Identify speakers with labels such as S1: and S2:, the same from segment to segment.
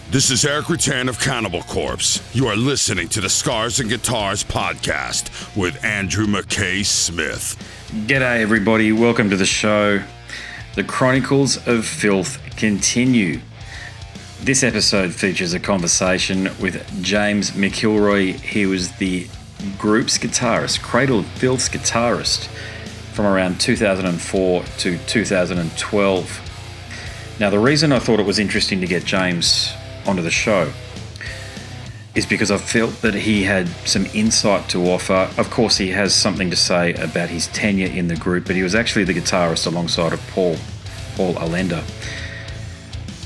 S1: This is Eric Rutan of Cannibal Corpse. You are listening to the Scars and Guitars podcast with Andrew McKay Smith.
S2: G'day everybody, welcome to the show. The Chronicles of Filth continue. This episode features a conversation with James McIlroy. He was the group's guitarist, Cradle of Filth's guitarist, from around 2004 to 2012. Now, the reason I thought it was interesting to get James onto the show is because I felt that he had some insight to offer. Of course, he has something to say about his tenure in the group, but he was actually the guitarist alongside of Paul Allender.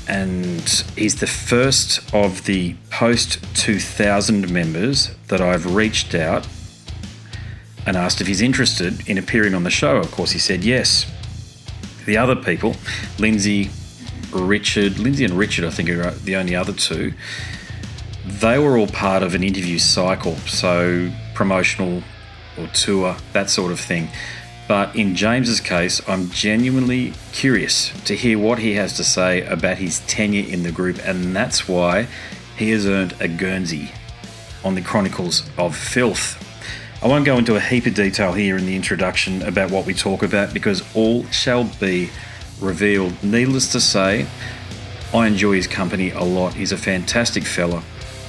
S2: And he's the first of the post-2000 members that I've reached out and asked if he's interested in appearing on the show. Of course, he said yes. The other people, Lindsay and Richard, I think, are the only other two. They were all part of an interview cycle, so promotional or tour, that sort of thing. But in James's case, I'm genuinely curious to hear what he has to say about his tenure in the group, and that's why he has earned a Guernsey on the Chronicles of Filth. I won't go into a heap of detail here in the introduction about what we talk about because all shall be revealed. Needless to say, I enjoy his company a lot. He's a fantastic fella.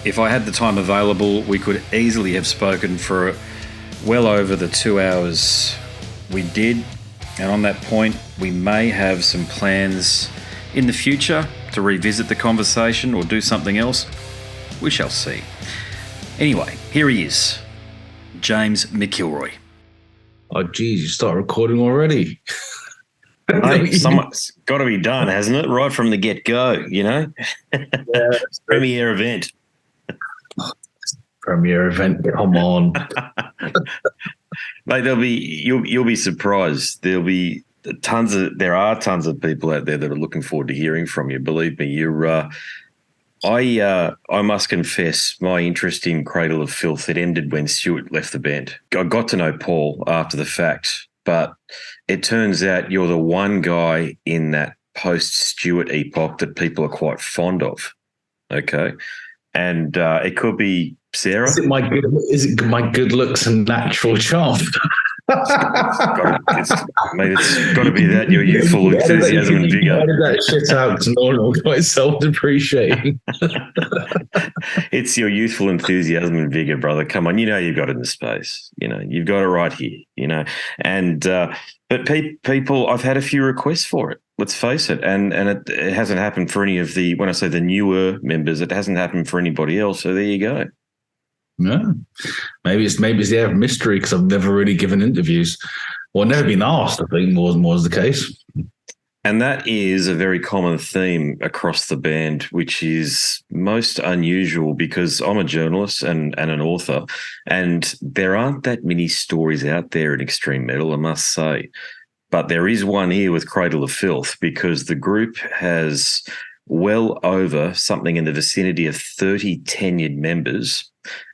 S2: If I had the time available, we could easily have spoken for well over the 2 hours we did. And on that point, we may have some plans in the future to revisit the conversation or do something else. We shall see. Anyway, here he is, James McIlroy.
S3: Oh, geez, you start recording already.
S2: Hey, someone's got to be done, hasn't it? Right from the get-go, you know?
S3: Yeah,
S2: Premiere event.
S3: Premiere event, come on.
S2: Mate, you'll be surprised. There are tons of people out there that are looking forward to hearing from you. Believe me, I must confess my interest in Cradle of Filth, it ended when Stuart left the band. I got to know Paul after the fact, but it turns out you're the one guy in that post-Stuart epoch that people are quite fond of, okay? And it could be Sarah.
S3: Is it my good looks and natural charm?
S2: It's got to be that, your youthful enthusiasm and vigour.
S3: Edit that shit out because no quite self-depreciating.
S2: It's your youthful enthusiasm and vigour, brother. Come on, you know you've got it in the space. You know, you've got it right here, you know. And but people, I've had a few requests for it. Let's face it, and it hasn't happened for any of the, when I say the newer members, it hasn't happened for anybody else. So there you go.
S3: No, maybe it's the air of mystery because I've never really given interviews or never been asked. I think more is the case,
S2: and that is a very common theme across the band, which is most unusual because I'm a journalist and an author, and there aren't that many stories out there in extreme metal, I must say. But there is one here with Cradle of Filth because the group has well over something in the vicinity of 30 tenured members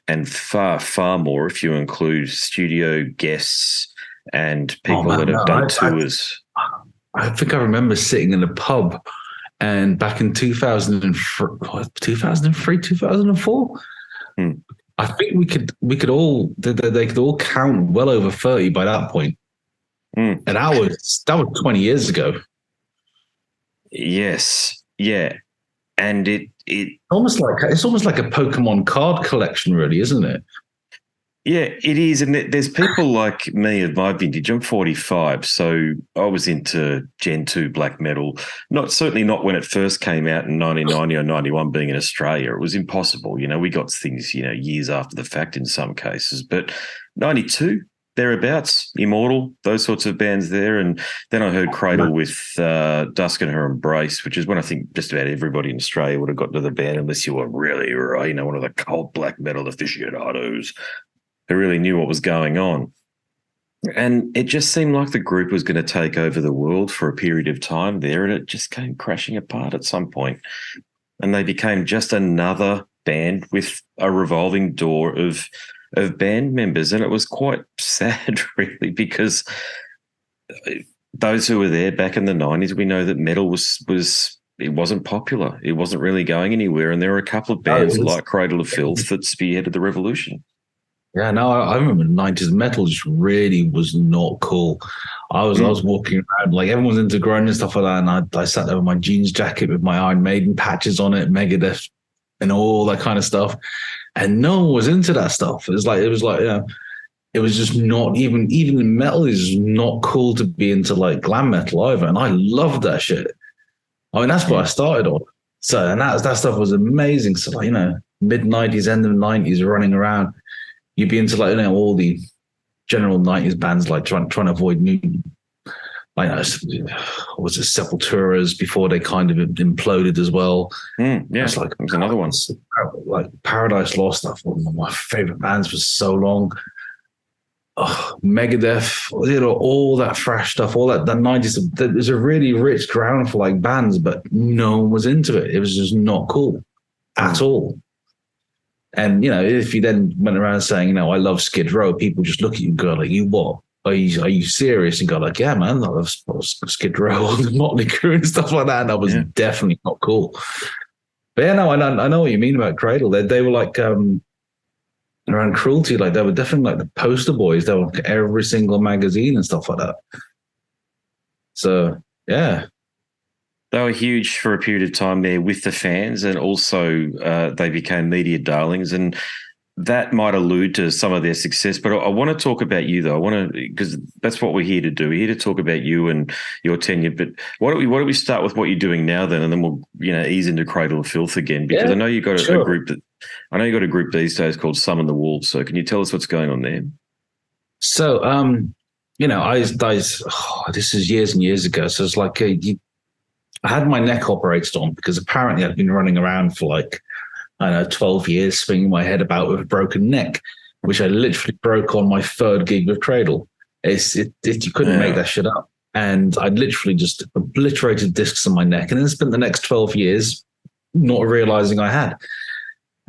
S2: and far, far more if you include studio guests and people that have done tours.
S3: I think I remember sitting in a pub and back in 2003, 2004, I think they could all count well over 30 by that point. And that was 20 years ago.
S2: Yes, yeah, and it's
S3: almost like a Pokemon card collection, really, isn't it?
S2: Yeah, it is, and there's people like me of my vintage. I'm 45, so I was into Gen 2 black metal. Certainly not when it first came out in 1990 or 91. Being in Australia, it was impossible. You know, we got things years after the fact in some cases, but 92. Thereabouts, Immortal, those sorts of bands there. And then I heard Cradle with Dusk and Her Embrace, which is when I think just about everybody in Australia would have got to the band unless you were really, one of the cult black metal aficionados who really knew what was going on. And it just seemed like the group was going to take over the world for a period of time there, and it just came crashing apart at some point. And they became just another band with a revolving door of band members, and it was quite sad, really, because those who were there back in the 90s, we know that metal was it wasn't popular. It wasn't really going anywhere. And there were a couple of bands like Cradle of Filth that spearheaded the revolution.
S3: Yeah, no, I remember the 90s metal just really was not cool. I was walking around, like everyone's into grunge and stuff like that, and I sat there with my jeans jacket with my Iron Maiden patches on it, Megadeth, and all that kind of stuff. And no one was into that stuff. It was like, it was just not even metal is not cool to be into, like glam metal either. And I loved that shit. I mean, that's what I started on. So, and that stuff was amazing. So, like, mid 90s, end of 90s, running around. You'd be into, like, all the general 90s bands, like trying to avoid new, like, was it Sepulturas before they kind of imploded as well.
S2: Yeah, it's like it was another one.
S3: Like Paradise Lost, one of my favorite bands for so long. Megadeth, all that fresh stuff, all that 90s. There's a really rich ground for like bands, but no one was into it. It was just not cool at all. And, if you then went around saying, I love Skid Row, people just look at you and go like, you what? Are you serious? And go like, yeah, man, I love Skid Row, Motley Crue and stuff like that. And that was definitely not cool. But yeah, no, I know what you mean about Cradle. They were like, around Cruelty, like they were definitely like the poster boys. They were like every single magazine and stuff like that. So, yeah.
S2: They were huge for a period of time there with the fans, and also they became media darlings, and that might allude to some of their success. But I want to talk about you, though. Because that's what we're here to do. We're here to talk about you and your tenure. But why don't we start with what you're doing now, then, and then we'll ease into Cradle of Filth again, because I know you've got a group these days called Summon the Wolves. So can you tell us what's going on there?
S3: So this is years and years ago. So it's like I had my neck operated on because apparently I'd been running around for like, 12 years, swinging my head about with a broken neck, which I literally broke on my third gig with Cradle. You couldn't make that shit up. And I literally just obliterated discs on my neck and then spent the next 12 years not realizing I had.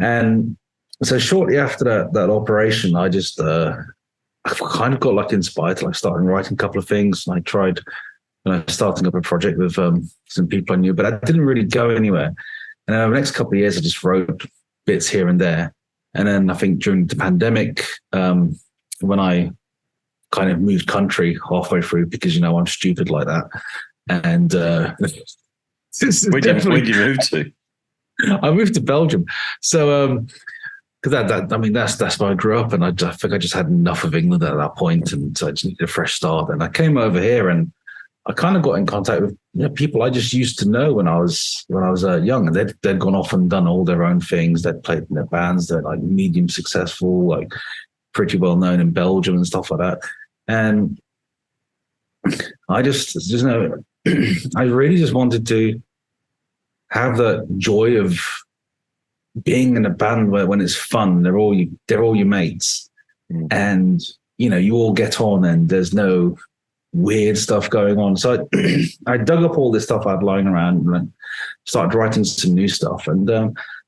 S3: And so shortly after that operation, I just I kind of got like inspired to like start writing a couple of things. And I tried starting up a project with some people I knew, but I didn't really go anywhere. And over the next couple of years, I just wrote bits here and there. And then I think during the pandemic, when I kind of moved country halfway through, because, I'm stupid like that. And
S2: where'd you move to?
S3: I moved to Belgium. So, because that's where I grew up. And I think I just had enough of England at that point, and so I just needed a fresh start. And I came over here and I kind of got in contact with people I just used to know when I was young, and they'd gone off and done all their own things. They'd played in their bands. They're like medium successful, like pretty well known in Belgium and stuff like that. And I I really just wanted to have the joy of being in a band where when it's fun, they're all your mates, and you all get on, and there's no weird stuff going on. So I dug up all this stuff I'd lying around and started writing some new stuff, and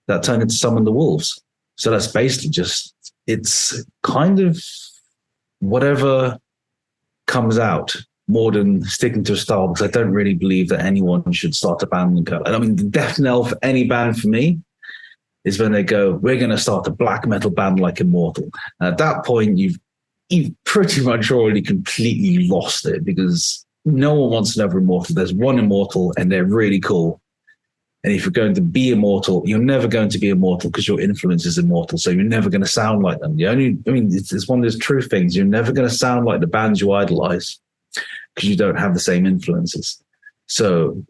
S3: that turned into Summon the Wolves. So that's basically it's kind of whatever comes out, more than sticking to a style, because I don't really believe that anyone should start a band and go. I mean, the death knell for any band for me is when they go, we're going to start a black metal band like Immortal. And at that point, you've pretty much already completely lost it, because no one wants another Immortal. There's one Immortal and they're really cool. And if you're going to be Immortal, you're never going to be Immortal because your influence is Immortal. So you're never going to sound like them. It's one of those true things. You're never going to sound like the bands you idolize because you don't have the same influences. So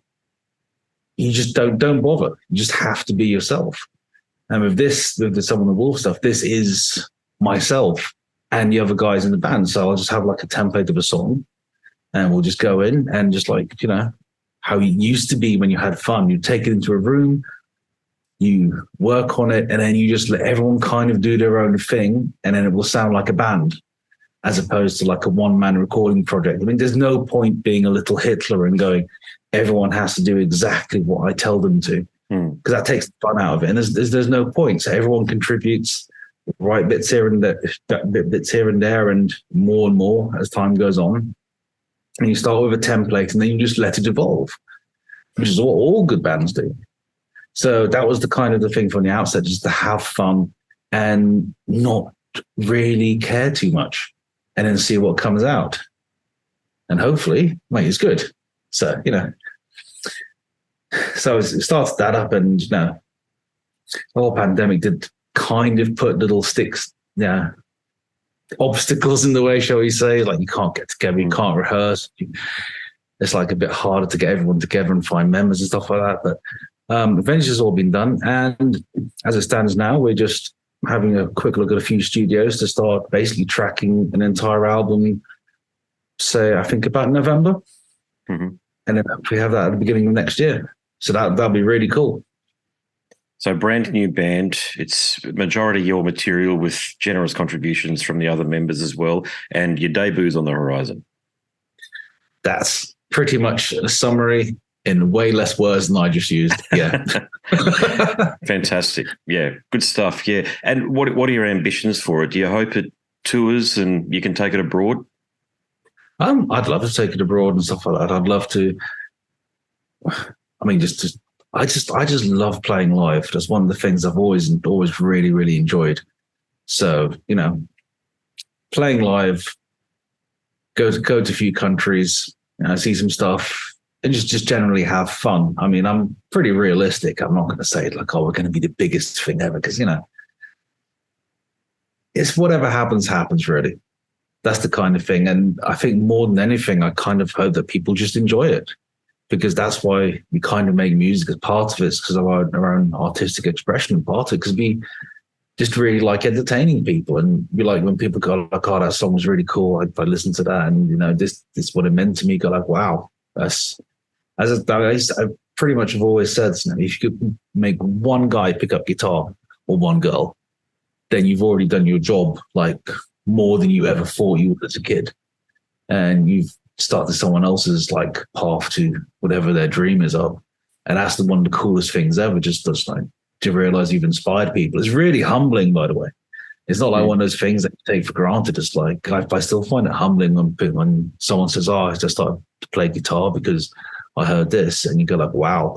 S3: you just don't bother. You just have to be yourself. And with the Summon the Wolf stuff, this is myself and the other guys in the band. So I'll just have like a template of a song, and we'll just go in and just like, how it used to be when you had fun. You take it into a room, you work on it, and then you just let everyone kind of do their own thing, and then it will sound like a band, as opposed to like a one-man recording project. I mean, there's no point being a little Hitler and going, everyone has to do exactly what I tell them to, because that takes the fun out of it. And there's no point. So everyone contributes, write bits here and there, bits here and there, and more as time goes on. And you start with a template, and then you just let it evolve. which is what all good bands do. So that was the kind of the thing from the outset, just to have fun and not really care too much, and then see what comes out. And hopefully, mate, it's good. So, so it started that up, and, the whole pandemic did kind of put little sticks, obstacles in the way, shall we say. Like, you can't get together, you can't rehearse. It's like a bit harder to get everyone together and find members and stuff like that. But eventually it's all been done. And as it stands now, we're just having a quick look at a few studios to start basically tracking an entire album, say, I think about November. Mm-hmm. And then we have that at the beginning of next year. So that'll be really cool.
S2: So brand new band. It's majority your material with generous contributions from the other members as well. And your debut's on the horizon.
S3: That's pretty much a summary in way less words than I just used. Yeah.
S2: Fantastic. Yeah. Good stuff. Yeah. And what are your ambitions for it? Do you hope it tours and you can take it abroad?
S3: I'd love to take it abroad and stuff like that. I'd love to. I mean, I just love playing live. That's one of the things I've always really, really enjoyed. So, playing live, go to a few countries, see some stuff, and just generally have fun. I mean, I'm pretty realistic. I'm not going to say like, we're going to be the biggest thing ever, because, it's whatever happens, really. That's the kind of thing. And I think more than anything, I kind of hope that people just enjoy it, because that's why we kind of make music as part of it, because of our own artistic expression and part of it, because we just really like entertaining people. And we like when people go like, oh, that song was really cool. I listened to that, and, this is what it meant to me. Go like, wow, that's, I pretty much have always said, if you could make one guy pick up guitar or one girl, then you've already done your job, like more than you ever thought you would as a kid. And you've started someone else's like path to whatever their dream is of. And that's one of the coolest things ever, just like to realize you've inspired people. It's really humbling, by the way. It's not like one of those things that you take for granted. It's like, I still find it humbling when someone says, oh, I just started to play guitar because I heard this. And you go like, wow,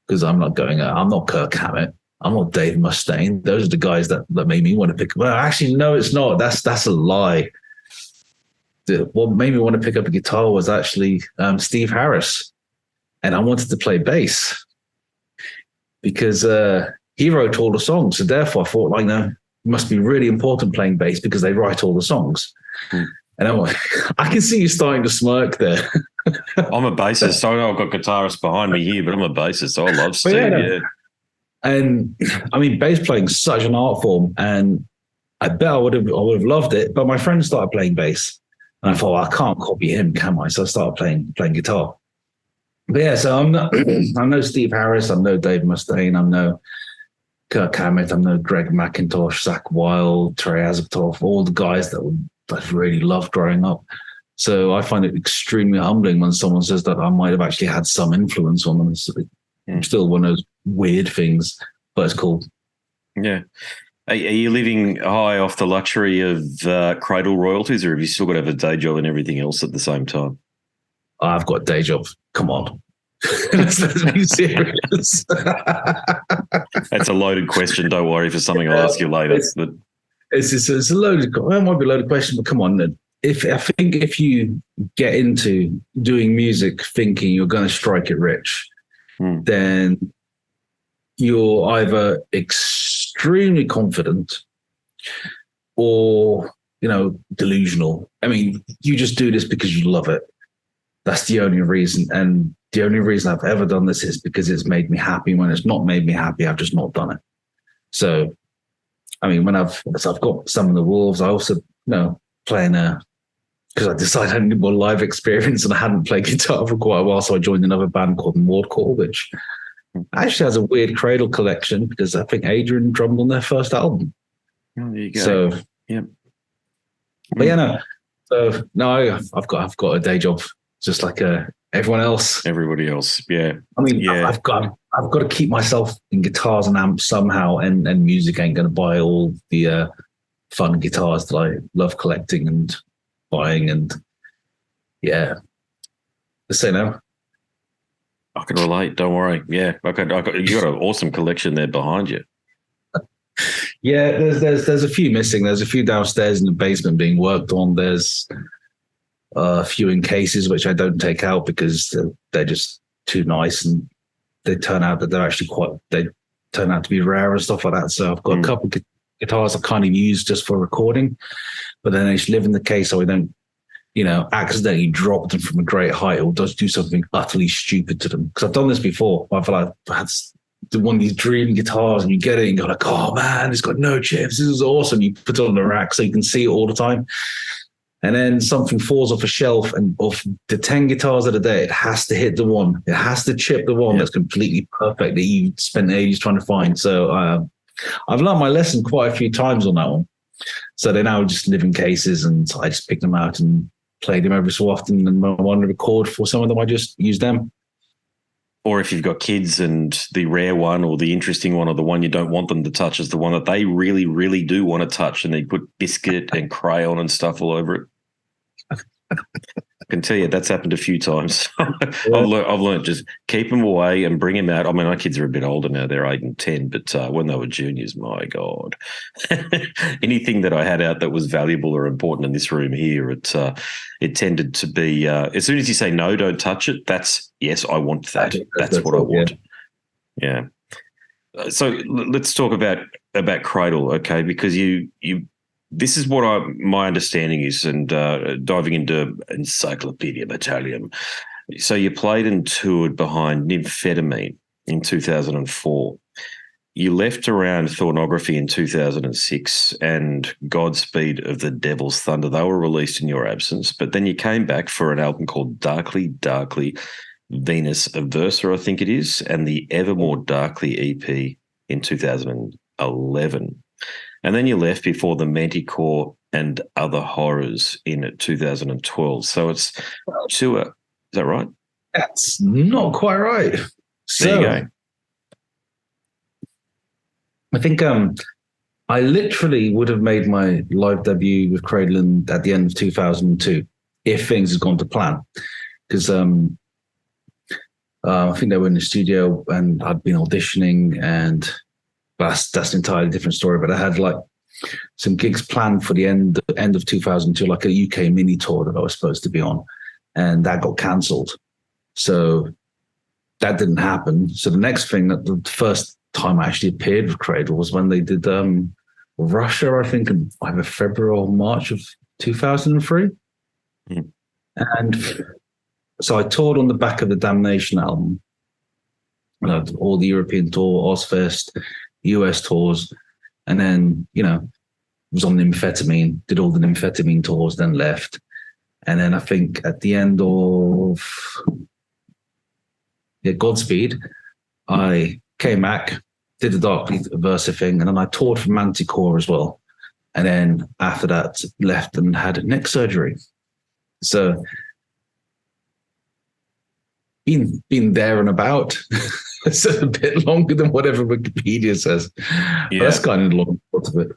S3: because I'm not Kirk Hammett. I'm not Dave Mustaine. Those are the guys that made me want to pick. Well, actually, no, it's not. That's a lie. What made me want to pick up a guitar was actually Steve Harris. And I wanted to play bass because he wrote all the songs. So therefore I thought, it must be really important playing bass because they write all the songs. And I'm like, I can see you starting to smirk there.
S2: I'm a bassist. So I know I've got guitarists behind me here, but I'm a bassist. So I love Steve. Yeah.
S3: And I mean, bass playing is such an art form, and I bet I would have loved it. But my friend started playing bass, and I thought, I can't copy him, can I? So I started playing guitar. But yeah, so I know Steve Harris, I know Dave Mustaine, I know Kirk Hammett, I know Greg McIntosh, Zach Wilde, Trey Azagtov, all the guys that I really loved growing up. So I find it extremely humbling when someone says that I might have actually had some influence on them. It's still one of those weird things, but it's cool.
S2: Yeah. Are you living high off the luxury of Cradle royalties, or have you still got to have a day job and everything else at the same time?
S3: I've got a day job. Come on. Let's be serious.
S2: That's a loaded question. Don't worry for something I'll ask you later.
S3: It's a loaded. It might be a loaded question, but come on. If you get into doing music thinking you're going to strike it rich, then you're either extremely confident or, delusional. I mean, you just do this because you love it. That's the only reason. And the only reason I've ever done this is because it's made me happy. When it's not made me happy, I've just not done it. So, I mean, I've got some of the Wolves, I also, playing because I decided I needed more live experience and I hadn't played guitar for quite a while. So I joined another band called Mordcore, which actually has a weird Cradle collection because I think Adrian drummed on their first album.
S2: Oh, there you go.
S3: So,
S2: yeah.
S3: But yeah, no. So no, I've got a day job just like everyone else.
S2: Everybody else, yeah.
S3: I mean, I've got to keep myself in guitars and amps somehow, and music ain't going to buy all the fun guitars that I love collecting and buying, and yeah. Just say no.
S2: I can relate. Don't worry. Yeah, you got an awesome collection there behind you.
S3: Yeah, there's a few missing. There's a few downstairs in the basement being worked on. There's a few in cases which I don't take out because they're just too nice, and they turn out to be rare and stuff like that. So I've got a couple of guitars I kind of use just for recording, but then they just live in the case so I don't, accidentally drop them from a great height or just do something utterly stupid to them. Because I've done this before. I've had one of these dream guitars and you get it and you're like, oh man, it's got no chips. This is awesome. You put it on the rack so you can see it all the time. And then something falls off a shelf, and of the 10 guitars of the day, it has to hit the one. It has to chip the one that's completely perfect that you spent ages trying to find. So I've learned my lesson quite a few times on that one. So they now just live in cases, and I just pick them out and play them every so often. And when I want to record for some of them, I just use them.
S2: Or if you've got kids and the rare one or the interesting one or the one you don't want them to touch is the one that they really, really do want to touch, and they put biscuit and crayon and stuff all over it. I can tell you that's happened a few times. I've learned just keep them away and bring them out. I mean, our kids are a bit older now; they're 8 and 10. But when they were juniors, my God, anything that I had out that was valuable or important in this room here, it tended to be. As soon as you say no, don't touch it. That's yes, I want that. That's what I want. Yeah. So let's talk about Cradle, okay? Because you. This is what my understanding is, and diving into Encyclopedia Battalion. So you played and toured behind Nymphetamine in 2004. You left around Thornography in 2006 and Godspeed of the Devil's Thunder. They were released in your absence, but then you came back for an album called Darkly, Darkly, Venus Aversa, I think it is, and the Evermore Darkly EP in 2011. And then you left before the Manticore and Other Horrors in 2012. So it's two. Is that right?
S3: That's not quite right.
S2: There you go.
S3: I think I literally would have made my live debut with Cradle at the end of 2002 if things had gone to plan. Because I think they were in the studio and I'd been auditioning, and that's an entirely different story. But I had like some gigs planned for the end of 2002, like a UK mini tour that I was supposed to be on, and that got cancelled. So that didn't happen. So the next thing, that the first time I actually appeared with Cradle was when they did Russia, I think, in either February or March of 2003.
S2: Mm.
S3: And so I toured on the back of the Damnation album, all the European tour, Ozfest, US tours, and then, was on Nymphetamine, did all the Nymphetamine tours, then left. And then I think at the end of Godspeed, I came back, did the Darkly Versa thing, and then I toured for Manticore as well. And then after that, left and had neck surgery. So been there and about. It's a bit longer than whatever Wikipedia says. Yeah. But that's kind of the long part of it.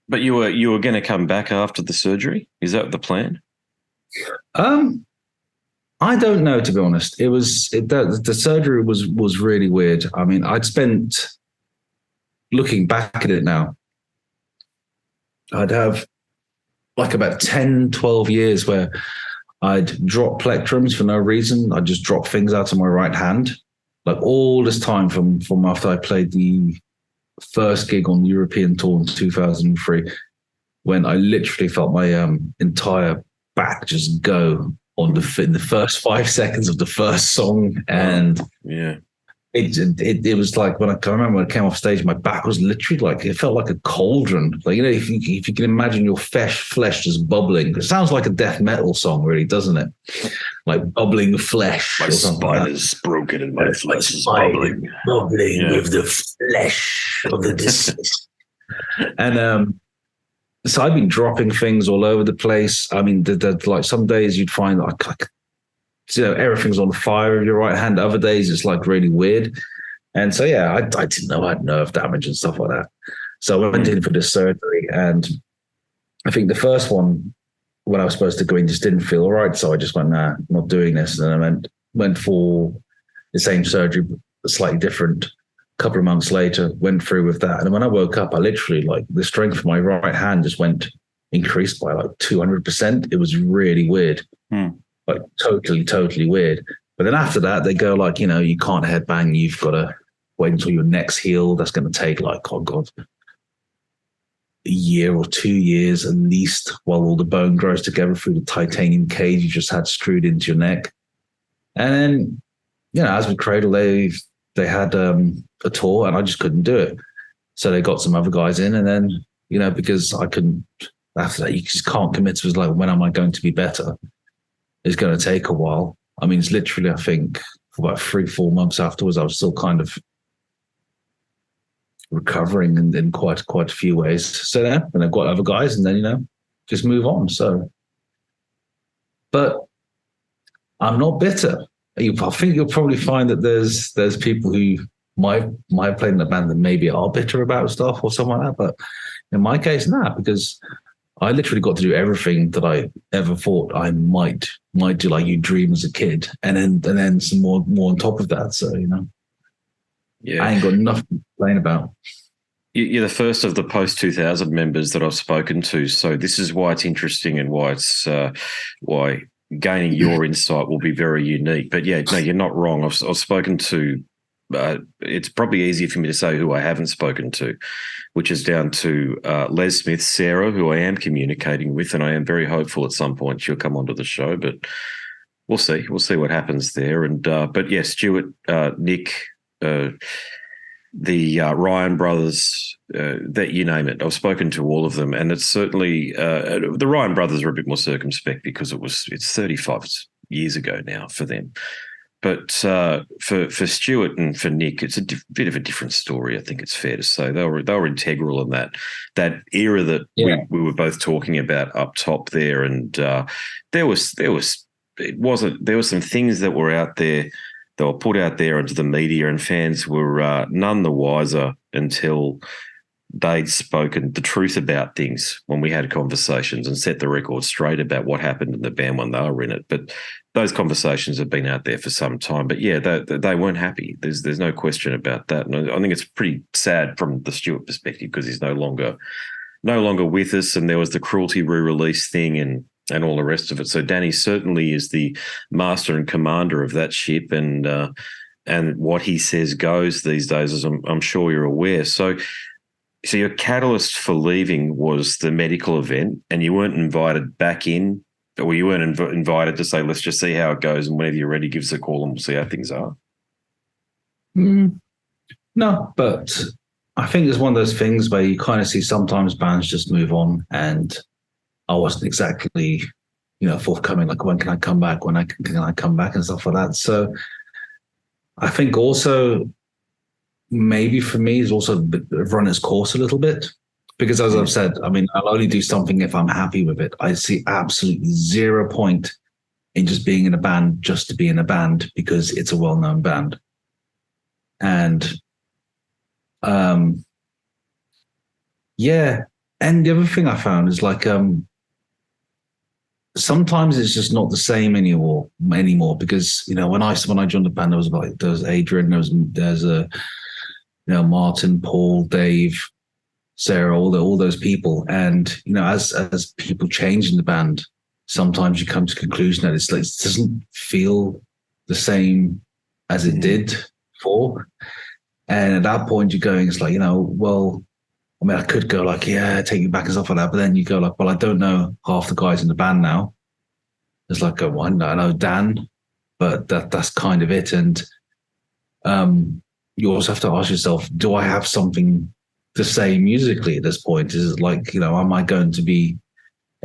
S2: But you were going to come back after the surgery? Is that the plan?
S3: I don't know, to be honest. The surgery was really weird. I mean, I'd spent, looking back at it now, I'd have like about 10, 12 years where I'd drop plectrums for no reason. I'd just drop things out of my right hand. Like all this time from after I played the first gig on the European tour in 2003, when I literally felt my entire back just go in the first 5 seconds of the first song. And it was like, I remember when I came off stage, my back was literally like, it felt like a cauldron. Like, if you can imagine your flesh just bubbling. It sounds like a death metal song, really, doesn't it? Like bubbling flesh.
S2: My spine is broken and my flesh is bubbling.
S3: Bubbling with the flesh of the deceased. And so I've been dropping things all over the place. I mean, like some days you'd find like everything's on fire with your right hand. Other days it's like really weird. And so, I didn't know I had nerve damage and stuff like that. So I went in for this surgery, and I think the first one, when I was supposed to go in, just didn't feel all right. So I just went, nah, I'm not doing this. And then I went for the same surgery, but slightly different. A couple of months later, went through with that. And when I woke up, I literally, like, the strength of my right hand just increased by like 200%. It was really weird. Like totally weird. But then after that, they go like, you can't headbang. You've got to wait until your neck's healed. That's going to take like, oh God, a year or 2 years at least, while all the bone grows together through the titanium cage you just had screwed into your neck. And then, as with Cradle, they had a tour and I just couldn't do it. So they got some other guys in, and then, because I couldn't, after that, you just can't commit to, like, when am I going to be better? It's going to take a while. I mean, it's literally, I think, for about 3-4 months afterwards, I was still kind of recovering in quite a few ways. So then, and I've got other guys, and then, just move on. So, but I'm not bitter. I think you'll probably find that there's people who might play in the band that maybe are bitter about stuff or something like that. But in my case, not, because I literally got to do everything that I ever thought I might do, like you dream as a kid, and then some more on top of that. So,
S2: yeah,
S3: I ain't got nothing to complain about.
S2: You're the first of the post-2000 members that I've spoken to, so this is why it's interesting and why it's why gaining your insight will be very unique. But yeah, no, you're not wrong. I've spoken to. It's probably easier for me to say who I haven't spoken to, which is down to Les Smith, Sarah, who I am communicating with, and I am very hopeful at some point she'll come onto the show. But we'll see. We'll see what happens there. And but yeah, Stuart, Nick, the Ryan brothers, that you name it. I've spoken to all of them, and it's certainly the Ryan brothers are a bit more circumspect because it's 35 years ago now for them. But for Stuart and for Nick, it's a bit of a different story. I think it's fair to say they were integral in that era that we were both talking about up top there, and there were some things that were out there. They were put out there into the media, and fans were none the wiser until they'd spoken the truth about things when we had conversations and set the record straight about what happened in the band when they were in it. But those conversations have been out there for some time. But yeah, they weren't happy. There's no question about that. And I think it's pretty sad from the Stuart perspective because he's no longer with us, and there was the cruelty re-release thing and all the rest of it. So Danny certainly is the master and commander of that ship, and what he says goes these days, as I'm sure you're aware. So your catalyst for leaving was the medical event, and you weren't invited back in, or you weren't invited to say, let's just see how it goes, and whenever you're ready, give us a call and we'll see how things are.
S3: No, but I think it's one of those things where you kind of see sometimes bands just move on, and I wasn't exactly, forthcoming, like, when can I come back? When can I come back and stuff like that. So I think also maybe for me is also run its course a little bit, because as I've said, I mean, I'll only do something if I'm happy with it. I see absolutely zero point in just being in a band just to be in a band because it's a well-known band. And and the other thing I found is like sometimes it's just not the same anymore because when I joined the band, there was Adrian, there's Martin, Paul, Dave, Sarah, all those people, and as people change in the band, sometimes you come to the conclusion that it doesn't feel the same as it did before, and at that point you're going, it's like, well, I mean, I could go like, yeah, take you back and stuff like that. But then you go like, well, I don't know half the guys in the band now. It's like, I know Dan, but that's kind of it. And you also have to ask yourself, do I have something to say musically at this point? Is it like, am I going to be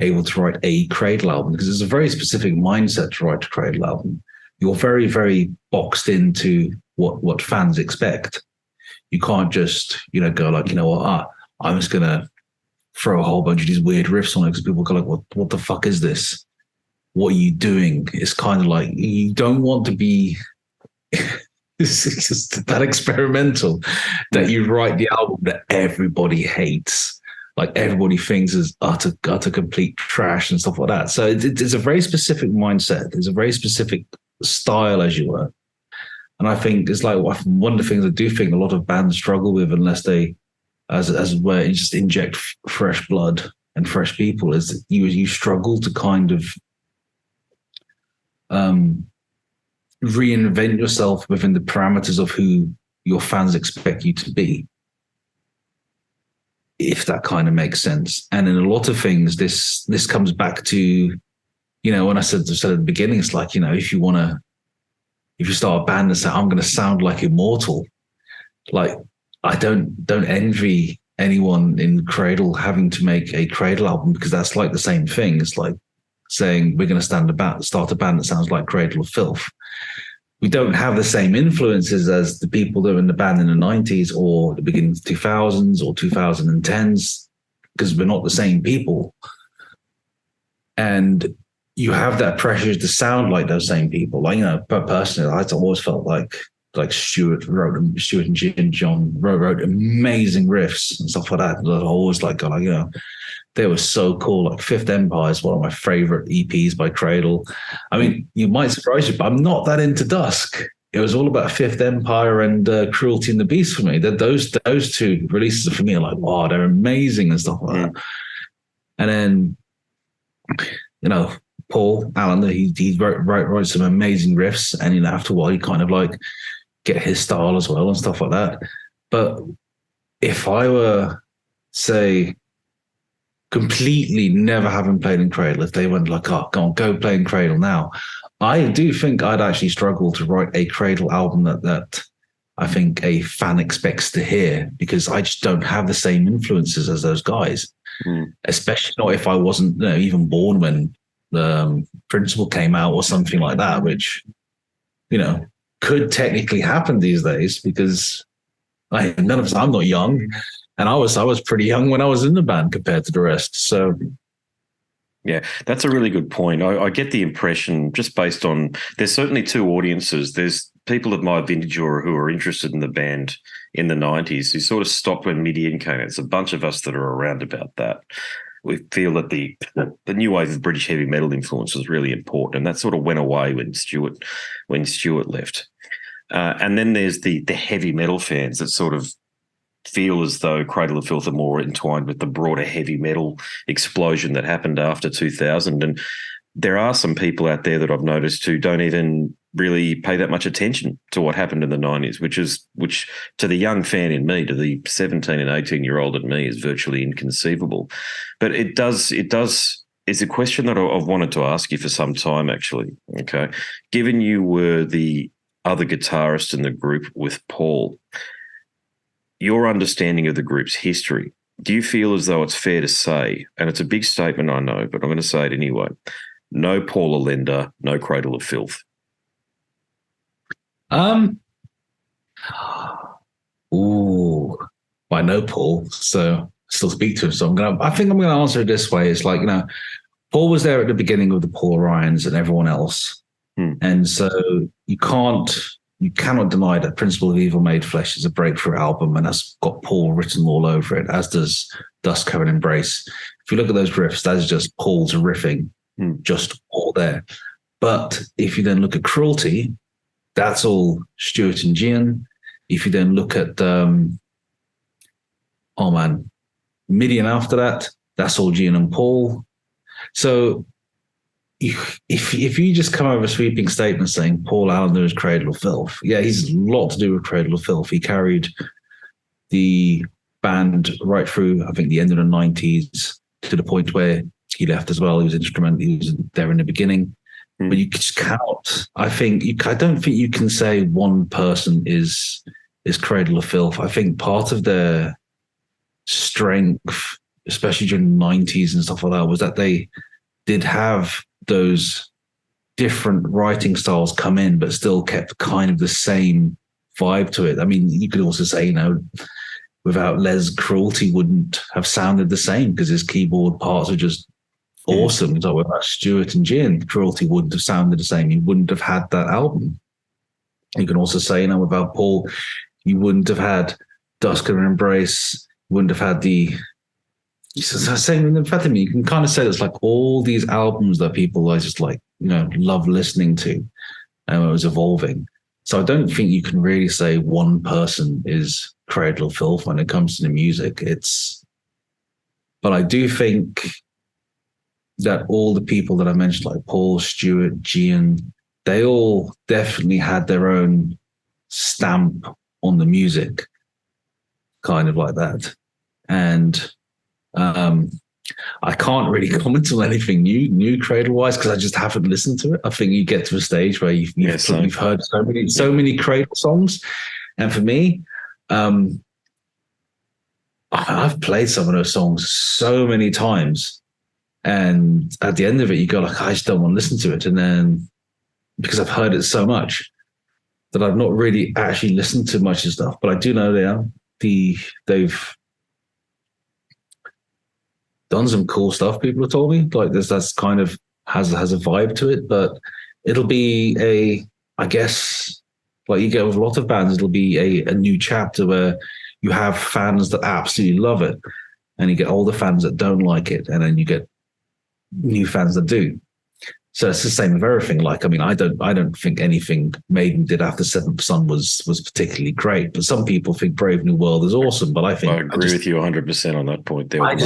S3: able to write a Cradle album? Because there's a very specific mindset to write a Cradle album. You're very, very boxed into what fans expect. You can't just, go like, I'm just going to throw a whole bunch of these weird riffs on it because people go like, what the fuck is this? What are you doing? It's kind of like, you don't want to be it's just that experimental that you write the album that everybody hates. Like everybody thinks is utter complete trash and stuff like that. So it's a very specific mindset. There's a very specific style, as you were. And I think it's like one of the things I do think a lot of bands struggle with, unless they, as where you just inject fresh blood and fresh people, is you struggle to kind of reinvent yourself within the parameters of who your fans expect you to be, if that kind of makes sense. And in a lot of things, this comes back to, when I said at the beginning, it's like, if you start a band and say, I'm going to sound like Immortal, like I don't envy anyone in Cradle having to make a Cradle album, because that's like the same thing. It's like saying we're going to start a band that sounds like Cradle of Filth. We don't have the same influences as the people that were in the band in the 90s or the beginning of the 2000s or 2010s, because we're not the same people. And you have that pressure to sound like those same people. Like, but personally, I always felt like Stuart and John wrote amazing riffs and stuff like that. I always they were so cool. Like Fifth Empire is one of my favorite EPs by Cradle. I mean, you might surprise you, but I'm not that into Dusk. It was all about Fifth Empire and Cruelty and the Beast for me. Those two releases for me are like, wow, they're amazing and stuff like that. And then, Paul Allender, he wrote some amazing riffs, and after a while, he kind of like get his style as well and stuff like that. But if I were, say, completely never having played in Cradle, if they went like, oh, go play in Cradle now, I do think I'd actually struggle to write a Cradle album that I think a fan expects to hear, because I just don't have the same influences as those guys, especially not if I wasn't even born when the Principle came out or something like that, which, could technically happen these days, because I'm not young, and I was pretty young when I was in the band compared to the rest. So,
S2: yeah, that's a really good point. I get the impression, just based on, there's certainly two audiences. There's people of my vintage or who are interested in the band in the 90s who sort of stopped when Midian came out. It's a bunch of us that are around about that. We feel that the new wave of British heavy metal influence was really important, and that sort of went away when Stuart left. And then there's the heavy metal fans that sort of feel as though Cradle of Filth are more entwined with the broader heavy metal explosion that happened after 2000. And there are some people out there that I've noticed who don't even really pay that much attention to what happened in the 90s, which to the young fan in me, to the 17 and 18-year-old in me, is virtually inconceivable. But it's a question that I've wanted to ask you for some time, actually. Okay. Given you were the other guitarist in the group with Paul, your understanding of the group's history, do you feel as though it's fair to say, and it's a big statement, I know, but I'm going to say it anyway, no Paul Allender, no Cradle of Filth?
S3: I know Paul, so I still speak to him. So I think I'm gonna answer it this way. It's like, Paul was there at the beginning with the Paul Ryans and everyone else. And so you cannot deny that Principle of Evil Made Flesh is a breakthrough album, and that's got Paul written all over it, as does Dusk Covered in Embrace. If you look at those riffs, that is just Paul's riffing, just all there. But if you then look at Cruelty, that's all Stuart and Gian. If you then look at Midian after that, that's all Gian and Paul. So if you just come over a sweeping statement saying Paul Allender is Cradle of Filth, yeah, he's a lot to do with Cradle of Filth. He carried the band right through, I think, the end of the 90s to the point where he left as well. He was instrumental. He was there in the beginning. But you just cannot. I don't think you can say one person is Cradle of Filth. I think part of their strength, especially during the 90s and stuff like that, was that they did have those different writing styles come in, but still kept kind of the same vibe to it. I mean, you could also say, without Les, Cruelty wouldn't have sounded the same because his keyboard parts are just awesome. So without Stuart and Gian, Cruelty wouldn't have sounded the same. He wouldn't have had that album. You can also say, without Paul, you wouldn't have had Dusk and Embrace, you wouldn't have had the same Amphetamine. You can kind of say it's like all these albums that people are just like, love listening to, and it was evolving. So I don't think you can really say one person is Cradle of Filth when it comes to the music. But I do think that all the people that I mentioned, like Paul, Stuart, Gian, they all definitely had their own stamp on the music, kind of like that. And I can't really comment on anything new Cradle wise because I just haven't listened to it. I think you get to a stage where you've heard so many Cradle songs, and for me, I've played some of those songs so many times, and at the end of it, you go like, I just don't want to listen to it, and then because I've heard it so much that I've not really actually listened to much of stuff, but I do know they've done some cool stuff. People have told me like that's kind of has a vibe to it, but it'll be I guess like you get with a lot of bands, it'll be a new chapter where you have fans that absolutely love it, and you get older fans that don't like it, and then you get new fans that do. So it's the same with everything. Like, I mean, I don't think anything Maiden did after Seventh Son was particularly great. But some people think Brave New World is awesome. But I
S2: agree with you 100% on that point. There, I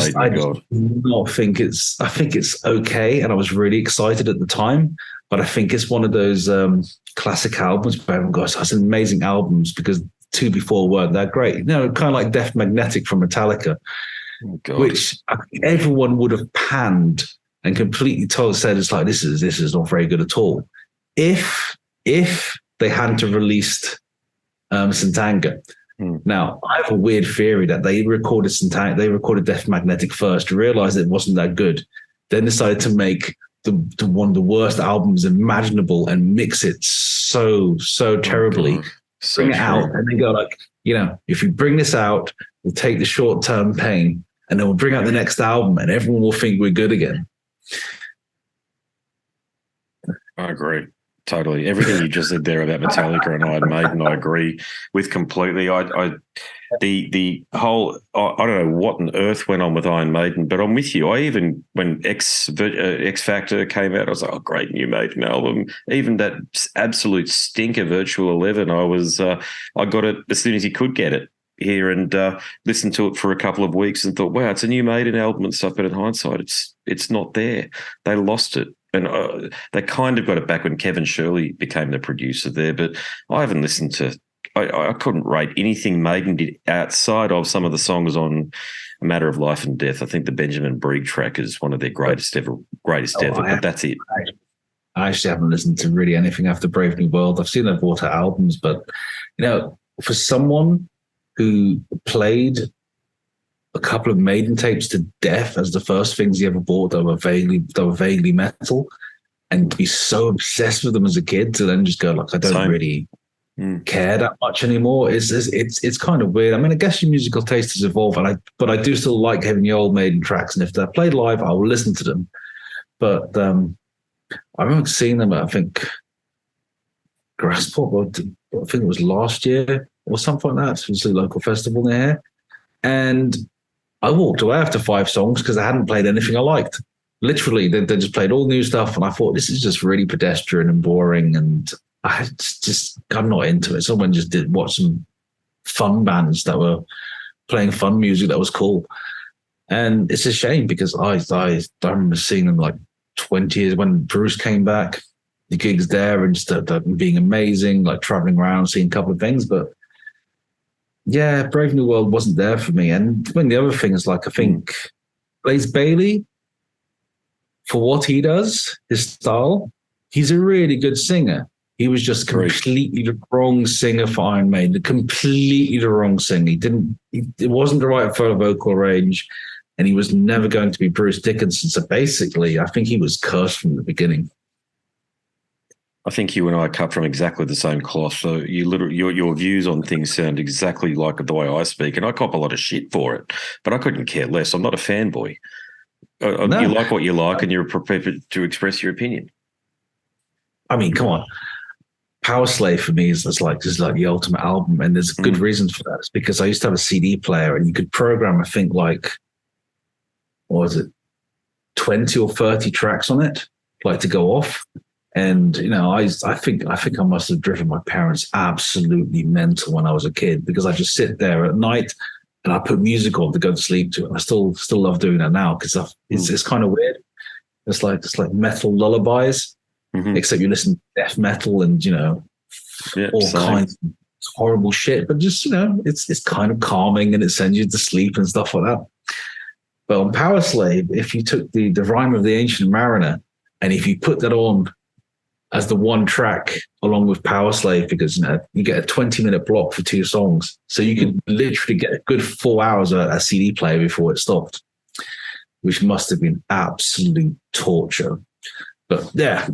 S2: think it's. I think it's okay, and I was really excited at the time. But I think it's one of those classic albums where everyone goes, "That's amazing albums," because two before weren't that great. You know, kind of like Death Magnetic from Metallica, which everyone would have panned and completely said it's like this is not very good at all. If they hadn't have released St. Anger. Now I have a weird theory that they recorded Death Magnetic first, realized it wasn't that good, then decided to make the one of the worst albums imaginable and mix it so terribly, bring it out, and then go like, if you bring this out, we'll take the short-term pain, and then we'll bring out the next album, and everyone will think we're good again. I agree. Totally. Everything you just said there about Metallica and Iron Maiden, I agree with completely. The whole, I don't know what on earth went on with Iron Maiden, but I'm with you. I even, when X Factor came out, I was like, oh, great new Maiden album. Even that absolute stinker Virtual 11, I got it as soon as you could get it here and listened to it for a couple of weeks and thought, wow, it's a new Maiden album and stuff, but in hindsight, it's not there. They lost it. And they kind of got it back when Kevin Shirley became the producer there, but I haven't listened to I couldn't rate anything Maiden did outside of some of the songs on A Matter of Life and Death. I think the Benjamin Brieg track is one of their greatest ever, but that's it.
S3: I actually haven't listened to really anything after Brave New World. I've seen they've bought out albums, but, for someone who played a couple of Maiden tapes to death as the first things he ever bought that were vaguely metal, and be so obsessed with them as a kid to then just go like, I don't really care that much anymore. It's kind of weird. I mean, I guess your musical taste has evolved, but I do still like having the old Maiden tracks, and if they're played live, I will listen to them. But I remember seeing them at, I think, Grassport, I think it was last year or something like that. It was a local festival near here, and I walked away after 5 songs because I hadn't played anything I liked. Literally, they just played all new stuff, and I thought, this is just really pedestrian and boring, and I'm not into it. Someone just did watch some fun bands that were playing fun music that was cool, and it's a shame because I remember seeing them like 20 years when Bruce came back. The gigs there and just being amazing, like traveling around, seeing a couple of things, but. Yeah, Brave New World wasn't there for me. And when the other thing is like, I think Blaze Bayley, for what he does, his style, he's a really good singer. He was just completely the wrong singer for Iron Maiden, completely the wrong singer. It wasn't the right vocal range, and he was never going to be Bruce Dickinson. So basically, I think he was cursed from the beginning.
S2: I think you and I are cut from exactly the same cloth. So your views on things sound exactly like the way I speak, and I cop a lot of shit for it. But I couldn't care less. I'm not a fanboy. No. You like what you like, and you're prepared to express your opinion. I
S3: mean, come on. Power Slave for me is like the ultimate album, and there's good reasons for that. It's because I used to have a CD player, and you could program, I think, like, what was it, 20 or 30 tracks on it, like to go off. And I think I must have driven my parents absolutely mental when I was a kid, because I just sit there at night and I put music on to go to sleep to. I still love doing that now, because it's kind of weird. It's like metal lullabies, except you listen to death metal and all kinds of horrible shit. But just it's kind of calming and it sends you to sleep and stuff like that. But on Power Slave, if you took the Rhyme of the Ancient Mariner and if you put that on as the one track along with Power Slave, because you get a 20-minute block for 2 songs, so you could literally get a good 4 hours of a CD player before it stopped, which must have been absolute torture. But yeah.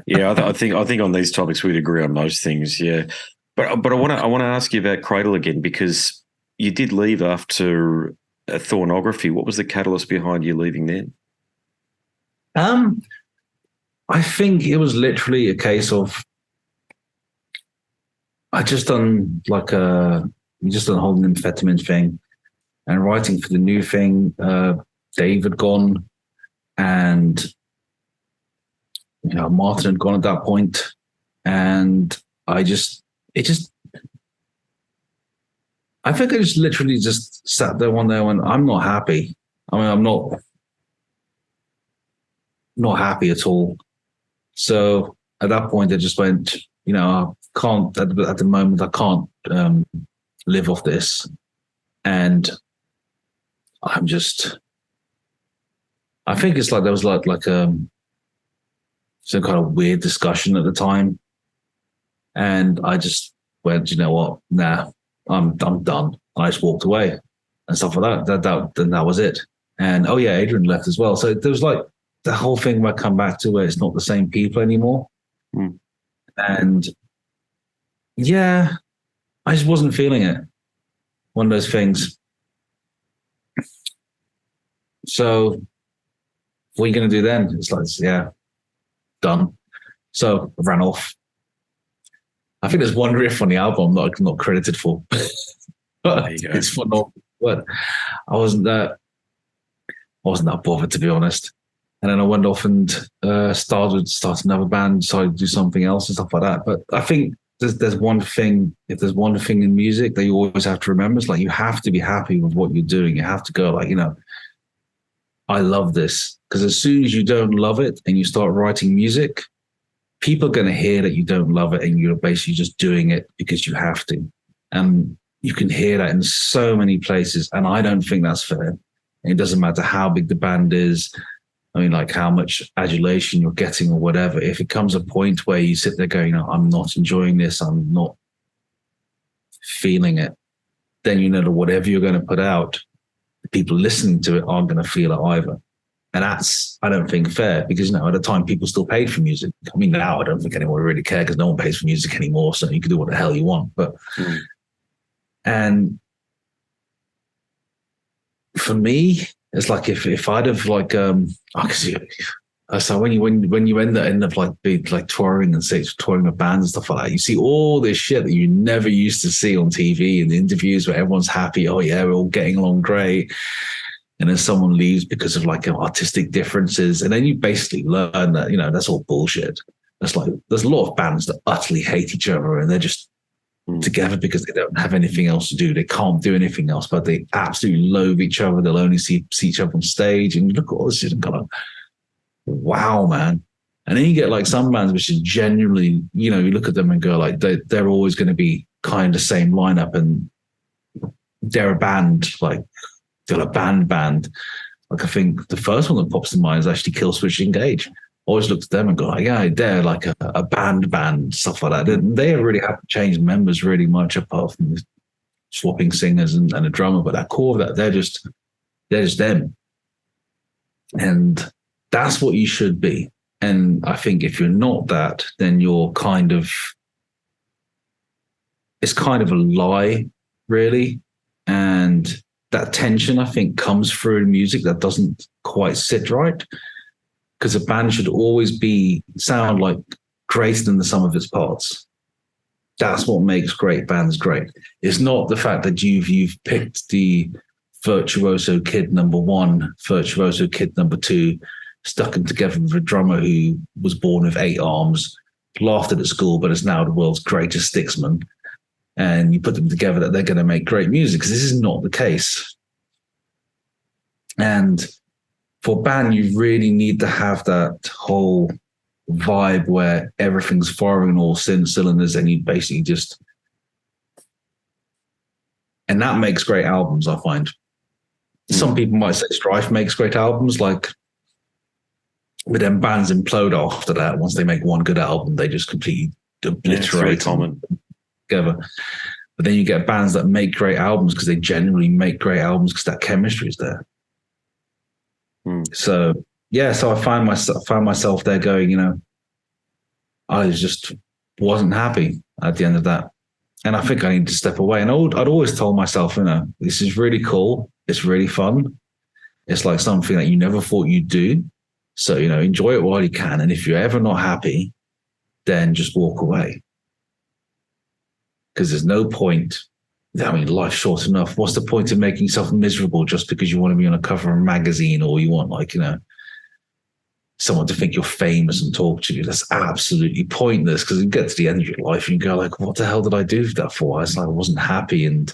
S2: Yeah, I think on these topics we'd agree on most things. Yeah, but I want to ask you about Cradle again, because you did leave after a Thornography. What was the catalyst behind you leaving then?
S3: I think it was literally a case of I just done holding amphetamine thing and writing for the new thing. Dave had gone, and Martin had gone at that point, and I think I just literally just sat there one day and went, I'm not happy. I mean, I'm not happy at all. So at that point, I just went, I can't, at the moment, I can't live off this. And I think it's like there was like some kind of weird discussion at the time. And I just went, you know what? Nah, I'm done. I just walked away and stuff like that. Then that was it. And Adrian left as well. So there was like the whole thing might come back to where it's not the same people anymore. And yeah, I just wasn't feeling it. One of those things. So what are you going to do then? It's like, yeah, done. So I ran off. I think there's one riff on the album that I'm not credited for. But it's phenomenal. But I wasn't that bothered, to be honest. And then I went off and started another band, decided to do something else and stuff like that. But I think there's one thing, if there's one thing in music that you always have to remember, it's like you have to be happy with what you're doing. You have to go like, I love this. Because as soon as you don't love it and you start writing music, people are going to hear that you don't love it and you're basically just doing it because you have to. And you can hear that in so many places. And I don't think that's fair. And it doesn't matter how big the band is. I mean, like how much adulation you're getting or whatever. If it comes a point where you sit there going, I'm not enjoying this, I'm not feeling it, then you know that whatever you're going to put out, the people listening to it aren't going to feel it either. And that's, I don't think, fair, because at the time people still paid for music. I mean, now I don't think anyone really cares because no one pays for music anymore, so you can do what the hell you want. But and for me, it's like if I'd have like so when you end up like being like touring and touring with bands and stuff like that, you see all this shit that you never used to see on TV and the interviews where everyone's happy. Oh yeah, we're all getting along great. And then someone leaves because of like artistic differences. And then you basically learn that, that's all bullshit. It's like, there's a lot of bands that utterly hate each other and they're just together because they don't have anything else to do. They can't do anything else, but they absolutely loathe each other. They'll only see each other on stage and look at all this shit and kind of, wow, man. And then you get like some bands which is genuinely, you look at them and go like, they're always going to be kind of same lineup and they're a band, like, they're a band. Like I think the first one that pops to mind is actually Killswitch Engage. Always look at them and go, like, yeah, they're like a band, stuff like that. They really haven't changed members really much apart from swapping singers and a drummer. But that core of that, they're just them. And that's what you should be. And I think if you're not that, then you're it's kind of a lie, really. And that tension, I think, comes through in music that doesn't quite sit right. Because a band should always sound like greater than the sum of its parts. That's what makes great bands great. It's not the fact that you've picked the virtuoso kid number one, virtuoso kid number two, stuck them together with a drummer who was born with 8 arms, laughed at school, but is now the world's greatest sticksman. And you put them together that they're going to make great music, because this is not the case. And for a band, you really need to have that whole vibe where everything's firing on all cylinders, and you basically just, and that makes great albums, I find. Some people might say Strife makes great albums, but then bands implode after that. Once they make one good album, they just completely obliterate
S2: common
S3: together. But then you get bands that make great albums because they genuinely make great albums because that chemistry is there. So I found myself there going, I just wasn't happy at the end of that. And I think I need to step away. And I'd always told myself, this is really cool. It's really fun. It's like something that you never thought you'd do. So, enjoy it while you can. And if you're ever not happy, then just walk away. Because there's no point. Life's short enough. What's the point of making yourself miserable just because you want to be on a cover of a magazine, or you want someone to think you're famous and talk to you? That's absolutely pointless, because you get to the end of your life and you go what the hell did I do that for? I wasn't happy, and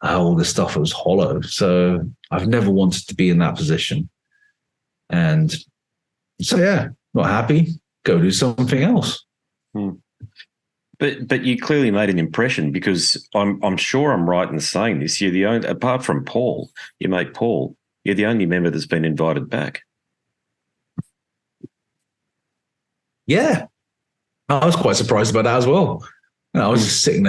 S3: all this stuff, it was hollow. So I've never wanted to be in that position. And so, not happy, go do something else.
S2: But you clearly made an impression, because I'm sure I'm right in saying this. You're the only, apart from Paul, your mate Paul, you're the only member that's been invited back.
S3: Yeah, I was quite surprised about that as well. I was just sitting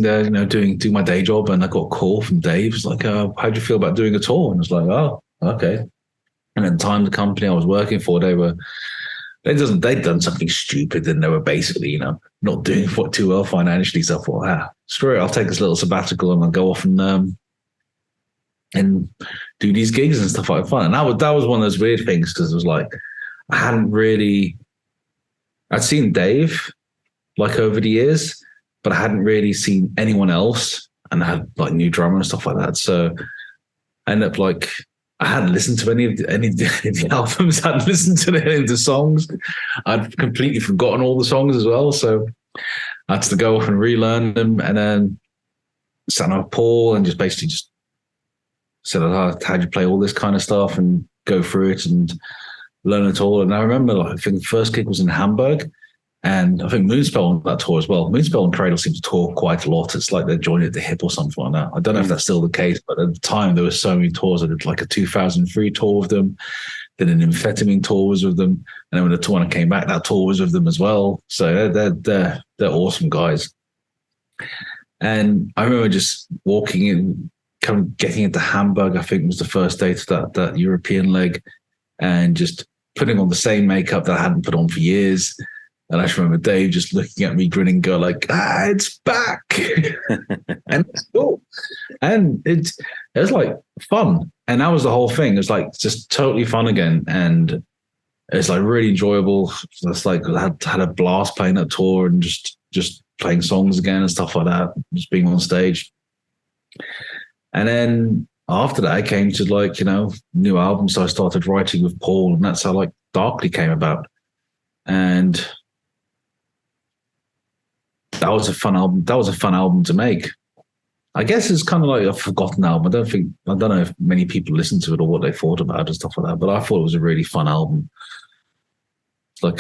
S3: there, doing my day job, and I got a call from Dave. It's like, how do you feel about doing a tour? And I was like, oh, okay. And at the time, the company I was working for, they'd done something stupid, and they were basically, not doing too well financially. So I thought, screw it, I'll take this little sabbatical and I'll go off and do these gigs and stuff like fun. And that was one of those weird things, because it was like, I'd seen Dave over the years, but I hadn't really seen anyone else, and I had new drummer and stuff like that. So I ended up I hadn't listened to any of the albums. I hadn't listened to any of the songs. I'd completely forgotten all the songs as well. So I had to go off and relearn them, and then sat with Paul and just basically said, how'd you play all this kind of stuff, and go through it and learn it all. And I remember, I think the first gig was in Hamburg, and I think Moonspell on that tour as well. Moonspell and Cradle seem to tour quite a lot. It's like they're joined at the hip or something like that. I don't know if that's still the case, but at the time there were so many tours. I did a 2003 tour with them, then an amphetamine tour was with them, and then when the tour came back, that tour was with them as well. So they're awesome guys. And I remember just walking in, kind of getting into Hamburg, I think was the first day to that European leg, and just putting on the same makeup that I hadn't put on for years. And I just remember Dave just looking at me, grinning, go it's back. And it's cool. And it was fun. And that was the whole thing. It was just totally fun again. And it's really enjoyable. It's I had a blast playing that tour, and just playing songs again and stuff like that, just being on stage. And then after that, I came to new albums. So I started writing with Paul, and that's how Darkly came about. And that was a fun album. That was a fun album to make. I guess it's kind of a forgotten album. I don't know if many people listened to it or what they thought about it and stuff like that, but I thought it was a really fun album. I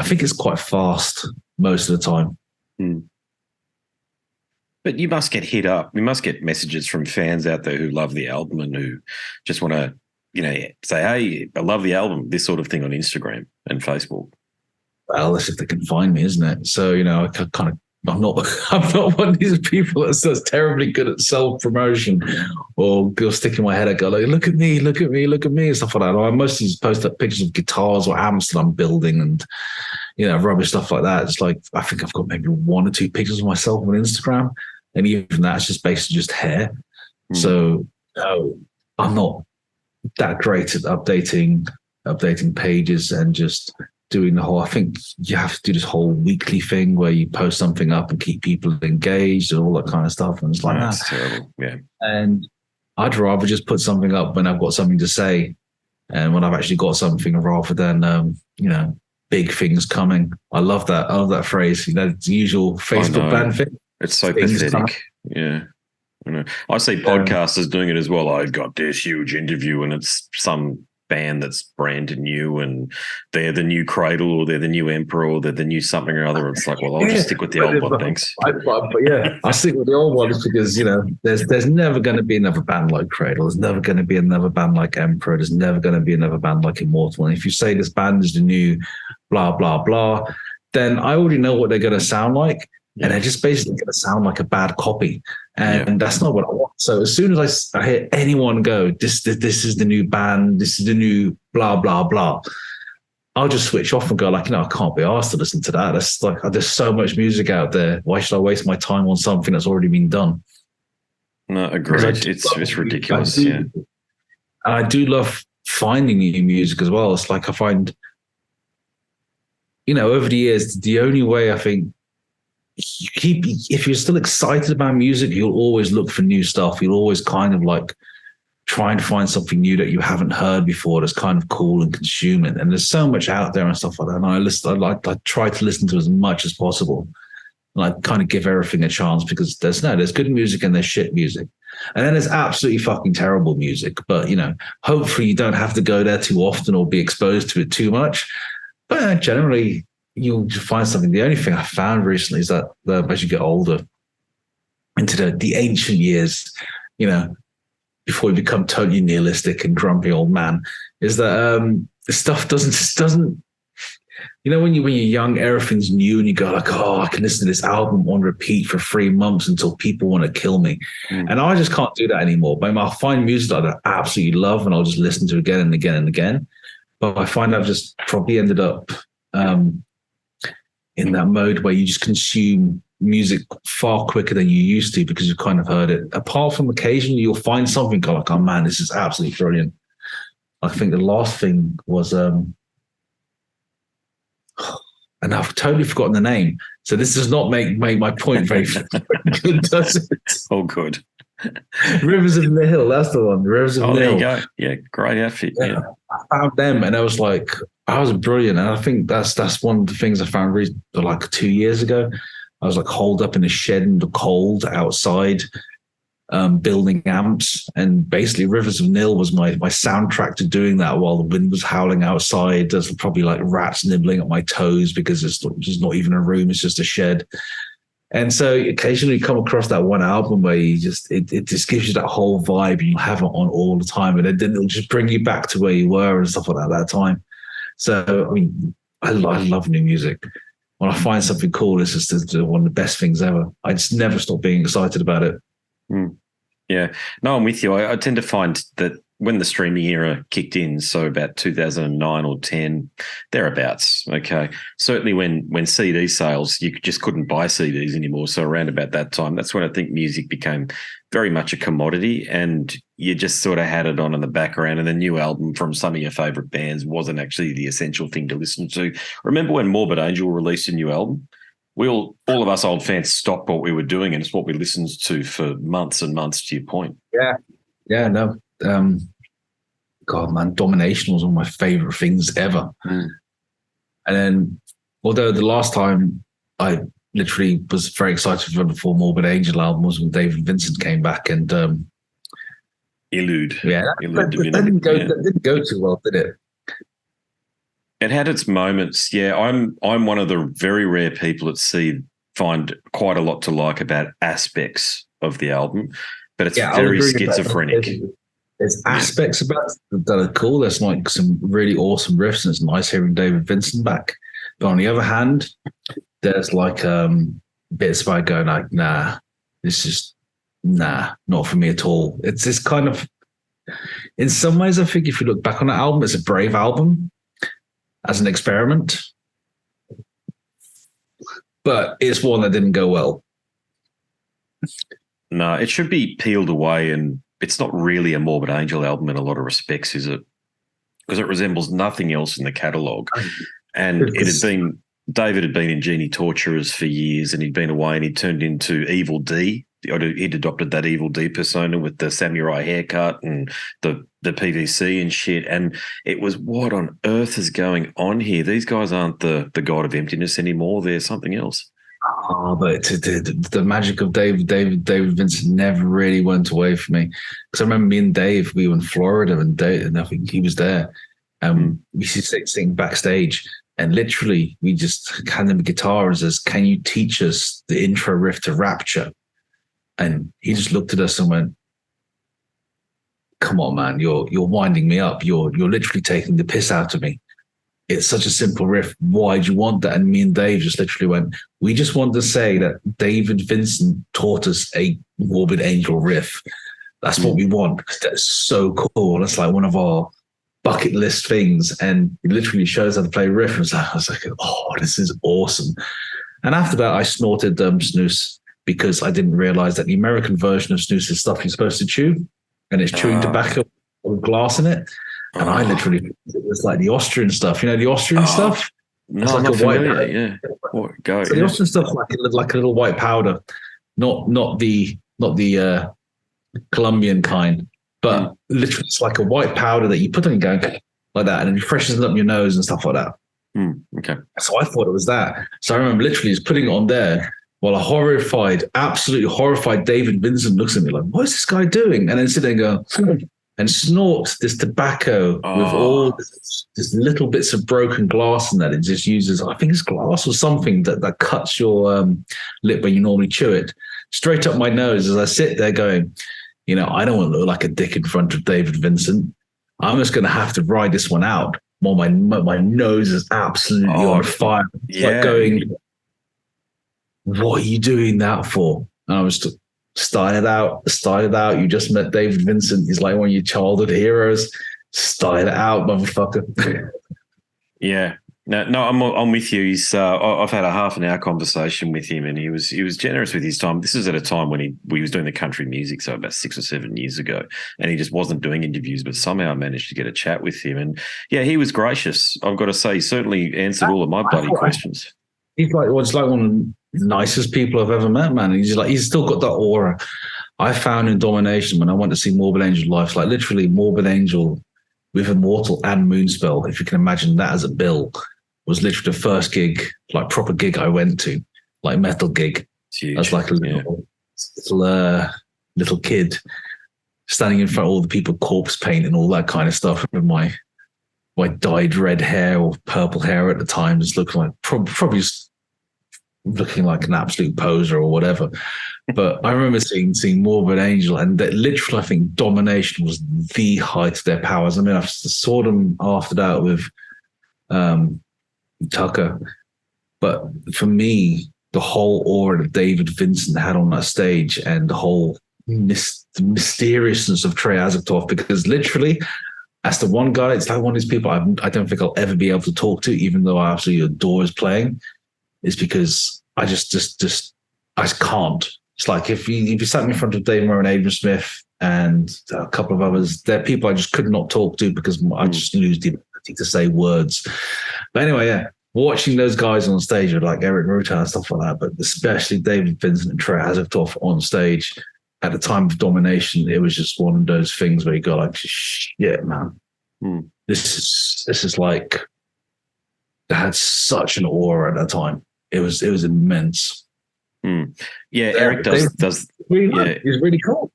S3: think it's quite fast most of the time.
S2: But you must get hit up. You must get messages from fans out there who love the album and who just want to, say, hey, I love the album, this sort of thing on Instagram and Facebook.
S3: Well, that's if they can find me, isn't it? So, I'm not one of these people that's terribly good at self-promotion, or go stick in my head and go look at me, look at me, look at me, and stuff like that. I mostly just post up pictures of guitars or amps that I'm building and, rubbish stuff like that. It's I think I've got maybe 1 or 2 pictures of myself on Instagram, and even that's just basically just hair. So I'm not that great at updating pages and just doing the whole, I think you have to do this whole weekly thing where you post something up and keep people engaged and all that kind of stuff. And it's
S2: that's terrible. Yeah.
S3: And I'd rather just put something up when I've got something to say and when I've actually got something rather than big things coming. I love that. I love that phrase. It's the usual Facebook band thing.
S2: It's so
S3: Things
S2: pathetic.
S3: coming.
S2: Yeah. I see podcasters doing it as well. I got this huge interview and it's some band that's brand new and they're the new Cradle or they're the new Emperor or they're the new something or other. It's like, well, I'll just stick with the old one, thanks.
S3: But I'll stick with the old ones because, there's never going to be another band like Cradle. There's never going to be another band like Emperor. There's never going to be another band like Immortal. And if you say this band is the new blah, blah, blah, then I already know what they're going to sound like. Yeah. And they're just basically going to sound like a bad copy. And that's not what I want. So as soon as I hear anyone go, this is the new band, this is the new blah, blah, blah, I'll just switch off and go like, I can't be asked to listen to that. That's like, there's so much music out there. Why should I waste my time on something that's already been done?
S2: No, agreed. It's ridiculous.
S3: I do love finding new music as well. It's like I find, over the years, the only way I think, if you're still excited about music, you'll always look for new stuff. You'll always kind of like try and find something new that you haven't heard before that's kind of cool and consume it. And there's so much out there and stuff like that. And I try to listen to as much as possible. And I kind of give everything a chance because there's good music and there's shit music. And then there's absolutely fucking terrible music. But, hopefully you don't have to go there too often or be exposed to it too much. But generally, you'll find something. The only thing I found recently is that as you get older, into the ancient years, before you become totally nihilistic and grumpy old man, is that stuff doesn't. When you're young, everything's new, and you go like, "Oh, I can listen to this album on repeat for 3 months until people want to kill me," and I just can't do that anymore. But I'll find music that I absolutely love, and I'll just listen to it again and again and again. But I find I've just probably ended up in that mode where you just consume music far quicker than you used to because you've kind of heard it. Apart from occasionally you'll find something like, oh man, this is absolutely brilliant. I think the last thing was, and I've totally forgotten the name. So this does not make my point very good, does it?
S2: Oh, good.
S3: Rivers of the Hill, that's the one. Rivers of the Hill.
S2: There you go. Yeah, great outfit. Yeah.
S3: I found them and I was like, I was brilliant. And I think that's one of the things I found like 2 years ago. I was like holed up in a shed in the cold outside, building amps. And basically Rivers of Nil was my soundtrack to doing that while the wind was howling outside. There's probably like rats nibbling at my toes because it's just not even a room. It's just a shed. And so occasionally you come across that one album where it just gives you that whole vibe and you have it on all the time. And then it'll just bring you back to where you were and stuff like that at that time. So, I mean, I love new music. When I find something cool, it's just one of the best things ever. I just never stop being excited about it.
S2: Yeah. No, I'm with you. I tend to find that when the streaming era kicked in, so about 2009 or 10, thereabouts, okay, certainly when CD sales, you just couldn't buy CDs anymore. So around about that time, that's when I think music became very much a commodity and you just sort of had it on in the background and the new album from some of your favourite bands wasn't actually the essential thing to listen to. Remember when Morbid Angel released a new album? All of us old fans stopped what we were doing and it's what we listened to for months and months, to your point.
S3: Yeah, no. God, man, Domination was one of my favorite things ever. And then, although the last time I literally was very excited for the full Morbid Angel album was when David Vincent came back and
S2: Elude.
S3: Yeah, that didn't go too well, did it?
S2: It had its moments. Yeah, I'm one of the very rare people that find quite a lot to like about aspects of the album, but it's very schizophrenic.
S3: There's aspects about it that are cool. There's like some really awesome riffs, and it's nice hearing David Vincent back. But on the other hand, there's like bits where I go like, nah, this is not for me at all. It's this kind of, in some ways, I think if you look back on that album, it's a brave album as an experiment, but it's one that didn't go well.
S2: No, it should be peeled away, and it's not really a Morbid Angel album in a lot of respects, is it? Because it resembles nothing else in the catalogue. And David had been in Genie Torturers for years, and he'd been away and he turned into Evil D he'd adopted that evil D persona with the samurai haircut and the PVC and shit. And it was, what on earth is going on here? These guys aren't the god of emptiness anymore. They're something else.
S3: Oh, but the magic of David Vincent never really went away from me. Because I remember me and Dave, we were in Florida, and I think he was there. We used to sing backstage, and literally we just hand him a guitar and says, "Can you teach us the intro riff to Rapture?" And he just looked at us and went, "Come on, man, you're winding me up. You're literally taking the piss out of me. It's such a simple riff. Why do you want that?" And me and Dave just literally went, "We just want to say that David Vincent taught us a Morbid Angel riff. That's what we want, because that's so cool. That's like one of our bucket list things." And it literally shows how to play a riff. And I was like, "Oh, this is awesome." And after that, I snorted snus, because I didn't realize that the American version of snus is stuff you're supposed to chew, and it's chewing tobacco with glass in it. And I literally, it was like the Austrian stuff, the Austrian stuff.
S2: No,
S3: it's like
S2: not
S3: a
S2: familiar.
S3: white,
S2: Yeah, go.
S3: So the Austrian stuff, like a little white powder, not the Colombian kind, but literally it's like a white powder that you put on your going like that, and it freshens up your nose and stuff like that.
S2: Okay.
S3: So I thought it was that. So I remember literally just putting it on there, while absolutely horrified David Vincent looks at me like, "What is this guy doing?" And then sit there and go and snort this tobacco with all this little bits of broken glass in that. It just uses, I think it's glass or something that cuts your lip when you normally chew it, straight up my nose as I sit there going, I don't want to look like a dick in front of David Vincent. I'm just going to have to ride this one out while my nose is absolutely on fire. It's like going, "What are you doing that for?" And I was started out. You just met David Vincent. He's like one of your childhood heroes. Style it out, motherfucker.
S2: Yeah. No, I'm with you. He's I've had a half an hour conversation with him, and he was generous with his time. This is at a time when he was doing the country music, so about 6 or 7 years ago, and he just wasn't doing interviews. But somehow I managed to get a chat with him, and yeah, he was gracious. I've got to say, he certainly answered all of my bloody questions.
S3: He's like, it's like one of the nicest people I've ever met, man. And he's still got that aura. I found in Domination when I went to see Morbid Angel live, like literally Morbid Angel with Immortal and Moonspell, if you can imagine that as a bill, was literally the first gig, like proper gig I went to, like metal gig. I was like a little kid standing in front of all the people, corpse paint and all that kind of stuff, with my dyed red hair or purple hair at the time, just looking like probably just looking like an absolute poser or whatever. But I remember seeing Morbid Angel, and that literally, I think Domination was the height of their powers. I mean, I saw them after that with Tucker, but for me, the whole aura that David Vincent had on that stage, and the whole mysteriousness of Trey Azagtov, because literally, as the one guy, it's like one of these people I don't think I'll ever be able to talk to, even though I absolutely adore his playing, is because I just can't. It's like if you sat me in front of Dave Moore and Adrian Smith and a couple of others, they're people I just could not talk to because I just lose the ability to say words. But anyway, yeah, watching those guys on stage with like Eric Rutan and stuff like that, but especially David Vincent and Trey Azagtov on stage at the time of Domination, it was just one of those things where you go like, shit, man, this is like, they had such an aura at that time. It was immense.
S2: Yeah, Eric does.
S3: Really he's really cool.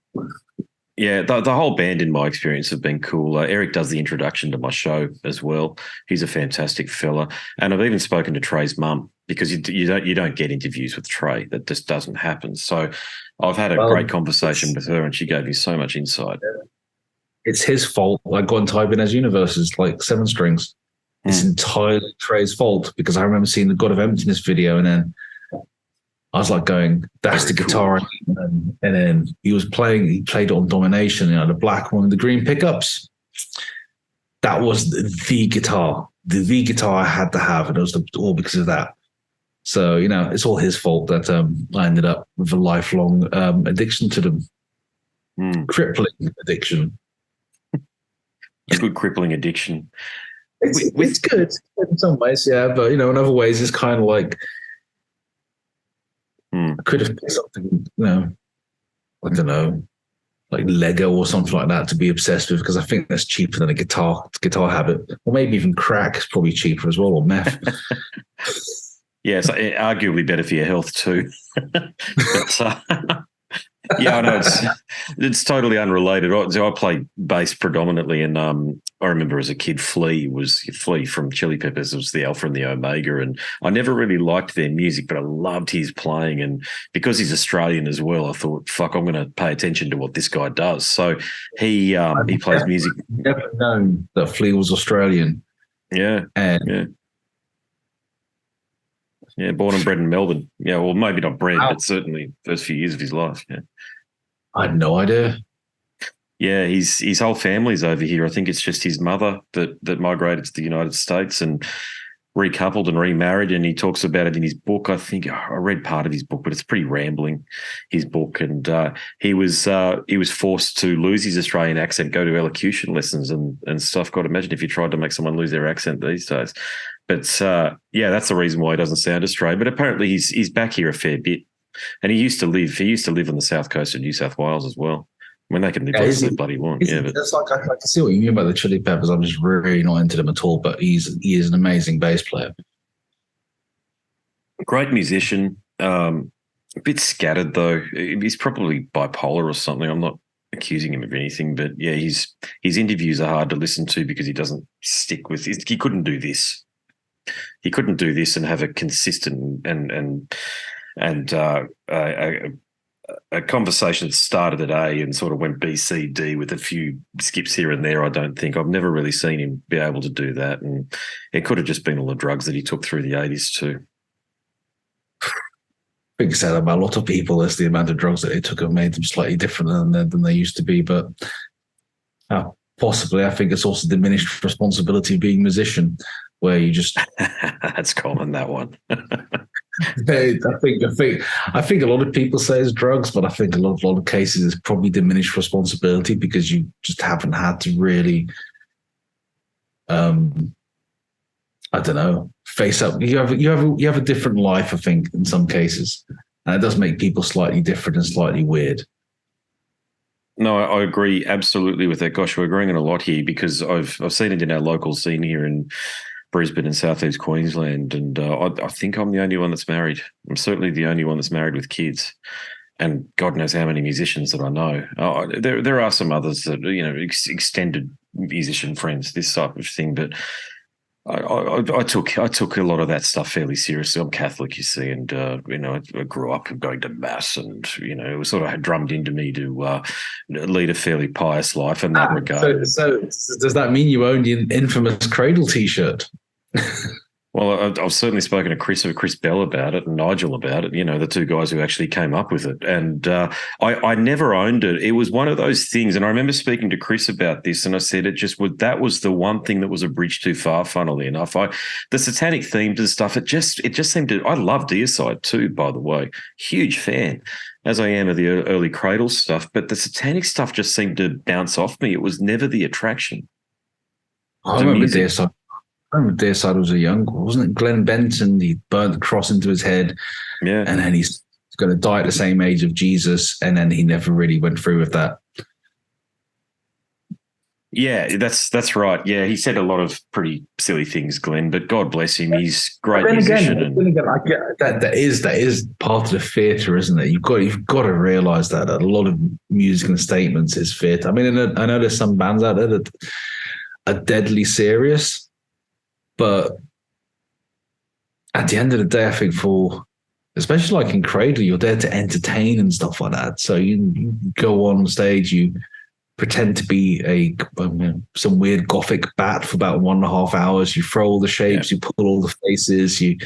S2: Yeah, the whole band, in my experience, have been cool. Eric does the introduction to my show as well. He's a fantastic fella, and I've even spoken to Trey's mum, because you don't get interviews with Trey. That just doesn't happen. So I've had a great conversation with her, and she gave me so much insight.
S3: It's his fault. Like Gone Tybin's Universe is like 7 strings. It's entirely Trey's fault, because I remember seeing the God of Emptiness video, and then I was like going, "That's the guitar." And then he played it on Domination, the black one, the green pickups. That was the guitar, the guitar I had to have. And it was all because of that. So, it's all his fault that I ended up with a lifelong addiction to them. Crippling addiction.
S2: It's good crippling addiction.
S3: It's good in some ways, yeah. But, in other ways, it's kind of like, I could have picked something, I don't know, like Lego or something like that to be obsessed with, because I think that's cheaper than a guitar habit, or maybe even crack is probably cheaper as well, or meth.
S2: Yeah, it's arguably better for your health too. But yeah, I know it's totally unrelated. So I play bass predominantly, and I remember as a kid, Flea from Chili Peppers. It was the Alpha and the Omega, and I never really liked their music, but I loved his playing. And because he's Australian as well, I thought, fuck, I'm going to pay attention to what this guy does. So he plays music.
S3: Never known that Flea was Australian.
S2: Yeah,
S3: and
S2: yeah, born and bred in Melbourne. Yeah, well, maybe not bred, but certainly first few years of his life. Yeah,
S3: I had no idea.
S2: Yeah, his whole family's over here. I think it's just his mother that migrated to the United States and recoupled and remarried. And he talks about it in his book. I think I read part of his book, but it's pretty rambling, his book. And he was forced to lose his Australian accent, go to elocution lessons and stuff. God, imagine if you tried to make someone lose their accent these days. But yeah, that's the reason why he doesn't sound Australian. But apparently he's back here a fair bit, and he used to live on the south coast of New South Wales as well. I mean, they can live wherever they bloody want. Yeah, but
S3: that's like I can see what you mean about the Chili Peppers. I'm just really not into them at all. But he is an amazing bass player.
S2: Great musician. A bit scattered though. He's probably bipolar or something. I'm not accusing him of anything, but yeah, his interviews are hard to listen to because he doesn't stick with. He couldn't do this. He couldn't do this and have a consistent and a conversation that started at A and sort of went B, C, D with a few skips here and there. I don't think I've never really seen him be able to do that, and it could have just been all the drugs that he took through the 80s too.
S3: I think said about a lot of people is the amount of drugs that they took have made them slightly different than they used to be, but possibly I think it's also diminished responsibility of being a musician, where you just
S2: that's common, that one.
S3: I think a lot of people say it's drugs, but I think a lot of cases it's probably diminished responsibility because you just haven't had to really, I don't know, face up. You have a different life, I think, in some cases, and it does make people slightly different and slightly weird.
S2: No, I agree absolutely with that. Gosh, we're agreeing on a lot here because I've seen it in our local scene here in Brisbane and southeast Queensland, and I think I'm the only one that's married. I'm certainly the only one that's married with kids, and God knows how many musicians that I know. There are some others that extended musician friends, this type of thing, but I took a lot of that stuff fairly seriously. I'm Catholic, you see, and I grew up going to mass, and it was sort of drummed into me to lead a fairly pious life in that regard.
S3: So does that mean you own the infamous Cradle T-shirt?
S2: Well, I've certainly spoken to Chris Bell about it and Nigel about it, the two guys who actually came up with it. And I never owned it. It was one of those things. And I remember speaking to Chris about this, and I said that was the one thing that was a bridge too far, funnily enough. The satanic themes and stuff, it just seemed to – I love Deicide too, by the way. Huge fan, as I am of the early Cradle stuff. But the satanic stuff just seemed to bounce off me. It was never the attraction.
S3: I remember Deicide. I remember Deicide was a young, wasn't it? Glenn Benton, he burned the cross into his head.
S2: Yeah.
S3: And then he's going to die at the same age of Jesus. And then he never really went through with that.
S2: Yeah, that's right. Yeah, he said a lot of pretty silly things, Glenn, but God bless him. He's a great musician.
S3: That is part of the theatre, isn't it? You've got to realise that a lot of music and statements is theatre. I mean, I know there's some bands out there that are deadly serious, but at the end of the day, I think especially like in Cradle, you're there to entertain and stuff like that. So you go on stage, you pretend to be some weird gothic bat for about 1.5 hours. You throw all the shapes, you pull all the faces, you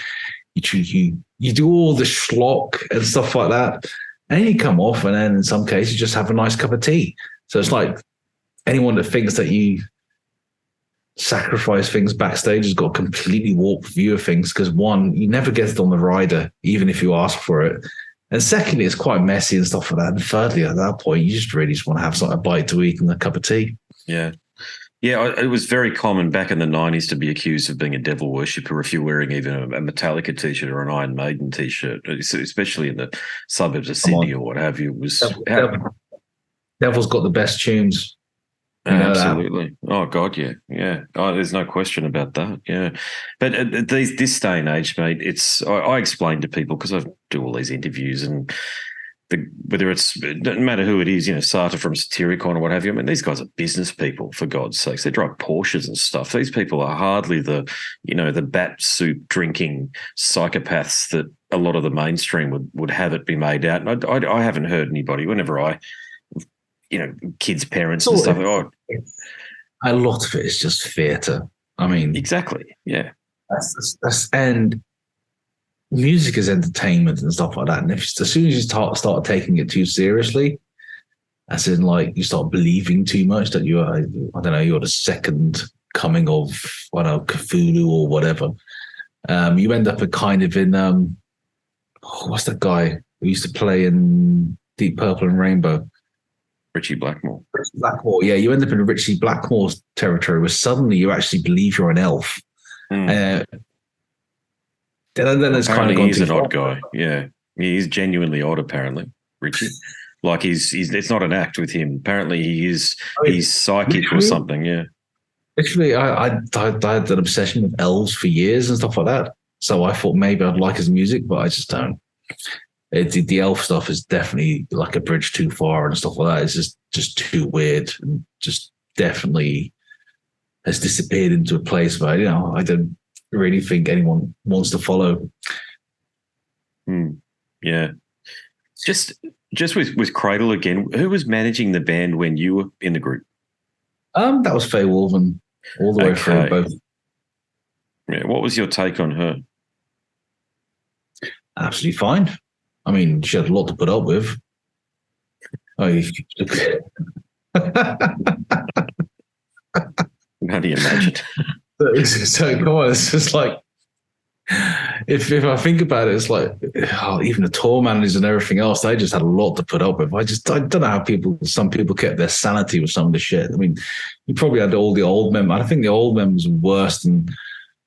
S3: do all the schlock and stuff like that. And then you come off, and then in some cases, you just have a nice cup of tea. So it's like anyone that thinks that you sacrifice things backstage has got a completely warped view of things, because one, you never get it on the rider, even if you ask for it. And secondly, it's quite messy and stuff like that. And thirdly, at that point, you just really want to have a bite to eat and a cup of tea.
S2: Yeah. Yeah, it was very common back in the 90s to be accused of being a devil worshipper if you're wearing even a Metallica T-shirt or an Iron Maiden T-shirt, especially in the suburbs of
S3: Come
S2: Sydney
S3: on,
S2: or what have you. It was
S3: Devil's got the best tunes. You know that.
S2: absolutely. Oh God, yeah, yeah. Oh, there's no question about that. Yeah, but at this day and age, mate, I explain to people because I do all these interviews and whether it doesn't matter who it is, Sata from Satyricon or what have you. I mean, these guys are business people, for God's sakes. They drive Porsches and stuff. These people are hardly the bat soup drinking psychopaths that a lot of the mainstream would have it be made out. And I haven't heard anybody whenever kids' parents and stuff.
S3: A lot of it is just theatre. I mean,
S2: exactly. Yeah.
S3: And music is entertainment and stuff like that. And as soon as you start taking it too seriously, as in like you start believing too much that you're the second coming of Cthulhu or whatever, you end up what's that guy who used to play in Deep Purple and Rainbow?
S2: Richie Blackmore.
S3: Yeah, you end up in Richie Blackmore's territory where suddenly you actually believe you're an elf.
S2: Mm.
S3: Then it's kind of gone
S2: he's
S3: too
S2: an
S3: far.
S2: odd guy. Yeah, he's genuinely odd. Apparently, Richie, like he's it's not an act with him. Apparently, he's psychic or something. Yeah.
S3: Actually, I had an obsession with elves for years and stuff like that. So I thought maybe I'd like his music, but I just don't. The elf stuff is definitely like a bridge too far and stuff like that. It's just too weird and just definitely has disappeared into a place where I don't really think anyone wants to follow.
S2: Yeah. Just with Cradle again, who was managing the band when you were in the group?
S3: That was Faye Wolven all the way through both.
S2: Yeah. What was your take on her?
S3: Absolutely fine. I mean, she had a lot to put up with.
S2: How do you imagine?
S3: So come on, it's just like if I think about it, it's like even the tour managers and everything else, they just had a lot to put up with. I don't know how some people kept their sanity with some of the shit. I mean, you probably had all the old members. I think the old members were worse than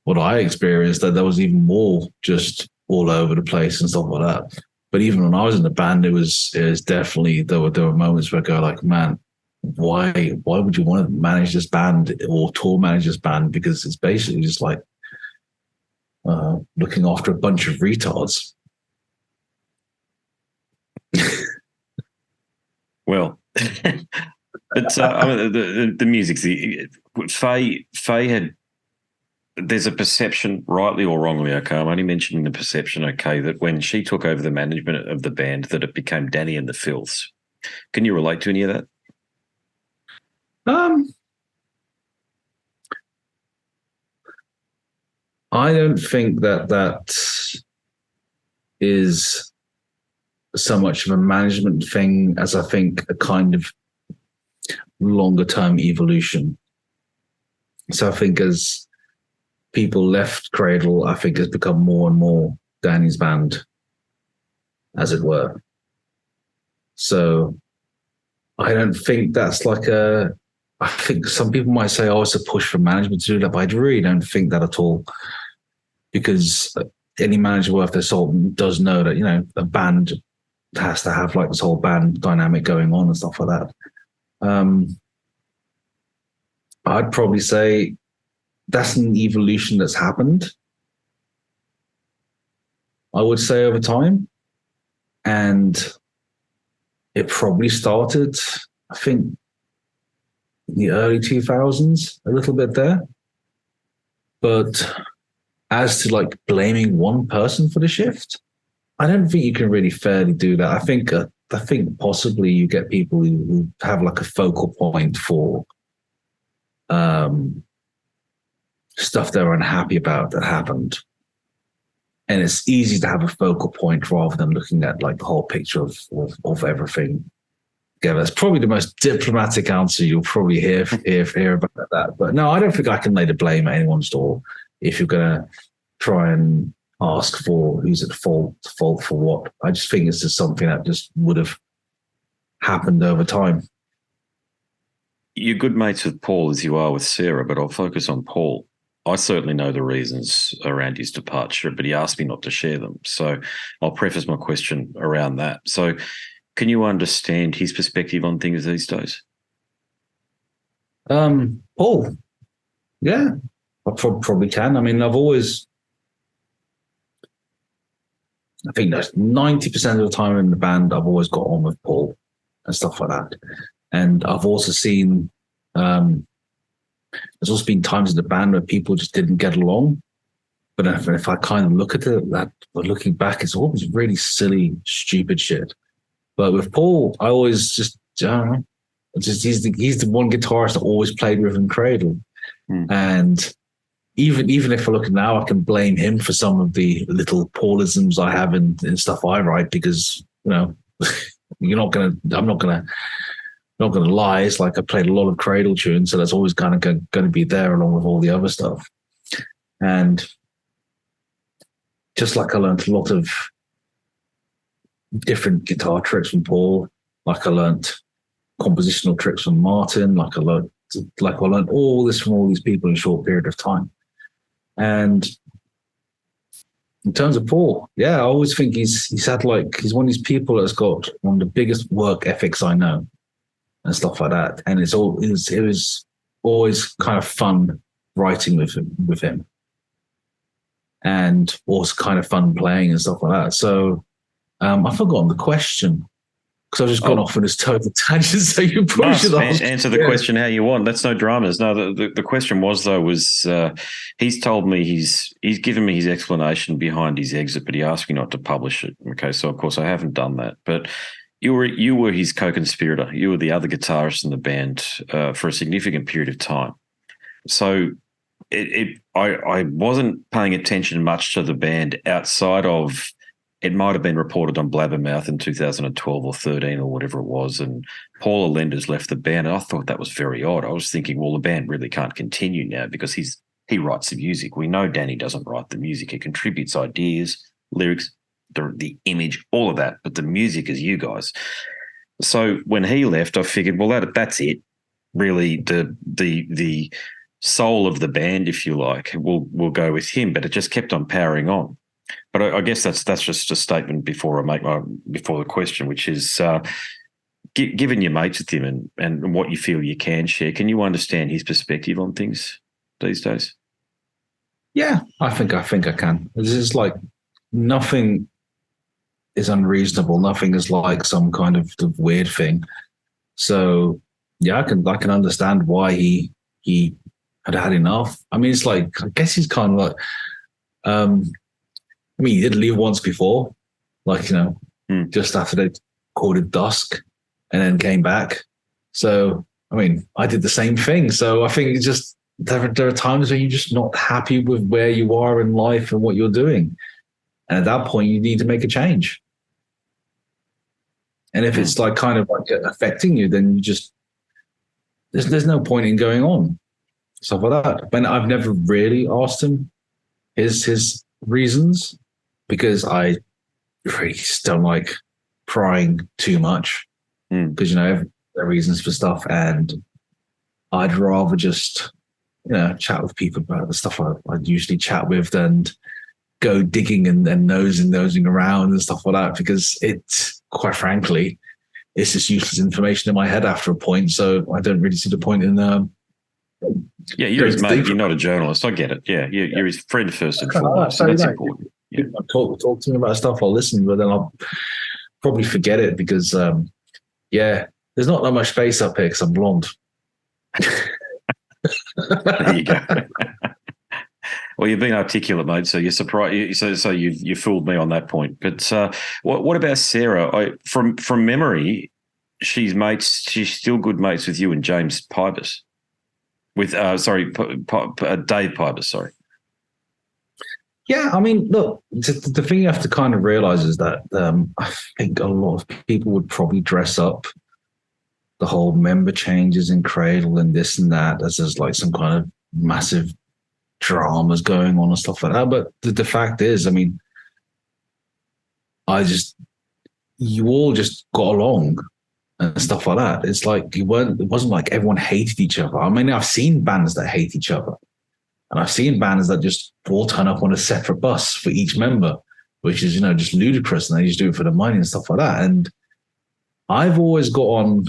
S3: what I experienced. That there was even more just all over the place and stuff like that. But even when I was in the band, it was definitely there were moments where I go like, man, why would you want to manage this band or tour manage this band? Because it's basically just like looking after a bunch of retards.
S2: Well, but I mean, the music's Faye had. There's a perception, rightly or wrongly, okay, I'm only mentioning the perception, okay, that when she took over the management of the band, that it became Danny and the Filths. Can you relate to any of that?
S3: I don't think that is so much of a management thing as I think a kind of longer term evolution. So I think as people left Cradle, I think it's become more and more Danny's band, as it were. So I don't think that's like I think some people might say, oh, it's a push for management to do that, but I really don't think that at all. Because any manager worth their salt does know that, a band has to have like this whole band dynamic going on and stuff like that. I'd probably say that's an evolution that's happened, I would say, over time. And it probably started, I think, in the early 2000s, a little bit there. But as to like blaming one person for the shift, I don't think you can really fairly do that. I think possibly you get people who have like a focal point for stuff they're unhappy about that happened. And it's easy to have a focal point rather than looking at like the whole picture of everything. Again, that's probably the most diplomatic answer you'll probably hear about that. But no, I don't think I can lay the blame at anyone's door if you're going to try and ask for who's at fault for what. I just think it's just something that just would have happened over time.
S2: you're good mates with Paul as you are with Sarah, but I'll focus on Paul. I certainly know the reasons around his departure, but he asked me not to share them. So I'll preface my question around that. So can you understand his perspective on things these days?
S3: Paul, yeah, I probably can. I mean, I think that's 90% of the time in the band, I've always got on with Paul and stuff like that. And I've also seen, there's also been times in the band where people just didn't get along. But if I kind of look at it, looking back, it's always really silly, stupid shit. But with Paul, I always just, I don't know, he's the one guitarist I always played with in Cradle. And even if I look now, I can blame him for some of the little Paulisms I have in stuff I write, because, I'm not gonna lie. It's like I played a lot of Cradle tunes, so that's always kind of going to be there along with all the other stuff. And just like I learned a lot of different guitar tricks from Paul, like I learned compositional tricks from Martin, like I learned all this from all these people in a short period of time. And in terms of Paul, yeah, I always think he's one of these people that's got one of the biggest work ethics I know and stuff like that. And it was always kind of fun writing with him. And also kind of fun playing and stuff like that. So I've forgotten the question because I've just gone off on this total tangent. So you probably should
S2: answer the question how you want. That's no dramas. No, the question was he's told me he's given me his explanation behind his exit, but he asked me not to publish it. Okay, so of course I haven't done that. But you were his co-conspirator. You were the other guitarist in the band for a significant period of time. So I wasn't paying attention much to the band outside of, it might have been reported on Blabbermouth in 2012 or 13 or whatever it was, and Paul Allender's left the band. And I thought that was very odd. I was thinking, well, the band really can't continue now because he writes the music. We know Danny doesn't write the music. He contributes ideas, lyrics, the image, all of that, but the music is you guys. So when he left, I figured, well, that's it. Really, the soul of the band, if you like, will go with him. But it just kept on powering on. But I guess that's just a statement before the question, which is, given your mates with him and what you feel you can share, can you understand his perspective on things these days?
S3: Yeah, I think I can. It's just like nothing is unreasonable. Nothing is like some kind of weird thing. So yeah, I can understand why he had enough. I mean, it's like, I guess he's kind of like, he did leave once before, like, just after they recorded Dusk and then came back. So, I mean, I did the same thing. So I think it's just, there are times when you're just not happy with where you are in life and what you're doing. And at that point, you need to make a change. And if it's like kind of like affecting you, then you just, there's no point in going on. Stuff like that. But I've never really asked him his reasons, because I really just don't like prying too much, because there are reasons for stuff, and I'd rather just chat with people about the stuff I'd usually chat with than go digging and nosing around and stuff like that, because it's, quite frankly, it's just useless information in my head after a point. So I don't really see the point in
S2: yeah, you're his mate. You're not a journalist. I get it. Yeah, you're his friend first and foremost. So that's important. Yeah.
S3: Talk to me about stuff, I'll listen, but then I'll probably forget it because, there's not that much space up here because I'm blonde.
S2: There you go. Well, you've been articulate, mate. So you're surprised. So you fooled me on that point. But what about Sarah? From memory, she's still good mates with you and James Pybus. With Dave Pybus. Sorry.
S3: Yeah, I mean, look, the thing you have to kind of realize is that I think a lot of people would probably dress up the whole member changes in Cradle and this and that as there's like some kind of massive dramas going on and stuff like that. But the fact is, I mean, you all just got along and stuff like that. It's like it wasn't like everyone hated each other. I mean, I've seen bands that hate each other, and I've seen bands that just all turn up on a separate bus for each member, which is, just ludicrous, and they just do it for the money and stuff like that. And I've always got on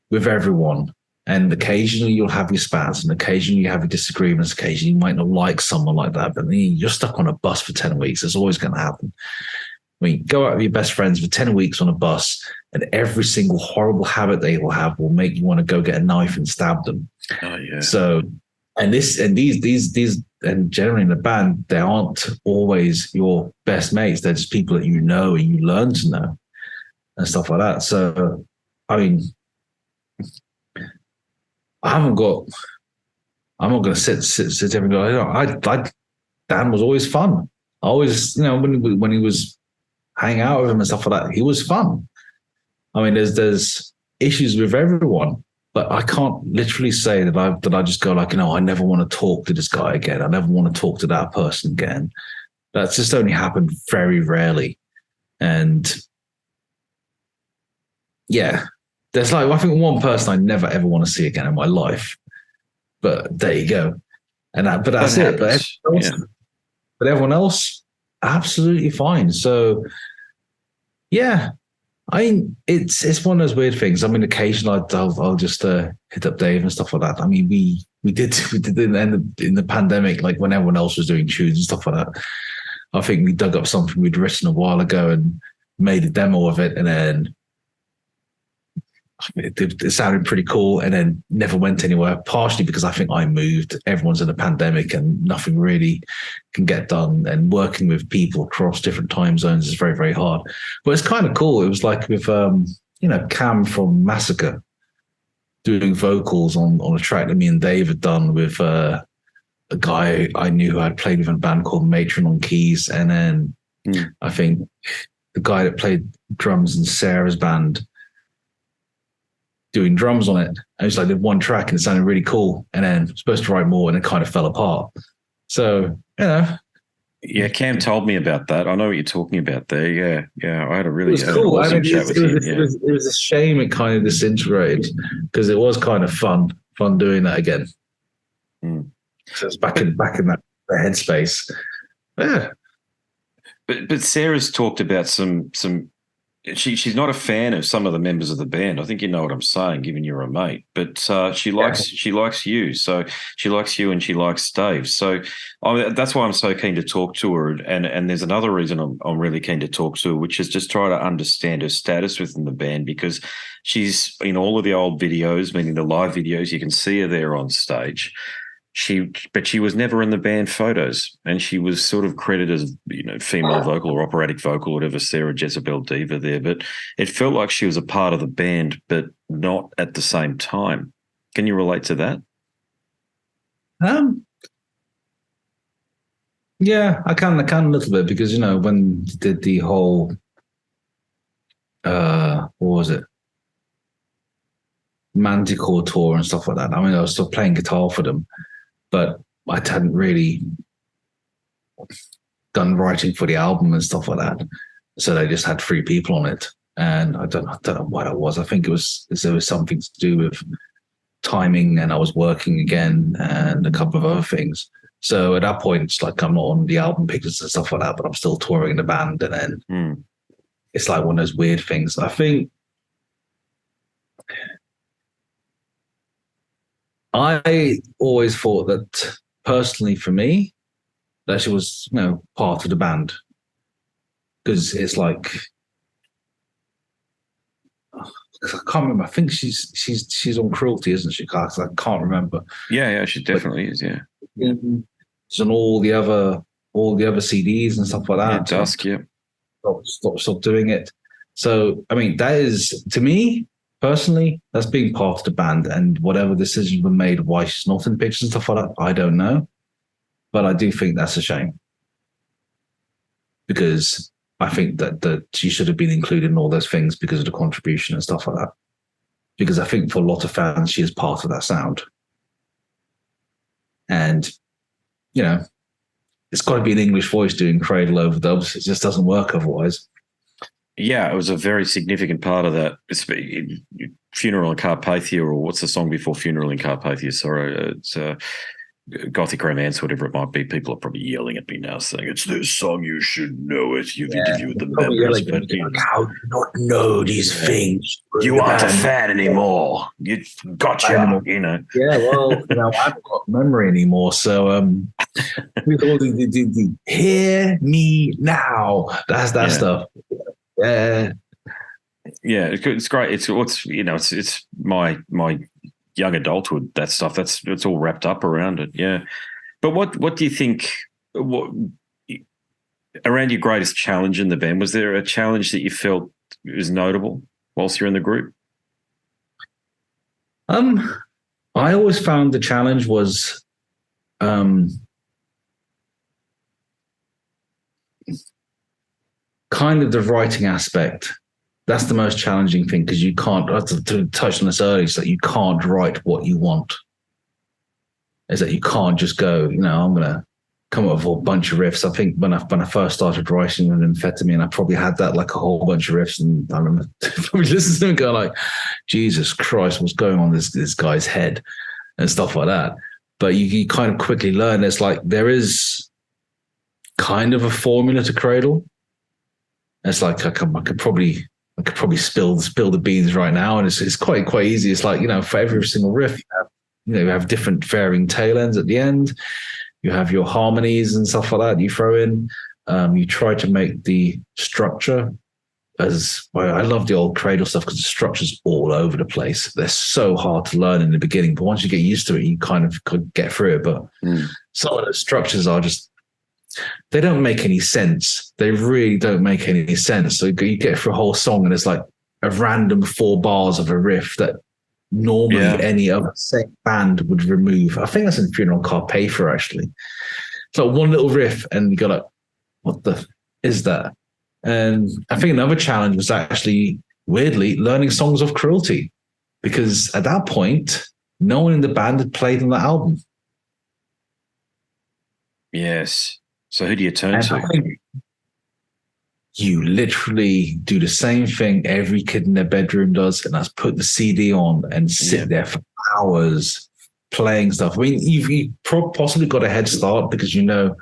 S3: with everyone, and occasionally you'll have your spats, and occasionally you have your disagreements. Occasionally you might not like someone like that, but then you're stuck on a bus for 10 weeks. It's always going to happen. I mean, go out with your best friends for 10 weeks on a bus, and every single horrible habit they will have will make you want to go get a knife and stab them.
S2: Oh yeah.
S3: So, these, and generally in the band, they aren't always your best mates. They're just people that you know and you learn to know and stuff like that. So, I mean, I'm not going to sit there and go, Dan was always fun. I always, when he was hanging out with him and stuff like that, he was fun. I mean, there's issues with everyone, but I can't literally say that I just go like, I never want to talk to this guy again. I never want to talk to that person again. That's just only happened very rarely. And yeah, there's like, I think one person I never ever want to see again in my life, but there you go. But that's it. But everyone else, absolutely fine. So yeah, it's one of those weird things. I mean, occasionally I'll just hit up Dave and stuff like that. I mean, we did in the pandemic, like when everyone else was doing tunes and stuff like that. I think we dug up something we'd written a while ago and made a demo of it, and then it sounded pretty cool, and then never went anywhere, partially because I think I moved. Everyone's in a pandemic and nothing really can get done, and working with people across different time zones is very, very hard. But it's kind of cool. It was like with Cam from Massacre doing vocals on a track that me and Dave had done with a guy I knew who I'd played with in a band called Matron on keys, and then I think the guy that played drums in Sarah's band doing drums on it. And it was like, did one track and it sounded really cool, and then supposed to write more and it kind of fell apart. So,
S2: Yeah, Cam told me about that. I know what you're talking about there. Yeah. I had a really
S3: cool.
S2: awesome chat with him.
S3: It was a shame it kind of disintegrated, because it was kind of fun doing that again. So it's back in that headspace. Yeah.
S2: But Sarah's talked about some she's not a fan of some of the members of the band. I think you know what I'm saying, given you're a mate. But she likes you. So she likes you and she likes Dave. So that's why I'm so keen to talk to her. And there's another reason I'm really keen to talk to her, which is just try to understand her status within the band, because she's in all of the old videos, meaning the live videos. You can see her there on stage. But she was never in the band photos, and she was sort of credited as, female vocal or operatic vocal, whatever, Sarah Jezebel Diva there. But it felt like she was a part of the band, but not at the same time. Can you relate to that?
S3: Yeah, I can a little bit, because when they did the whole what was it? Manticore tour and stuff like that. I mean, I was still playing guitar for them, but I hadn't really done writing for the album and stuff like that. So they just had 3 people on it. And I don't know what it was. I think there was something to do with timing, and I was working again and a couple of other things. So at that point, it's like I'm not on the album pictures and stuff like that, but I'm still touring the band. And then it's like one of those weird things. I think I always thought that, personally for me, that she was, part of the band, because it's like, I can't remember. I think she's on Cruelty, isn't she? I can't remember.
S2: Yeah, she definitely is. Yeah,
S3: she's on all the other CDs and stuff like that.
S2: Yeah, Dusk. Yeah,
S3: stop doing it. So I mean, that is, to me personally, that's being part of the band, and whatever decisions were made why she's not in the pictures and stuff like that, I don't know. But I do think that's a shame, because I think that she should have been included in all those things because of the contribution and stuff like that. Because I think for a lot of fans, she is part of that sound. And, it's got to be an English voice doing Cradle overdubs. It just doesn't work otherwise.
S2: Yeah, it was a very significant part of that. Funeral in Carpathia, or what's the song before Funeral in Carpathia? Sorry, it's Gothic Romance, whatever it might be. People are probably yelling at me now saying, it's this song, you should know it. You've interviewed the members.
S3: But how do you not know these things?
S2: You aren't a fan anymore. You gotcha, you know.
S3: Yeah, well, I haven't got memory anymore. So with all the hear me now. That's that stuff. Yeah.
S2: Yeah, it's great. It's my young adulthood. That stuff. It's all wrapped up around it. Yeah, but what do you think? What around your greatest challenge in the band? Was there a challenge that you felt was notable whilst you're in the group?
S3: I always found the challenge was kind of the writing aspect. That's the most challenging thing, because you can't, to touch on this earlier, is that you can't write what you want. Is that you can't just go, I'm going to come up with a whole bunch of riffs. I think when I first started writing with Amphetamine, I probably had that like a whole bunch of riffs. And I remember probably listening to them and going like, Jesus Christ, what's going on in this guy's head and stuff like that. But you kind of quickly learn it's like there is kind of a formula to Cradle. It's like I could probably spill the beans right now, and it's quite easy. It's like, for every single riff, you have different varying tail ends at the end. You have your harmonies and stuff like that you throw in. You try to make the structure as well. I love the old Cradle stuff because the structure's all over the place. They're so hard to learn in the beginning, but once you get used to it, you kind of could get through it. But some of the structures are just, they don't make any sense. They really don't make any sense. So you get through a whole song and it's like a random 4 bars of a riff that normally any other same band would remove. I think that's in Funeral Carpathia, actually. It's like one little riff and you go like, what the is that? And I think another challenge was actually, weirdly, learning songs of Cruelty, because at that point, no one in the band had played on the album.
S2: Yes. So who do you turn to?
S3: You literally do the same thing every kid in their bedroom does, and that's put the CD on and sit there for hours playing stuff. I mean, you've possibly got a head start because you know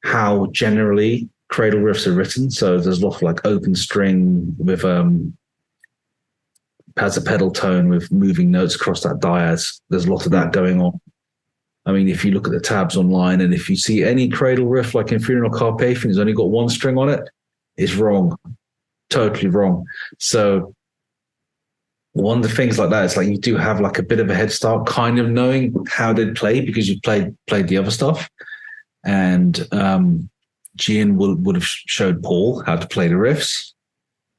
S3: how generally Cradle riffs are written. So there's a lot of like open string with has a pedal tone with moving notes across that diaz. There's a lot of that going on. I mean, if you look at the tabs online and if you see any Cradle riff like in Funeral Carpathia, it's only got 1 string on it, it's wrong. Totally wrong. So one of the things like that is like you do have like a bit of a head start kind of knowing how they'd play because you played the other stuff. And Gian would have showed Paul how to play the riffs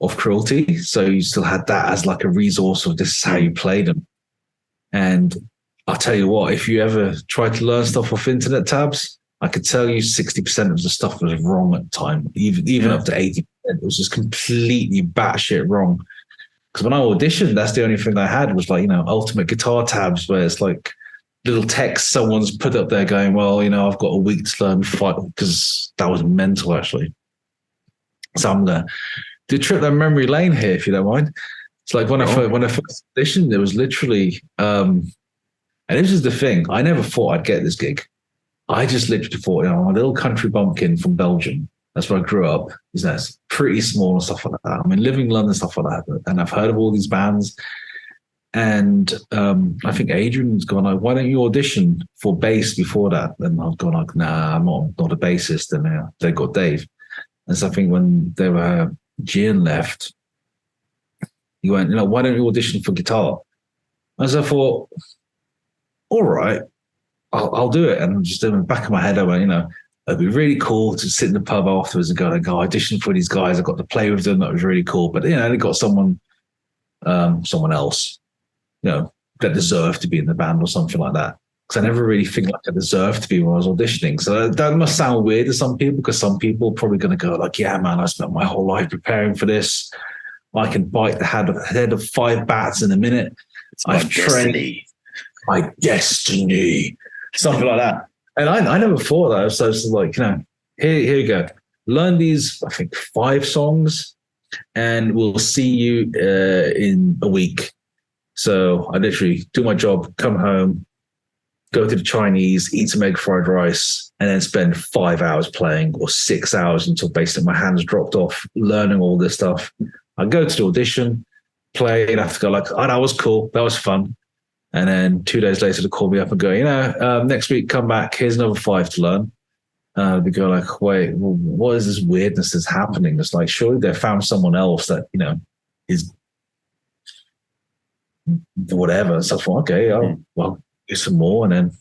S3: of Cruelty. So you still had that as like a resource of this is how you play them. And I'll tell you what, if you ever try to learn stuff off internet tabs, I could tell you 60% of the stuff was wrong at the time, even up to 80%. It was just completely batshit wrong. Because when I auditioned, that's the only thing I had was like, ultimate guitar tabs where it's like little text someone's put up there going, well, I've got a week to learn fight, because that was mental actually. So I'm going to trip down memory lane here, if you don't mind. It's like when I first auditioned, it was literally... and this is the thing. I never thought I'd get this gig. I just literally thought, I'm a little country bumpkin from Belgium. That's where I grew up. It's pretty small and stuff like that. I'm in living London, stuff like that. And I've heard of all these bands. And I think Adrian's gone like, why don't you audition for bass before that? And I've gone like, nah, I'm not a bassist. And they got Dave. And so I think when Gian left, he went, why don't you audition for guitar? And so I thought, all right, I'll do it. And just in the back of my head, I went, it'd be really cool to sit in the pub afterwards and go audition for these guys. I got to play with them. That was really cool. But, they got someone else, that deserved to be in the band or something like that. Because I never really think like I deserved to be when I was auditioning. So that must sound weird to some people, because some people are probably going to go like, yeah, man, I spent my whole life preparing for this. I can bite the head of 5 bats in a minute. I've trained. My destiny, something like that. And I never thought that. So it's like, here you go. Learn these, I think, 5 songs, and we'll see you in a week. So I literally do my job, come home, go to the Chinese, eat some egg fried rice, and then spend 5 hours playing or 6 hours until basically my hands dropped off, learning all this stuff. I go to the audition, play, and I have to go like, oh, that was cool. That was fun. And then 2 days later, they call me up and go, next week, come back. Here's another 5 to learn. They go like, wait, well, what is this weirdness that's happening? It's like, surely they found someone else that, is whatever. So I thought, okay, well, do some more. And then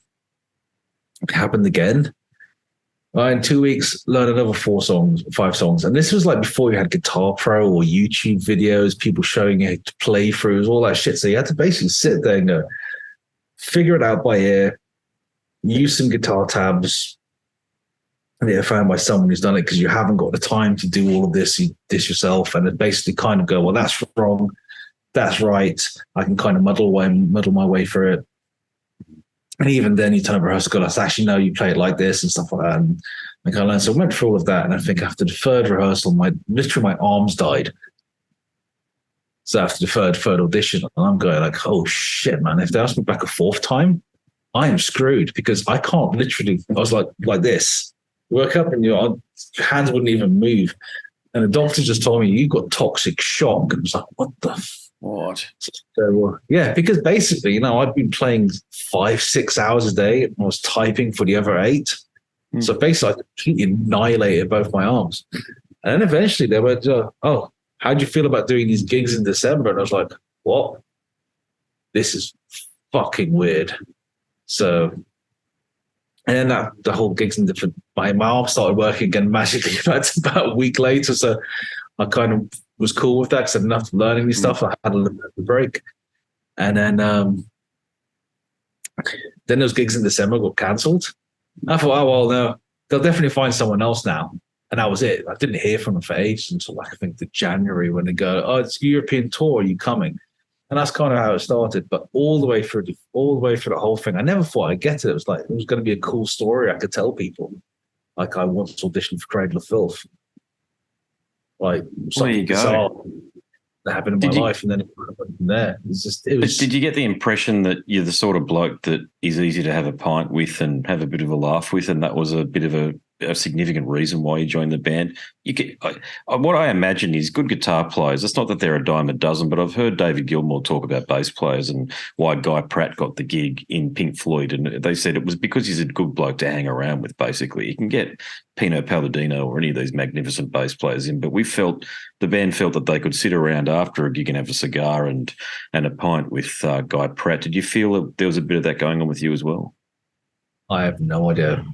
S3: it happened again. In 2 weeks, learn another 5 songs. And this was like before you had Guitar Pro or YouTube videos, people showing you playthroughs, all that shit. So you had to basically sit there and go, figure it out by ear, use some guitar tabs, and they're found by someone who's done it because you haven't got the time to do all of this yourself. And then basically kind of go, well, that's wrong, that's right. I can kind of muddle my way through it. And even then you turn up rehearsal, go, let's actually know you play it like this and stuff like that. And I kind of learned. So I went through all of that. And I think after the third rehearsal, literally my arms died. So after the third audition, and I'm going like, oh shit, man, if they ask me back a 4th time, I am screwed because I can't literally, I was like this, work up and your hands wouldn't even move. And the doctor just told me, you got toxic shock. And I was like, what the what? So, yeah, because basically, I'd been playing 5-6 hours a day and I was typing for the other 8. So basically, I completely annihilated both my arms. And then eventually they went, oh, how'd you feel about doing these gigs in December? And I was like, what? This is fucking weird. So, and then the whole gigs in different, my arm started working again magically about a week later. So I kind of was cool with that because I had enough learning this stuff. I had a little bit of a break. And then those gigs in December got cancelled. I thought, oh, well, no, they'll definitely find someone else now. And that was it. I didn't hear from them for ages until I think the January when they go, oh, it's a European tour. Are you coming? And that's kind of how it started. But all the way through the whole thing, I never thought I'd get it. It was like, it was going to be a cool story I could tell people. Like I once auditioned for Cradle of Filth. Like something bizarre that happened in my life, and then it went from there.
S2: Did you get the impression that you're the sort of bloke that is easy to have a pint with and have a bit of a laugh with, and that was a bit of a significant reason why you joined the band? What I imagine is good guitar players. It's not that they're a dime a dozen, but I've heard David Gilmour talk about bass players and why Guy Pratt got the gig in Pink Floyd, and they said it was because he's a good bloke to hang around with. Basically, you can get Pino Palladino or any of these magnificent bass players in, but the band felt that they could sit around after a gig and have a cigar and a pint with Guy Pratt. Did you feel that there was a bit of that going on with you as well?
S3: I have no idea.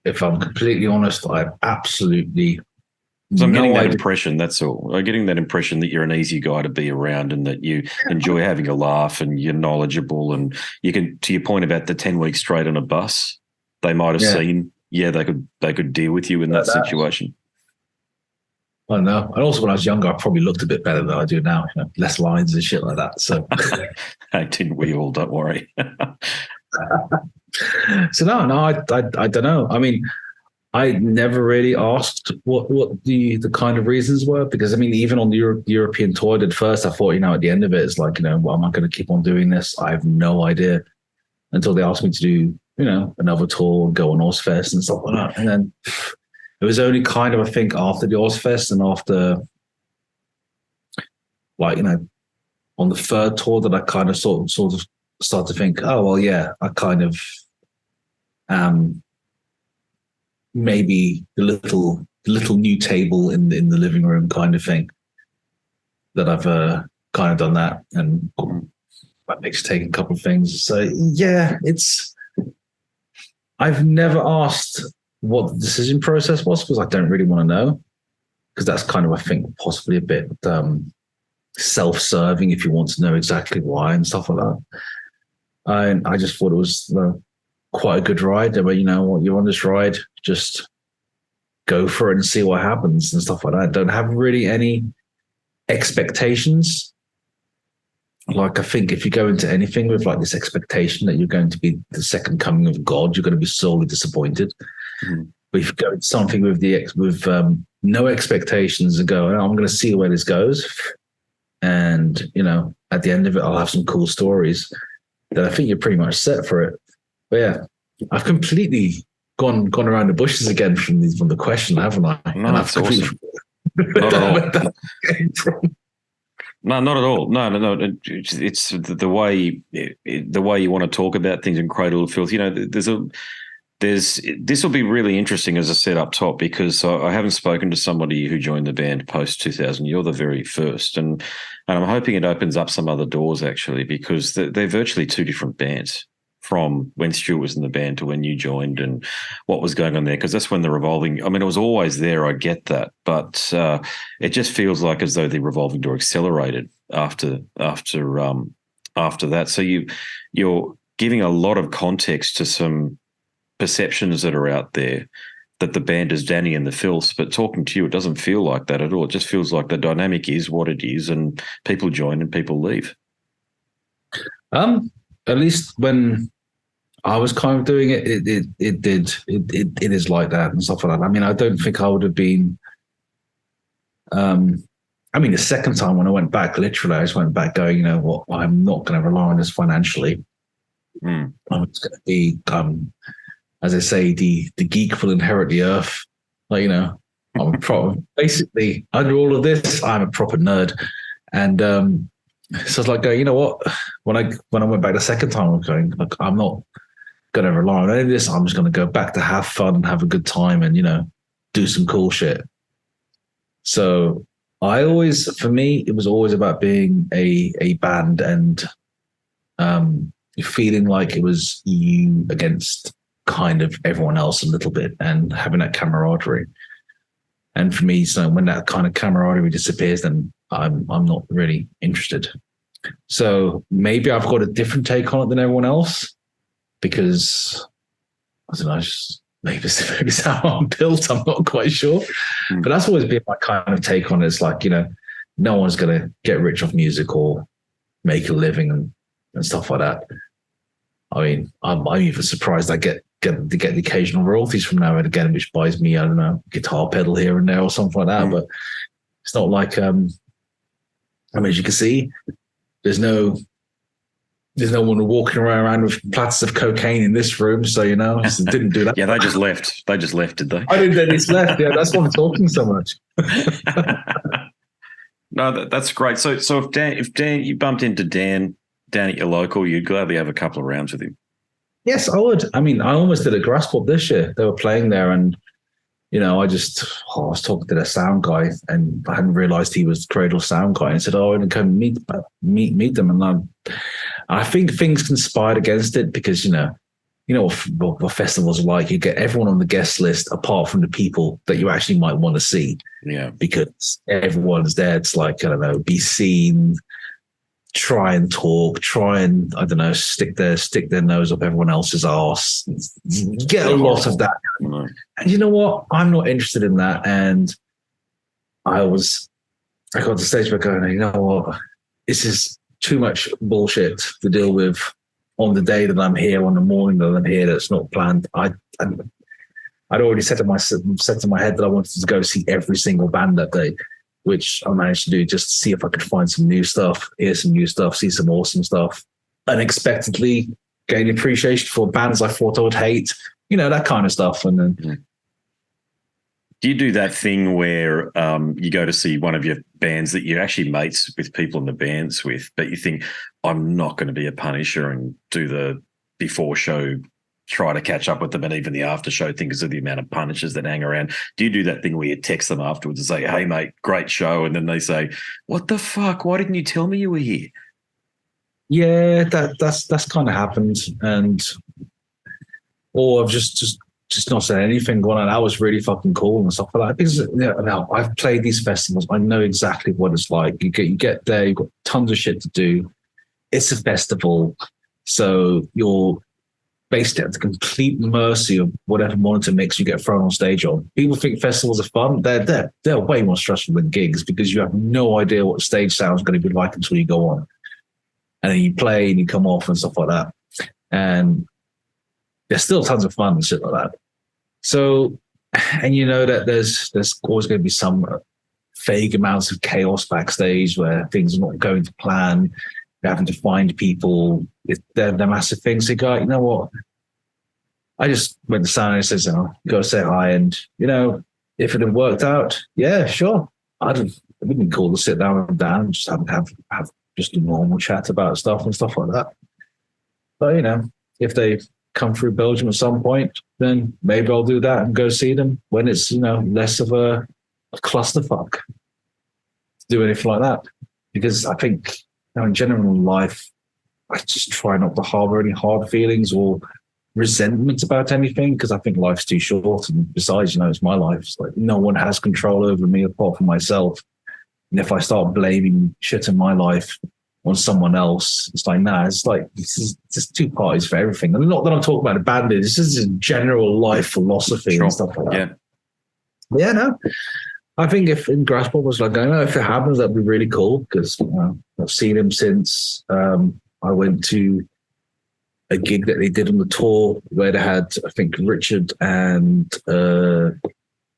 S3: If I'm completely honest, I have absolutely
S2: I'm getting that impression, that's all. I'm getting that impression that you're an easy guy to be around and that you enjoy having a laugh and you're knowledgeable, and you can, to your point about the 10 weeks straight on a bus, they might have seen, they could deal with you in that situation.
S3: I don't know. And also when I was younger, I probably looked a bit better than I do now, less lines and shit like that. So
S2: didn't we all, don't worry.
S3: So no, I don't know. I mean, I never really asked what the kind of reasons were, because I mean, even on the European tour I did first, I thought, at the end of it, it's like, well, am I going to keep on doing this? I have no idea until they asked me to do, another tour and go on Ozfest and stuff like that. And then it was only kind of, I think, after the Ozfest and after, like, on the third tour that I kind of sort of start to think, oh, well, yeah, I kind of maybe the little new table in the living room kind of thing, that I've kind of done that, and that makes taking a couple of things. So yeah, I've never asked what the decision process was because I don't really want to know, because that's kind of, I think, possibly a bit self-serving if you want to know exactly why and stuff like that. And I just thought it was quite a good ride. But you're on this ride, just go for it and see what happens and stuff like that. Don't have really any expectations. Like, I think if you go into anything with like this expectation that you're going to be the second coming of God, you're going to be sorely disappointed. Mm-hmm. But if you go into something with no expectations and go, I'm going to see where this goes. And, at the end of it, I'll have some cool stories. Then I think you're pretty much set for it. But yeah, I've completely gone around the bushes again from the question, haven't I?
S2: No, that's awesome. Not at all. No, not at all. No. It's the way you want to talk about things in Cradle of Filth. This will be really interesting, as I said up top, because I haven't spoken to somebody who joined the band post 2000. You're the very first, and I'm hoping it opens up some other doors actually, because they're virtually two different bands from when Stuart was in the band to when you joined and what was going on there, because that's when the revolving, I mean, it was always there, I get that, but it just feels like as though the revolving door accelerated after that. So you're giving a lot of context to some perceptions that are out there that the band is Danny and the Filth, but talking to you, it doesn't feel like that at all. It just feels like the dynamic is what it is, and people join and people leave.
S3: At least when I was kind of doing it, it is like that and stuff like that. I mean, I don't think I would have been. The second time when I went back, literally, I just went back going, you know what, I'm not going to rely on this financially. I'm just going to be, as I say, the geek will inherit the earth. Like, I'm a proper, basically, under all of this, I'm a proper nerd. And so it's like going, you know what, when I went back the second time, I'm going, look, I'm not going to rely on any of this. I'm just going to go back to have fun and have a good time and, do some cool shit. So for me, it was always about being a band and feeling like it was you against kind of everyone else a little bit and having that camaraderie. And for me, so when that kind of camaraderie disappears, then I'm not really interested. So maybe I've got a different take on it than everyone else because I don't know, maybe it's how I'm built. I'm not quite sure, but that's always been my kind of take on it. It's like, no one's going to get rich off music or make a living and stuff like that. I mean, I'm even surprised I get the occasional royalties from now and again, which buys me, I don't know, guitar pedal here and there or something like that. But it's not like, as you can see, there's no one walking around with platters of cocaine in this room. So, just didn't do that.
S2: Yeah, they just left. They just left, did they?
S3: I didn't. They just left. Yeah, that's why I'm talking so much.
S2: No, that's great. So if Dan, you bumped into Dan at your local, you'd gladly have a couple of rounds with him.
S3: Yes, I would. I mean, I almost did a grass pop this year. They were playing there, and I was talking to the sound guy, and I hadn't realised he was Cradle sound guy, and said, "Oh, and come meet them." And I think things conspired against it because what festivals are like. You get everyone on the guest list apart from the people that you actually might want to see.
S2: Yeah, because
S3: everyone's there. It's like, I don't know, be seen. Try and talk, I don't know, stick their nose up everyone else's arse. You get a lot of that.
S2: Mm-hmm.
S3: And you know what? I'm not interested in that. And I got to the stage where going, you know what? This is too much bullshit to deal with on the day that I'm here, on the morning that I'm here, that's not planned. I'd already set in my head that I wanted to go see every single band that day, which I managed to do just to see if I could find some new stuff, hear some new stuff, see some awesome stuff, unexpectedly gain appreciation for bands I thought I would hate, that kind of stuff. And then,
S2: do you do that thing where you go to see one of your bands that you're actually mates with people in the bands with, but you think, I'm not going to be a punisher and do the before show, try to catch up with them, and even the after show thing because of the amount of punishers that hang around? Do you do that thing where you text them afterwards and say, "Hey mate, great show," and then they say, "What the fuck? Why didn't you tell me you were here?"
S3: Yeah, that's kind of happened, or I've just not said anything. Going on, that was really fucking cool and stuff like that. Because now I've played these festivals, I know exactly what it's like. You get there, you've got tons of shit to do. It's a festival, so you're basically at the complete mercy of whatever monitor mix you get thrown on stage on. People think festivals are fun. They're way more stressful than gigs because you have no idea what stage sound is going to be like until you go on. And then you play and you come off and stuff like that. And there's still tons of fun and shit like that. So and you know that there's always going to be some vague amounts of chaos backstage where things are not going to plan. You're having to find people. They're massive things. So you go, you know what? I just went to Sam and says, go say hi. And, if it had worked out, yeah, sure. It'd been cool to sit down with Dan and just have just a normal chat about stuff and stuff like that. But, if they come through Belgium at some point, then maybe I'll do that and go see them when it's, less of a clusterfuck to do anything like that. Because I think, in general in life, I just try not to harbor any hard feelings or resentment about anything, because I think life's too short. And besides, it's my life. It's like no one has control over me apart from myself. And if I start blaming shit in my life on someone else, it's like, nah, it's like, this is just two parties for everything. And not that I'm talking about a bandit, this is a general life philosophy and stuff like that. Yeah, no. I think if in Grasspop was like, I know if it happens, that'd be really cool, because I've seen him since I went to a gig that they did on the tour where they had, I think, Richard and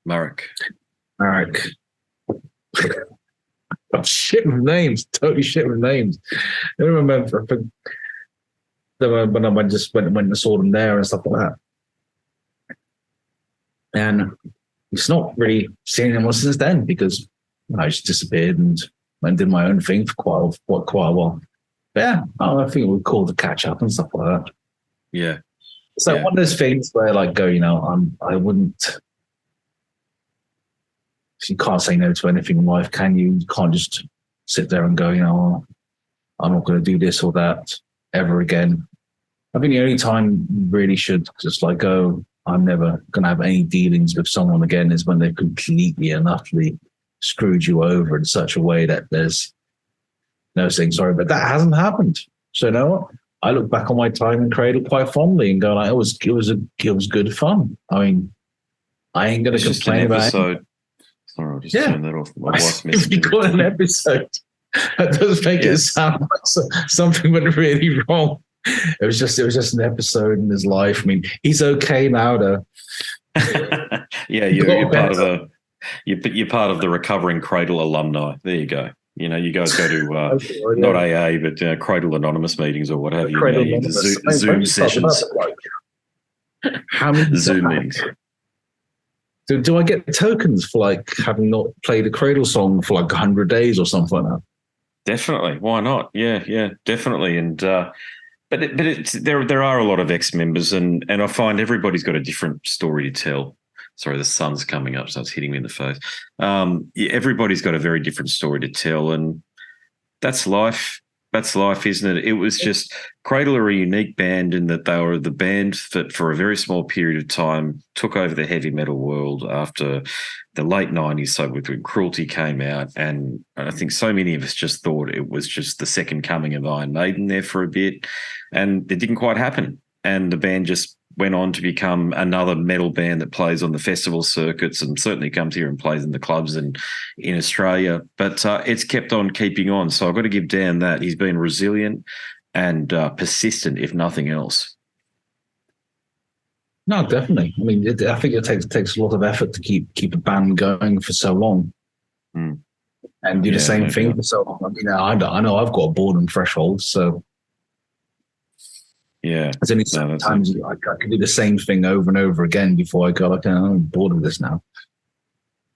S2: Marek.
S3: I'm shit with names, totally shit with names. I don't remember. I think when I just went and saw them there and stuff like that. And it's not really seen anyone since then, because I just disappeared and did my own thing for quite a while. But yeah, I think it would be cool to catch up and stuff like that.
S2: Yeah.
S3: So one of those things where I wouldn't. You can't say no to anything in life, can you? You can't just sit there and go, I'm not going to do this or that ever again. I think the only time you really should just go, I'm never going to have any dealings with someone again, is when they've completely and utterly screwed you over in such a way that there's no saying sorry. But that hasn't happened. So you know what? I look back on my time in Cradle quite fondly and go, it was good fun. I mean, I ain't going to complain about it.
S2: Sorry, I'll just turn that off. My wife's
S3: if you call it an episode, that does make it sound like something went really wrong. It was just an episode in his life. I mean, he's okay now, though.
S2: Yeah, you're part of you're part of the recovering Cradle alumni. There you go. You guys go to not AA, but Cradle Anonymous meetings or what have you. Zoom sessions.
S3: How many
S2: Zoom meetings?
S3: Do I get tokens for having not played a Cradle song for 100 days or something like that?
S2: Definitely. Why not? Yeah, definitely. And but there are a lot of ex-members, and I find everybody's got a different story to tell. Sorry, the sun's coming up, so it's hitting me in the face. Everybody's got a very different story to tell, and that's life. That's life, isn't it? It was just Cradle are a unique band in that they were the band that for a very small period of time took over the heavy metal world after the late 90s, so when Cruelty came out. And I think so many of us just thought it was just the second coming of Iron Maiden there for a bit, and it didn't quite happen. And the band just went on to become another metal band that plays on the festival circuits and certainly comes here and plays in the clubs and in Australia. But it's kept on keeping on. So I've got to give Dan that. He's been resilient and persistent, if nothing else.
S3: No, definitely. I mean, I think it takes a lot of effort to keep a band going for so long.
S2: Mm.
S3: And do the same thing for so long. I mean, I know I've got a boredom threshold, so...
S2: Yeah,
S3: there's only sometimes I can do the same thing over and over again before I go, I'm bored of this now.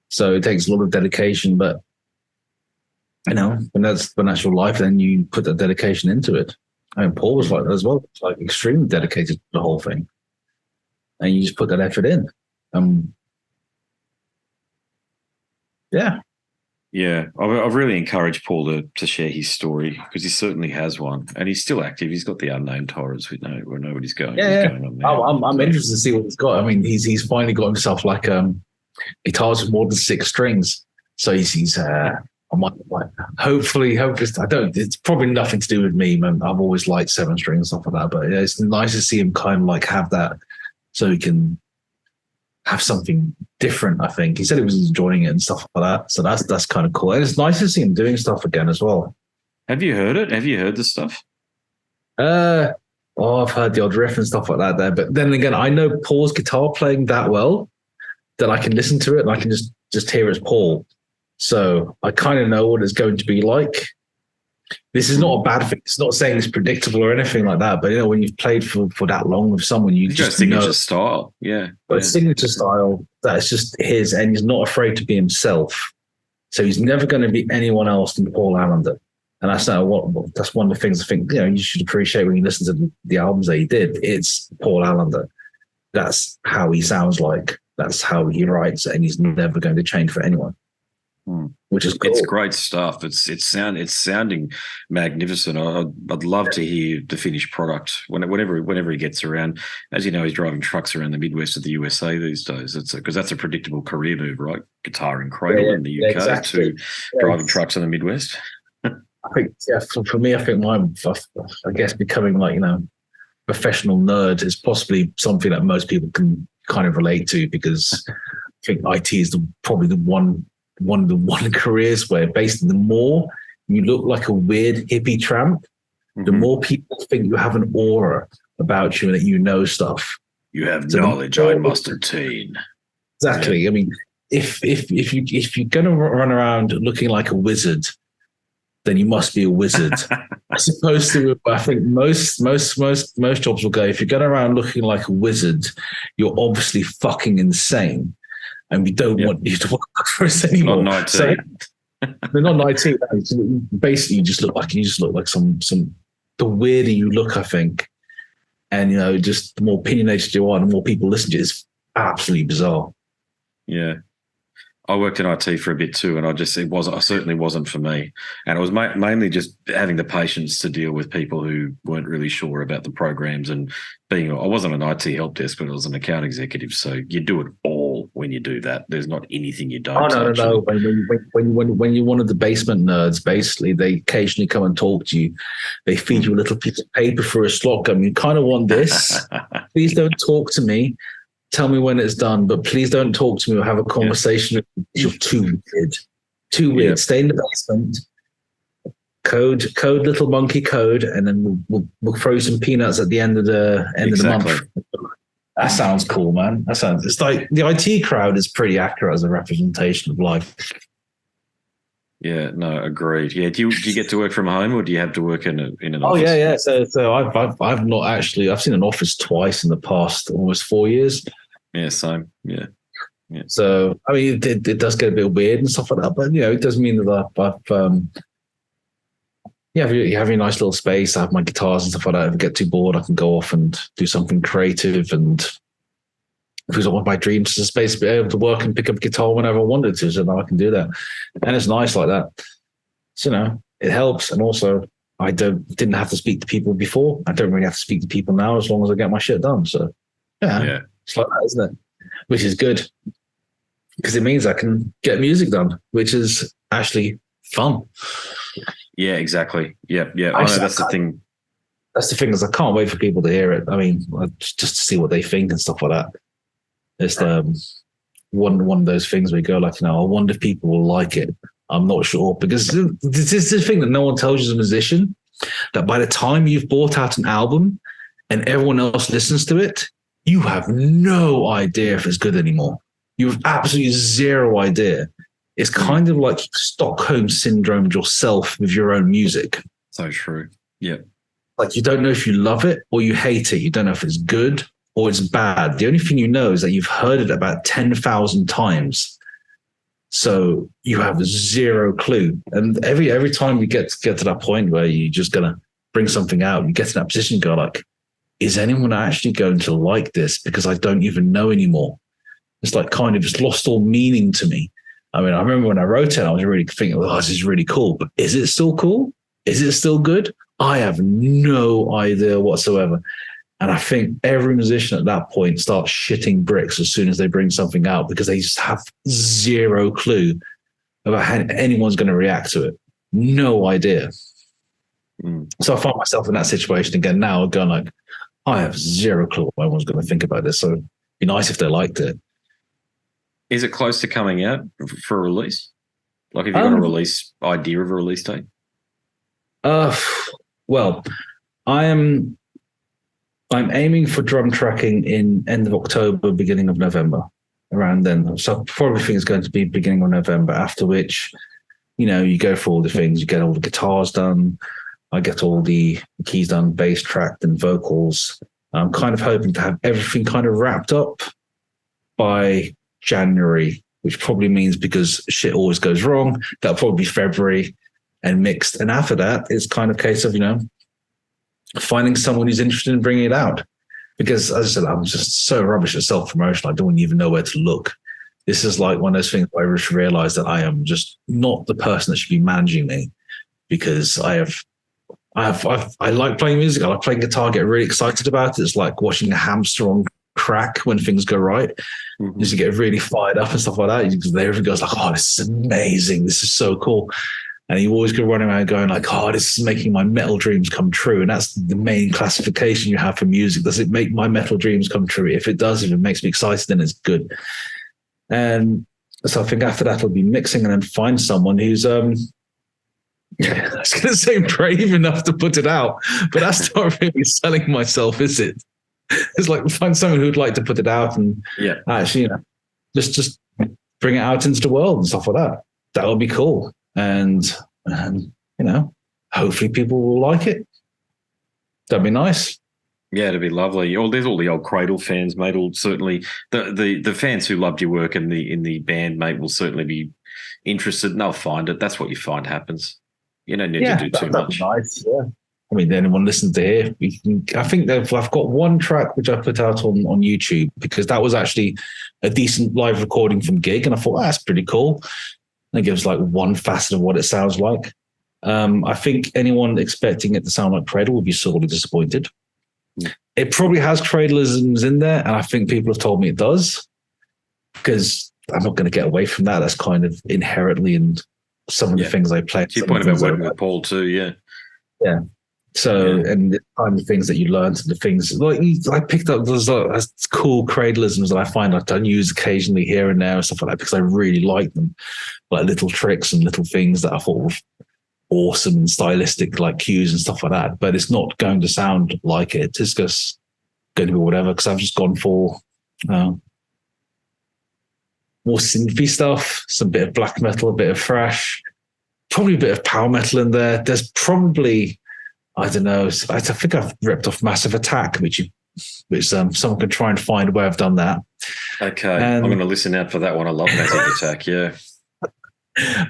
S3: So it takes a lot of dedication, but when that's your life, then you put that dedication into it. I mean, Paul was like that as well, extremely dedicated to the whole thing, and you just put that effort in.
S2: Yeah, I've really encouraged Paul to share his story, because he certainly has one, and he's still active. He's got the unnamed horrors. We know what he's going.
S3: Yeah,
S2: going on there.
S3: I'm interested to see what he's got. I mean, he's finally got himself guitars with more than 6 strings. So he's hopefully I don't. It's probably nothing to do with me, man. I've always liked 7 string and stuff like that. But yeah, it's nice to see him kind of have that, so he can have something different. I think he said he was enjoying it and stuff like that. So that's kind of cool. And it's nice to see him doing stuff again as well.
S2: Have you heard it? Have you heard the stuff?
S3: I've heard the odd riff and stuff like that there. But then again, I know Paul's guitar playing that well then I can listen to it and I can just hear it's Paul. So I kind of know what it's going to be like. This is not a bad thing. It's not saying it's predictable or anything like that. But when you've played for that long with someone, you just
S2: signature
S3: know.
S2: Style, yeah.
S3: But signature style, that's just his, and he's not afraid to be himself. So he's never going to be anyone else than Paul Allender. And that's that's one of the things I think you should appreciate when you listen to the albums that he did. It's Paul Allender. That's how he sounds like. That's how he writes, and he's never going to change for anyone. Which is cool.
S2: It's great stuff. It's sounding magnificent. I'd love to hear the finished product whenever he gets around. As you know, he's driving trucks around the Midwest of the USA these days. Because that's a predictable career move, right? Guitar and Cradle in the UK
S3: exactly.
S2: to driving trucks in the Midwest.
S3: I think for me, I think I guess becoming professional nerd is possibly something that most people can kind of relate to, because I think IT is probably the one of the careers where basically the more you look like a weird hippie tramp, the more people think you have an aura about you and that you know stuff.
S2: You have knowledge I must attain.
S3: Exactly. Yeah. I mean, if you're going to run around looking like a wizard, then you must be a wizard. As opposed to, I think most jobs will go, if you're going around looking like a wizard, you're obviously fucking insane. And we don't want you to work for us anymore.
S2: Not 19.
S3: So, they're not 19. Basically, you just look like some. The weirder you look, I think, and just the more opinionated you are, the more people listen to you. It's absolutely bizarre.
S2: Yeah, I worked in IT for a bit too, and it certainly wasn't for me. And it was mainly just having the patience to deal with people who weren't really sure about the programs, and I wasn't an IT help desk, but I was an account executive, so you do it all. When you do that, there's not anything you don't.
S3: Oh no! When you're one of the basement nerds, basically they occasionally come and talk to you. They feed you a little piece of paper for a slot gun. You kind of want this. Please don't talk to me. Tell me when it's done, but please don't talk to me or have a conversation. Yeah. You're too weird. Too weird. Yeah. Stay in the basement. Code, little monkey code, and then we'll throw you some peanuts at the end of the month. That sounds cool, man. It's like the IT crowd is pretty accurate as a representation of life.
S2: Yeah, no, agreed. Yeah, do you get to work from home, or do you have to work in an office?
S3: Oh yeah. So I've not actually. I've seen an office twice in the past almost 4 years.
S2: Yeah, same. Yeah.
S3: So I mean, it does get a bit weird and stuff like that, but it does mean that you have your nice little space. I have my guitars and stuff like that. If I get too bored, I can go off and do something creative. And because one of my dreams is a space to be able to work and pick up a guitar whenever I wanted to, so now I can do that. And it's nice like that. So, it helps. And also, I didn't have to speak to people before. I don't really have to speak to people now as long as I get my shit done. So, yeah. It's like that, isn't it? Which is good, because it means I can get music done, which is actually fun.
S2: Yeah, exactly. Yeah. I know that's the thing.
S3: That's the thing, is I can't wait for people to hear it. I mean, just to see what they think and stuff like that. It's one of those things where you go like, I wonder if people will like it. I'm not sure, because this is the thing that no one tells you as a musician, that by the time you've bought out an album and everyone else listens to it, you have no idea if it's good anymore. You have absolutely zero idea. It's kind of like Stockholm syndrome yourself with your own music.
S2: So true. Yeah.
S3: Like, you don't know if you love it or you hate it. You don't know if it's good or it's bad. The only thing you know is that you've heard it about 10,000 times. So you have zero clue. And every time we get to that point where you're just going to bring something out, you get to that position and go like, is anyone actually going to like this? Because I don't even know anymore. It's like kind of just lost all meaning to me. I mean, I remember when I wrote it, I was really thinking, this is really cool. But is it still cool? Is it still good? I have no idea whatsoever. And I think every musician at that point starts shitting bricks as soon as they bring something out, because they just have zero clue about how anyone's going to react to it. No idea. So I find myself in that situation again now, going like, I have zero clue what everyone's going to think about this. So it'd be nice if they liked it.
S2: Is it close to coming out for a release? Like, have you got a release idea of a release date?
S3: Well, I'm aiming for drum tracking in end of October, beginning of November. around then. So probably think it's going to be beginning of November, after which, you go for all the things, you get all the guitars done. I get all the keys done, bass tracked and vocals. I'm kind of hoping to have everything kind of wrapped up by January, which probably means because shit always goes wrong, that'll probably be February and mixed. And after that, it's kind of a case of, finding someone who's interested in bringing it out. Because as I said, I'm just so rubbish at self-promotion. I don't even know where to look. This is like one of those things where I just realized that I am just not the person that should be managing me, because I like playing music. I like playing guitar, get really excited about it. It's like watching a hamster on crack when things go right.
S2: Mm-hmm.
S3: You get really fired up and stuff like that. Everyone goes like, oh, this is amazing. This is so cool. And you always go running around going like, oh, this is making my metal dreams come true. And that's the main classification you have for music. Does it make my metal dreams come true? If it does, if it makes me excited, then it's good. And so I think after that, I'll be mixing and then find someone who's, I was going to say brave enough to put it out, but that's not really selling myself, is it? It's like find someone who'd like to put it out and actually, just bring it out into the world and stuff like that. That would be cool. And hopefully people will like it. That'd be nice.
S2: Yeah, it'd be lovely. There's all the old Cradle fans, mate. Will certainly the fans who loved your work in the band, mate, will certainly be interested, and they'll find it. That's what you find happens. You don't need to do too much. Nice,
S3: yeah. I mean, anyone listens to here, I think I've got one track which I put out on YouTube, because that was actually a decent live recording from gig, and I thought, that's pretty cool. And it gives like one facet of what it sounds like. I think anyone expecting it to sound like Cradle will be sorely disappointed. It probably has Cradleisms in there, and I think people have told me it does, because I'm not going to get away from that. That's kind of inherently in some of the things I play.
S2: Your point about working with Paul too, yeah.
S3: Yeah. So, and the kind of things that you learn, and the things like I picked up those cool Cradleisms that I find I've done use occasionally here and there and stuff like that, because I really like them, like little tricks and little things that I thought were awesome and stylistic, like cues and stuff like that. But it's not going to sound like it. It's just going to be whatever, because I've just gone for more synthy stuff, some bit of black metal, a bit of thrash, probably a bit of power metal in there. There's probably, I don't know, I think I've ripped off Massive Attack, which someone could try and find where I've done that. Okay,
S2: I'm going to listen out for that one. I love Massive Attack, yeah.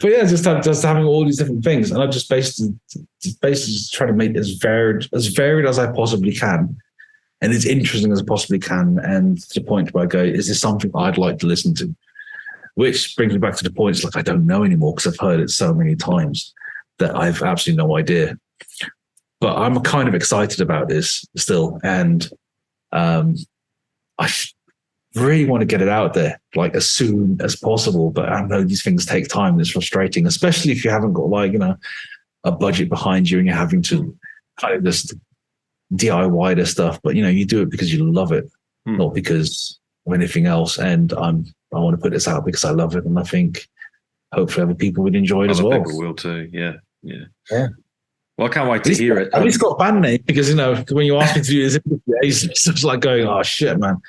S3: But yeah, just having all these different things, and I just basically just trying to make it as varied as I possibly can, and as interesting as I possibly can, and to the point where I go, is this something I'd like to listen to? Which brings me back to the point, it's like I don't know anymore, because I've heard it so many times that I've absolutely no idea. But I'm kind of excited about this still, and I really want to get it out there like as soon as possible. But I know these things take time, and it's frustrating, especially if you haven't got a budget behind you and you're having to kind of just DIY this stuff. But you do it because you love it, not because of anything else. And I want to put this out because I love it, and I think hopefully other people would enjoy it as well.
S2: People will too. Yeah. Well, I can't wait to hear it.
S3: At least got a band name, because when you ask me to do this interview, it's just like going, oh shit, man.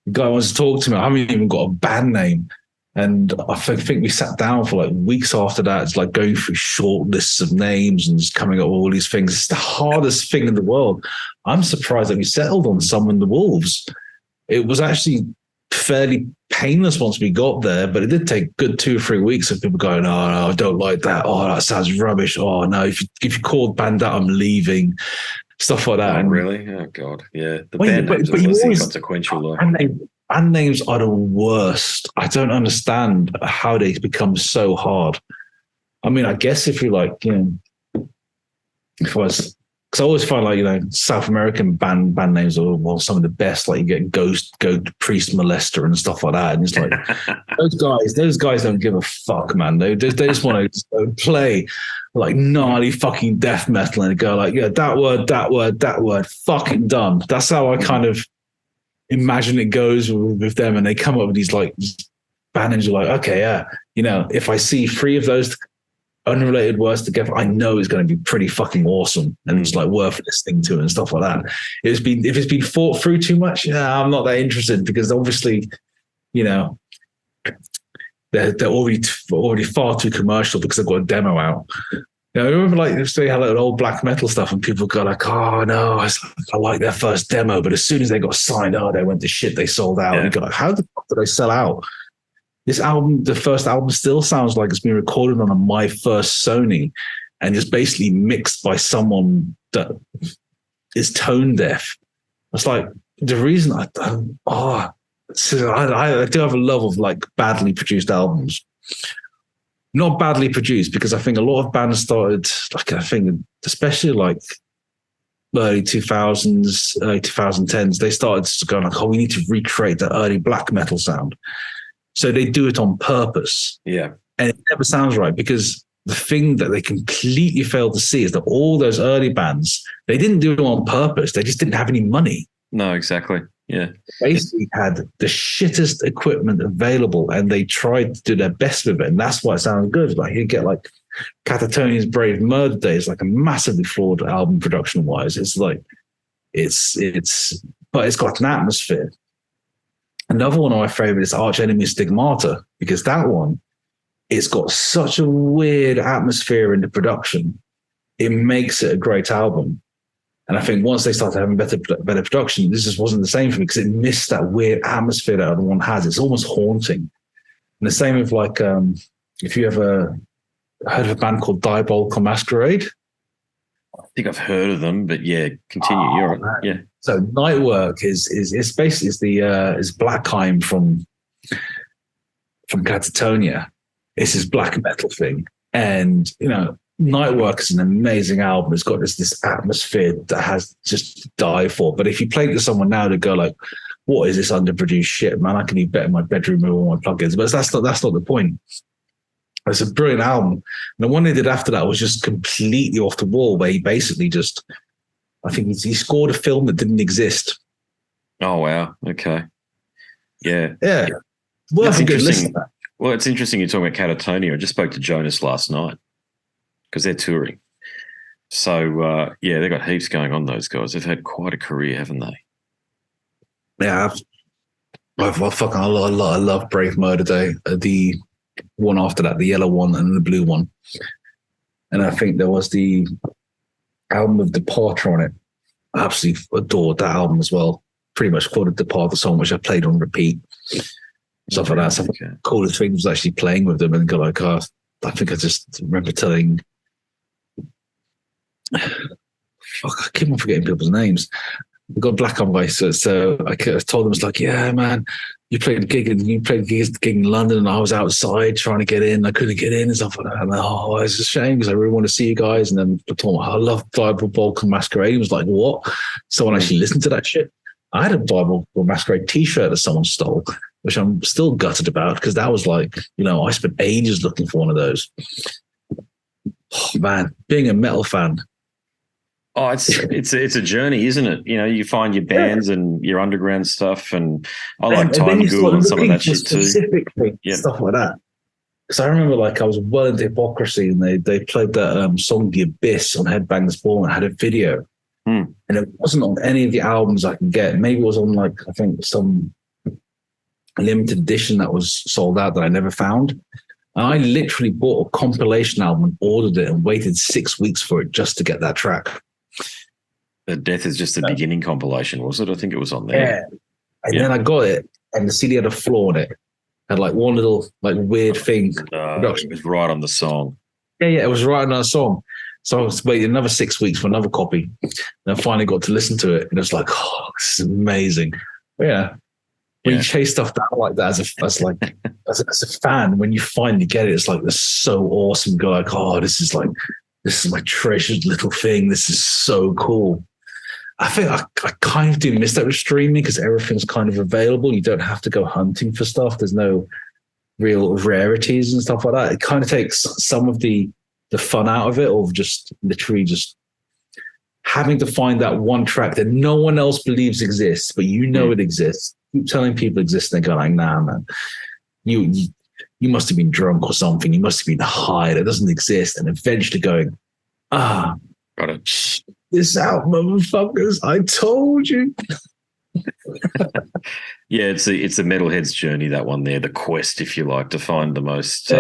S3: The guy wants to talk to me. I haven't even got a band name. And I think we sat down for like weeks after that. It's like going through short lists of names and just coming up with all these things. It's the hardest thing in the world. I'm surprised that we settled on Summon the Wolves. It was actually fairly painless once we got there, but it did take a good 2 or 3 weeks of people going, oh no, I don't like that. Oh, that sounds rubbish. Oh no, if you called band that, I'm leaving. Stuff like that.
S2: Oh, really? Oh god, yeah. The band names are always inconsequential.
S3: Band names are the worst. I don't understand how they become so hard. I mean, I guess if you like, if I was, because I always find South American band names are some of the best. Like you get Ghost, Goat, Priest, Molester, and stuff like that. And it's like those guys don't give a fuck, man. They just want to play like gnarly fucking death metal and go like, yeah, that word, fucking done. That's how I kind of imagine it goes with them. And they come up with these like band names. Are like, okay, yeah, if I see 3 of those unrelated words together, I know it's going to be pretty fucking awesome and it's like worth listening to and stuff like that. If it's been thought through too much, I'm not that interested, because obviously, they're already far too commercial because they've got a demo out. I remember like they had like old black metal stuff, and people go like, "Oh no, I like their first demo," but as soon as they got signed, they went to shit. They sold out. And you go like, "How the fuck did they sell out?" This album, the first album, still sounds like it's been recorded on a My First Sony, and just basically mixed by someone that is tone deaf. It's like the reason I do have a love of like badly produced albums. Not badly produced, because I think a lot of bands started, like, I think especially like early 2000s, early 2010s, they started going like, we need to recreate the early black metal sound. So they do it on purpose.
S2: Yeah.
S3: And it never sounds right, because the thing that they completely failed to see is that all those early bands, they didn't do it on purpose. They just didn't have any money.
S2: No, exactly. Yeah.
S3: Basically had the shittest equipment available, and they tried to do their best with it. And that's why it sounds good. Like you get like Catatonia's Brave Murder Day is like a massively flawed album production wise. It's like, but it's got an atmosphere. Another one of my favorite is Arch Enemy Stigmata, because that one, it's got such a weird atmosphere in the production. It makes it a great album. And I think once they started having better production, this just wasn't the same for me, because it missed that weird atmosphere that other one has. It's almost haunting. And the same with like, if you ever heard of a band called Diabolical Masquerade?
S2: I think I've heard of them, but yeah, continue. You're right. Yeah.
S3: So Nightwork is basically is Blackheim from Catatonia. It's his black metal thing, and Nightwork is an amazing album. It's got this atmosphere that has just to die for. But if you play it to someone now, they go like, "What is this underproduced shit, man? I can eat better in my bedroom with all my plugins." But that's not the point. It's a brilliant album. And the one they did after that was just completely off the wall, where he basically just, I think he scored a film that didn't exist.
S2: Oh wow! Okay, yeah.
S3: Worth a good listen.
S2: Well, it's interesting you're talking about Catatonia. I just spoke to Jonas last night, because they're touring. So, they've got heaps going on, those guys. They've had quite a career, haven't they?
S3: Yeah. I love Brave Murder Day. The one after that, the yellow one and the blue one. And I think there was the album with Departure on it. I absolutely adored that album as well. Pretty much quoted Departure song, which I played on repeat. Stuff like that. So the coolest thing was actually playing with them and go like, I think I just remember telling, I keep on forgetting people's names. We got black on white, so I told them, it's like, yeah, man, you played a gig in London, and I was outside trying to get in. I couldn't get in and stuff like that. And it's a shame, because I really want to see you guys. And then I told them, I love Diabolical Masquerade. He was like, what? Someone actually listened to that shit. I had a Diabolical Masquerade t-shirt that someone stole, which I'm still gutted about, because that was like, I spent ages looking for one of those. Oh, man, being a metal fan.
S2: Oh, it's a journey, isn't it? You find your bands and your underground stuff, and I like Time Ghoul and some of that shit too.
S3: Stuff like that. Because I remember, like, I was well into Hypocrisy, and they played that song "The Abyss" on Headbangers Ball, and had a video, and it wasn't on any of the albums I could get. Maybe it was on, like, I think some limited edition that was sold out that I never found. And I literally bought a compilation album and ordered it and waited 6 weeks for it just to get that track.
S2: The Death is Just the Beginning compilation, was it? I think it was on there.
S3: Yeah. And then I got it, and the CD had a flaw in it. Had like one little like weird thing.
S2: It was right on the song.
S3: Yeah, it was right on the song. So I was waiting another 6 weeks for another copy. And I finally got to listen to it, and it was like, oh, this is amazing. But yeah. When you chase stuff down like that as a fan, when you finally get it, it's like, this is so awesome. You go like, oh, this is my treasured little thing. This is so cool. I think I kind of do miss that with streaming, because everything's kind of available. You don't have to go hunting for stuff. There's no real rarities and stuff like that. It kind of takes some of the fun out of it, of just literally just having to find that one track that no one else believes exists, but it exists. Keep telling people it exists, and they go like, nah, man, you must have been drunk or something. You must have been high. That doesn't exist. And eventually going,
S2: got it.
S3: This out, motherfuckers. I told you.
S2: Yeah, it's a metalhead's journey, that one there, the quest, if you like, to find the most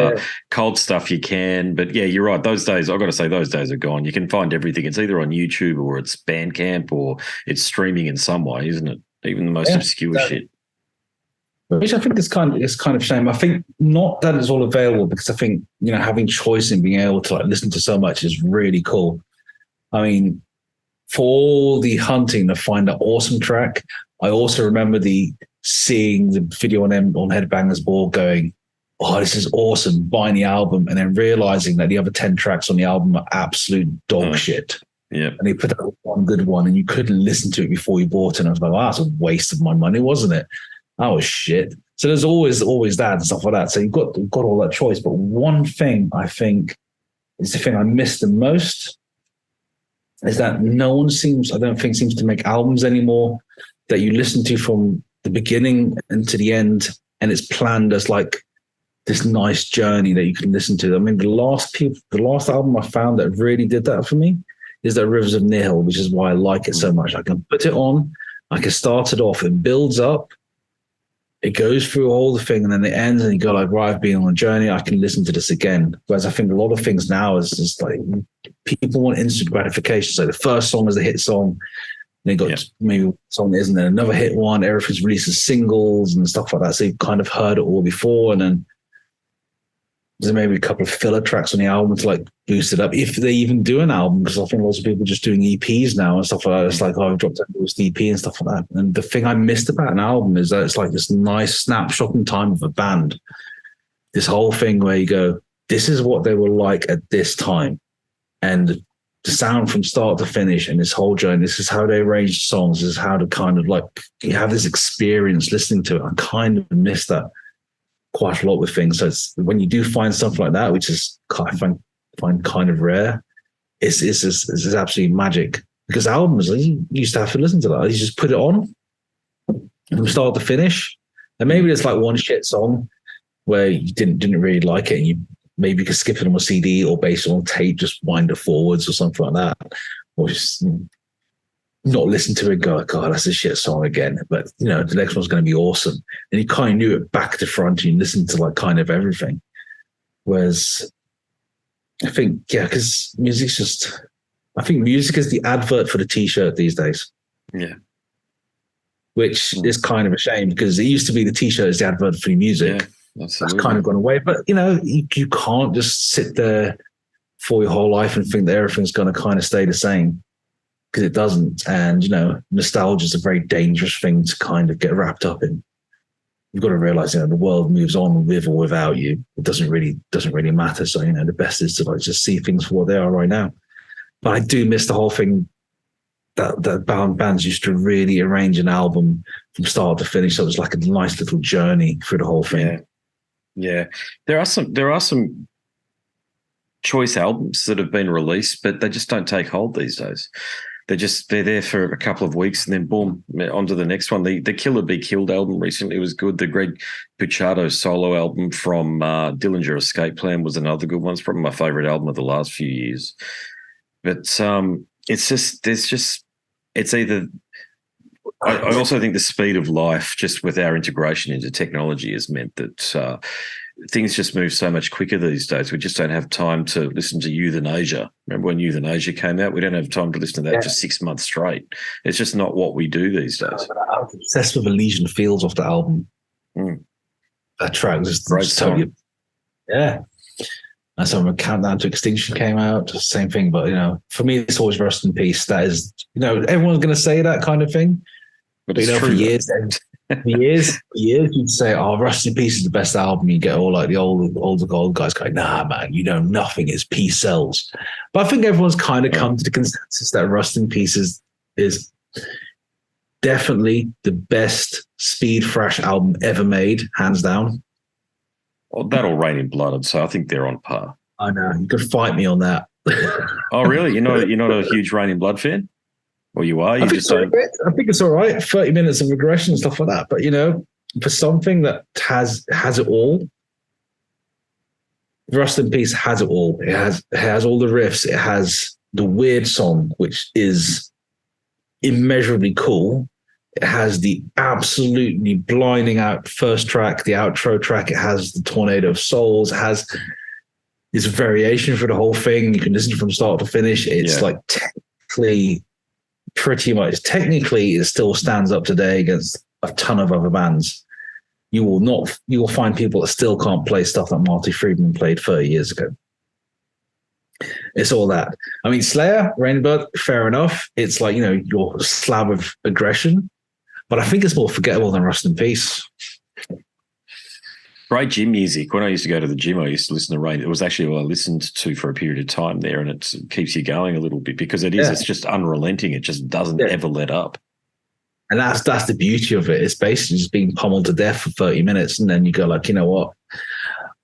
S2: cold stuff you can. But yeah, you're right. Those days, I've got to say, those days are gone. You can find everything. It's either on YouTube or it's Bandcamp or it's streaming in some way, isn't it? Even the most obscure shit.
S3: Which I think is kind of shame. I think not that it's all available, because I think, having choice and being able to listen to so much is really cool. I mean, for all the hunting to find an awesome track, I also remember seeing the video on Headbangers Ball going, oh, this is awesome, buying the album, and then realizing that the other 10 tracks on the album are absolute dog shit.
S2: Yeah.
S3: And they put out one good one and you couldn't listen to it before you bought it. And I was like, oh, that's a waste of my money, wasn't it? That was shit. So there's always that and stuff like that. So you've got all that choice. But one thing I think is the thing I miss the most is that no one seems to make albums anymore that you listen to from the beginning and to the end, and it's planned as like this nice journey that you can listen to. I mean, the last album I found that really did that for me is that Rivers of Nihil, which is why I like it so much. I can put it on, I can start it off, it builds up, it goes through all the thing, and then it ends, and you go like, right, I've been on a journey, I can listen to this again. Whereas I think a lot of things now is just like people want instant gratification. So the first song is a hit song, then you got maybe a song that isn't, then another hit one, everything's released as singles and stuff like that. So you've kind of heard it all before, and then there's maybe a couple of filler tracks on the album to like boost it up, if they even do an album, because I think lots of people are just doing EPs now and stuff like that. It's like, oh, I've dropped out this EP and stuff like that. And the thing I missed about an album is that it's like this nice snapshot in time of a band. This whole thing where you go, this is what they were like at this time. And the sound from start to finish and this whole journey, this is how they arrange songs, this is how to kind of like, you have this experience listening to it. I kind of miss that quite a lot with things. So it's, when you do find something like that, which is I find kind of rare, it's absolutely magic. Because albums, you used to have to listen to that. You just put it on from start to finish, and maybe there's like one shit song where you didn't really like it, and you maybe could skip it on a CD or based on tape, just wind it forwards or something like that, or just not listen to it and go, God, that's a shit song again. But the next one's going to be awesome. And you kind of knew it back to front, and you listened to like kind of everything. Whereas I think, because music's just, I think music is the advert for the t-shirt these days.
S2: Yeah.
S3: Which is kind of a shame, because it used to be the t-shirt is the advert for the music.
S2: Yeah,
S3: that's kind of gone away. But, you can't just sit there for your whole life and think that everything's going to kind of stay the same, because it doesn't. And, nostalgia is a very dangerous thing to kind of get wrapped up in. You've got to realize, the world moves on with or without you. It doesn't really matter. So, the best is to like just see things for what they are right now. But I do miss the whole thing that bands used to really arrange an album from start to finish. So it was like a nice little journey through the whole thing.
S2: Yeah. There are some choice albums that have been released, but they just don't take hold these days. They're there for a couple of weeks and then boom, on to the next one. The Killer Be Killed album recently was good. The Greg Puciato solo album from Dillinger Escape Plan was another good one. It's probably my favorite album of the last few years. But it's either, I also think the speed of life, just with our integration into technology, has meant that things just move so much quicker these days. We just don't have time to listen to Euthanasia. Remember when Euthanasia came out? We don't have time to listen to that for 6 months straight. It's just not what we do these days.
S3: I was obsessed with Elysian Fields off the album. That track was just totally, And so when Countdown to Extinction came out, same thing. But, for me, it's always Rest in Peace. That is, everyone's going to say that kind of thing. But, for years, you'd say, oh, Rest in Peace is the best album. You get all like the old guys going, nah, man, nothing is Peace sells. But I think everyone's kind of come to the consensus that Rest in Peace is definitely the best speed thrash album ever made, hands down.
S2: Well, that'll Rain in Blood, and so I think they're on par.
S3: I know. You could fight me on that.
S2: Oh, really? You're not a huge Rain in Blood fan? Well, you are. I think
S3: it's all right. 30 minutes of regression and stuff like that. But, for something that has it all, Rust in Peace has it all. It has all the riffs. It has the weird song, which is immeasurably cool. It has the absolutely blinding out first track, the outro track. It has the Tornado of Souls. It has this variation for the whole thing. You can listen from start to finish. It's like technically, pretty much technically, it still stands up today against a ton of other bands. You will find people that still can't play stuff that Marty Friedman played 30 years ago. It's all that. I mean, Slayer, Rainbird, fair enough. It's like, your slab of aggression. But I think it's more forgettable than Rust in Peace.
S2: Great gym music. When I used to go to the gym, I used to listen to Rain. It was actually what I listened to for a period of time there, and it keeps you going a little bit because it's just unrelenting. It just doesn't ever let up.
S3: And that's the beauty of it. It's basically just being pummeled to death for 30 minutes. And then you go like, you know what?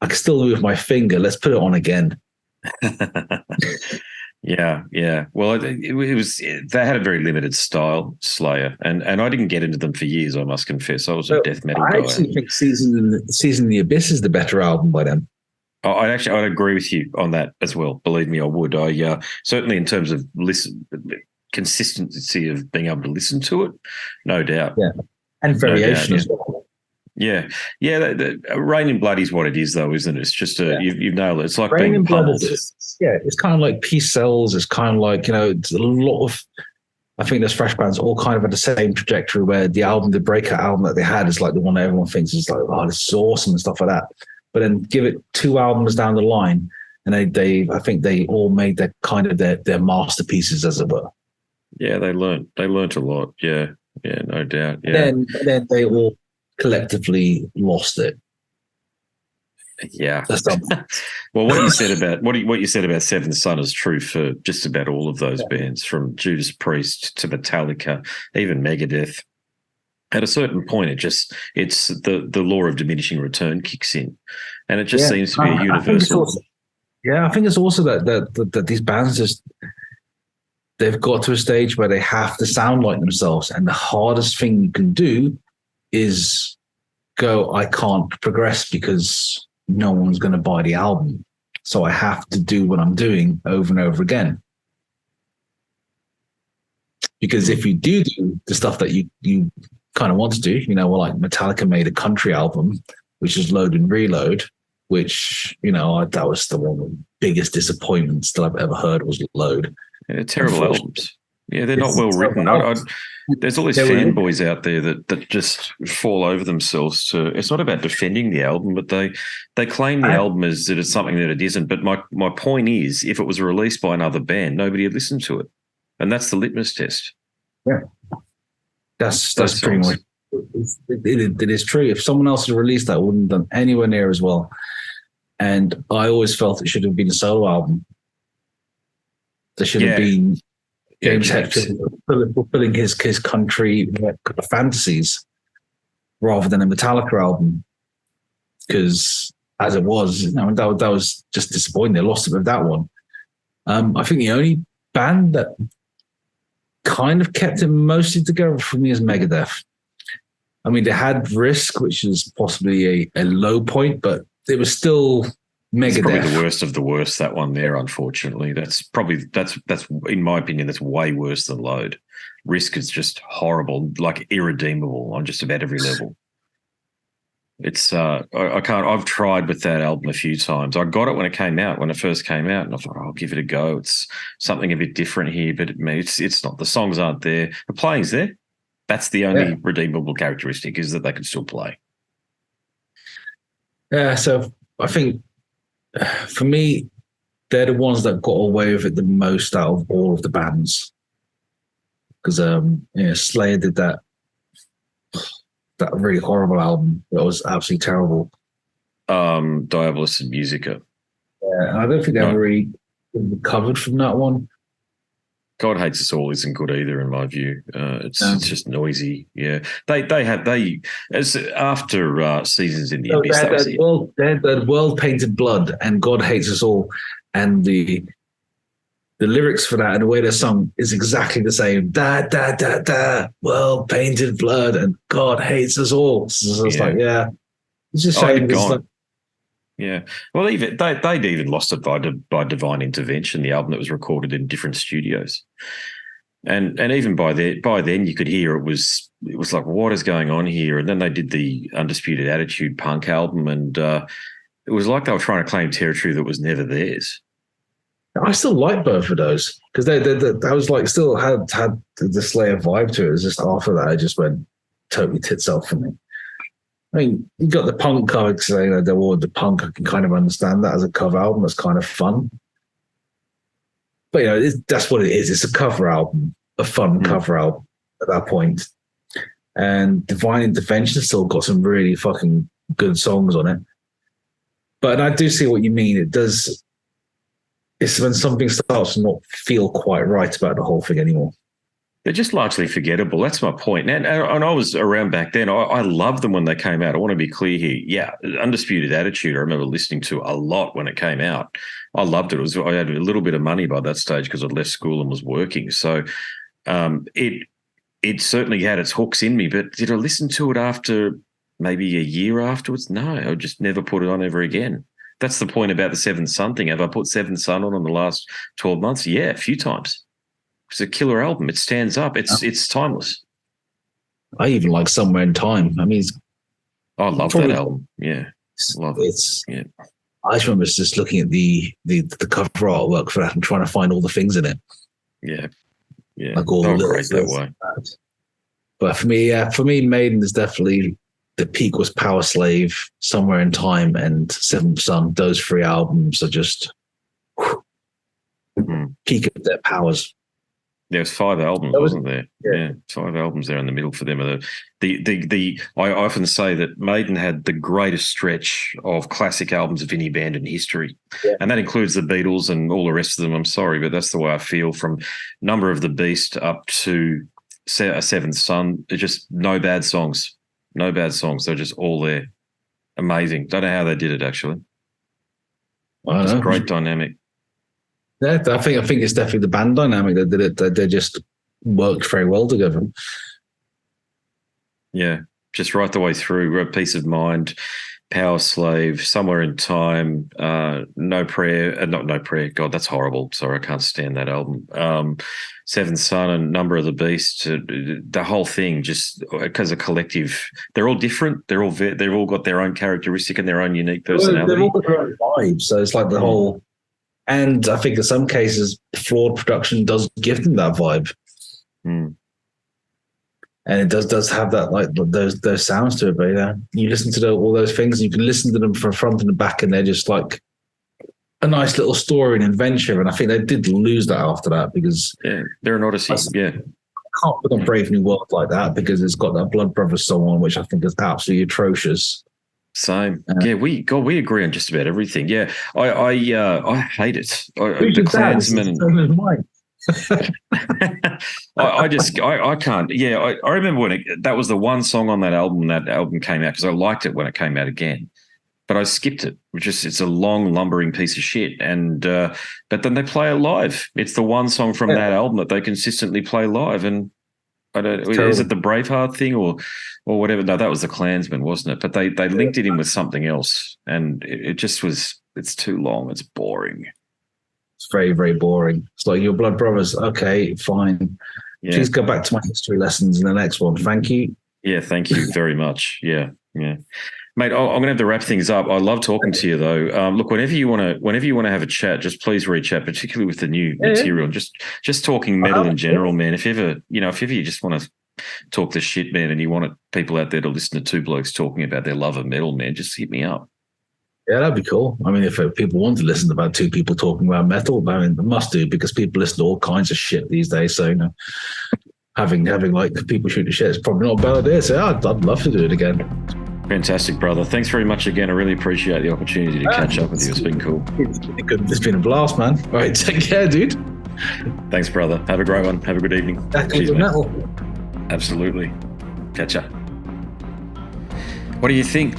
S3: I can still move my finger. Let's put it on again.
S2: Yeah. Well, it was they had a very limited style, Slayer, and I didn't get into them for years. I must confess, I was a death metal guy.
S3: I actually think Season in the Abyss is the better album by them.
S2: I'd agree with you on that as well. Believe me, I would. I certainly in terms of consistency of being able to listen to it, no doubt.
S3: Yeah, and variation as well.
S2: Yeah. The Rain in Blood is what it is, though, isn't it? It's just you've nailed it. It's like
S3: Rain
S2: being pummeled.
S3: It's kind of like Peace Cells. It's kind of like, it's a lot of. I think those thrash bands all kind of had the same trajectory where the breakout album that they had is like the one that everyone thinks is like, oh, this is awesome and stuff like that. But then give it 2 albums down the line, and I think they all made their kind of their masterpieces, as it were.
S2: Yeah, they learnt a lot. Yeah, no doubt. Yeah.
S3: And then they all collectively lost it.
S2: Yeah. Well, what you said about Seventh Son is true for just about all of those bands, from Judas Priest to Metallica, even Megadeth. At a certain point, it's the law of diminishing return kicks in, and it just seems to be a universal.
S3: I think it's also that these bands they've got to a stage where they have to sound like themselves, and the hardest thing you can do is go, I can't progress because no one's going to buy the album. So I have to do what I'm doing over and over again. Because if you do the stuff that you kind of want to do, like Metallica made a country album, which is Load and Reload, which, that was the one of the biggest disappointments that I've ever heard was Load.
S2: Yeah, terrible albums. Yeah, they're not well written. There's all these fanboys out there that just fall over themselves it's not about defending the album, but they claim the album is that it's something that it isn't. But my point is, if it was released by another band, nobody would listen to it. And that's the litmus test.
S3: Yeah. That's pretty much it is true. If someone else had released that, it wouldn't have done anywhere near as well. And I always felt it should have been a solo album. There should have been James Hetfield fulfilling his country fantasies rather than a Metallica album. Because as it was, that was just disappointing. They lost it with that one. I think the only band that kind of kept it mostly together for me is Megadeth. I mean, they had Risk, which is possibly a low point, but it was still Megadeth. It's
S2: probably the worst of the worst, that one there, unfortunately. That's in my opinion, that's way worse than Load. Risk is just horrible, like irredeemable on just about every level. It's I can't. I've tried with that album a few times. I got it when it first came out, and I thought, I'll give it a go. It's something a bit different here, but it's not. The songs aren't there. The playing's there. That's the only redeemable characteristic, is that they can still play.
S3: Yeah, so I think for me, they're the ones that got away with it the most out of all of the bands. Because Slayer did that really horrible album that was absolutely terrible.
S2: Diabolus and Musica.
S3: Yeah, I don't think they ever really recovered from that one.
S2: God Hates Us All isn't good either, in my view. It's just noisy. Yeah, they as after Seasons in the Abyss.
S3: They had that World Painted Blood and God Hates Us All, and the lyrics for that and the way they're sung is exactly the same. Da da da da. World Painted Blood and God Hates Us All. So it's it's just shame.
S2: Yeah, well, they'd even lost it by divine intervention, the album that was recorded in different studios. And even by then you could hear it was like, what is going on here? And then they did the Undisputed Attitude punk album, and it was like they were trying to claim territory that was never theirs.
S3: I still like both of those because I was like still had the Slayer vibe to it. It was just after that it just went totally tits up for me. I mean, you got the punk cover saying that they're all the punk. I can kind of understand that as a cover album. That's kind of fun. But, that's what it is. It's a cover album, a fun cover album at that point. And Divine Intervention still got some really fucking good songs on it. But I do see what you mean. It's when something starts to not feel quite right about the whole thing anymore.
S2: They're just largely forgettable. That's my point. And I was around back then. I loved them when they came out. I want to be clear here. Yeah, Undisputed Attitude, I remember listening to a lot when it came out. I loved it. I had a little bit of money by that stage because I'd left school and was working. So it certainly had its hooks in me. But did I listen to it after maybe a year afterwards? No, I just never put it on ever again. That's the point about the Seventh Son thing. Have I put Seventh Son on the last 12 months? Yeah, a few times. It's a killer album. It stands up. It's timeless.
S3: I even like Somewhere in Time. I mean,
S2: I love that album. Yeah, love it. Yeah.
S3: I just remember just looking at the cover artwork for that and trying to find all the things in it.
S2: Yeah, yeah.
S3: Like all the little
S2: great that way.
S3: But for me, Maiden is definitely the peak was Power Slave, Somewhere in Time, and Seventh Son. Those three albums are just peak of their powers.
S2: There was 5 albums, wasn't there? Yeah, 5 albums there in the middle for them. I often say that Maiden had the greatest stretch of classic albums of any band in history, and that includes the Beatles and all the rest of them. I'm sorry, but that's the way I feel. From Number of the Beast up to Seventh Son, there's just no bad songs. No bad songs. They're just all there. Amazing. Don't know how they did it, actually. It's a great dynamic.
S3: Yeah, I think it's definitely the band dynamic that did it. They just worked very well together.
S2: Yeah, just right the way through. Peace of Mind, Power Slave, Somewhere in Time, No Prayer. Not No Prayer. God, that's horrible. Sorry, I can't stand that album. Seventh Son and Number of the Beast. The whole thing, just because a collective, they're all different. They've all got their own characteristic and their own unique personality.
S3: They've all got their own vibe. So it's like the whole. And I think in some cases, flawed production does give them that vibe. And it does have that, like those sounds to it. But you listen to all those things, and you can listen to them from front and back, and they're just like a nice little story and adventure. And I think they did lose that after that because
S2: they're an odyssey. I
S3: can't put on Brave New World like that because it's got that Blood Brothers song on, which I think is absolutely atrocious.
S2: Same. We agree on just about everything. Yeah, I hate it. The Klansman. I can't. Yeah, I remember when that was the one song on that album came out because I liked it when it came out again, but I skipped it. It's a long lumbering piece of shit. And but then they play it live. It's the one song from that album that they consistently play live. And I don't. Is it the Braveheart thing or whatever? No, that was the Klansman, wasn't it? But they linked it in with something else, and it just was. It's too long. It's boring.
S3: It's very, very boring. It's like your Blood Brothers. Okay, fine. Yeah. Please go back to my history lessons in the next one. Thank you.
S2: Yeah, thank you very much. Yeah. Mate, I'm going to have to wrap things up. I love talking to you, though. Look, whenever you want to have a chat, just please reach out, particularly with the new material. Just talking metal in general, man. If ever you just want to talk the shit, man, and you want people out there to listen to two blokes talking about their love of metal, man, just hit me up.
S3: Yeah, that'd be cool. I mean, if people want to listen about two people talking about metal, I mean, they must do because people listen to all kinds of shit these days. So, having like people shoot the shit is probably not a bad idea. So, I'd love to do it again.
S2: Fantastic, brother. Thanks very much again. I really appreciate the opportunity to catch up with you. It's been cool.
S3: It's been a blast, man. All right, take care, dude.
S2: Thanks, brother. Have a great one. Have a good evening.
S3: Cheers, metal.
S2: Absolutely. Catch up. What do you think?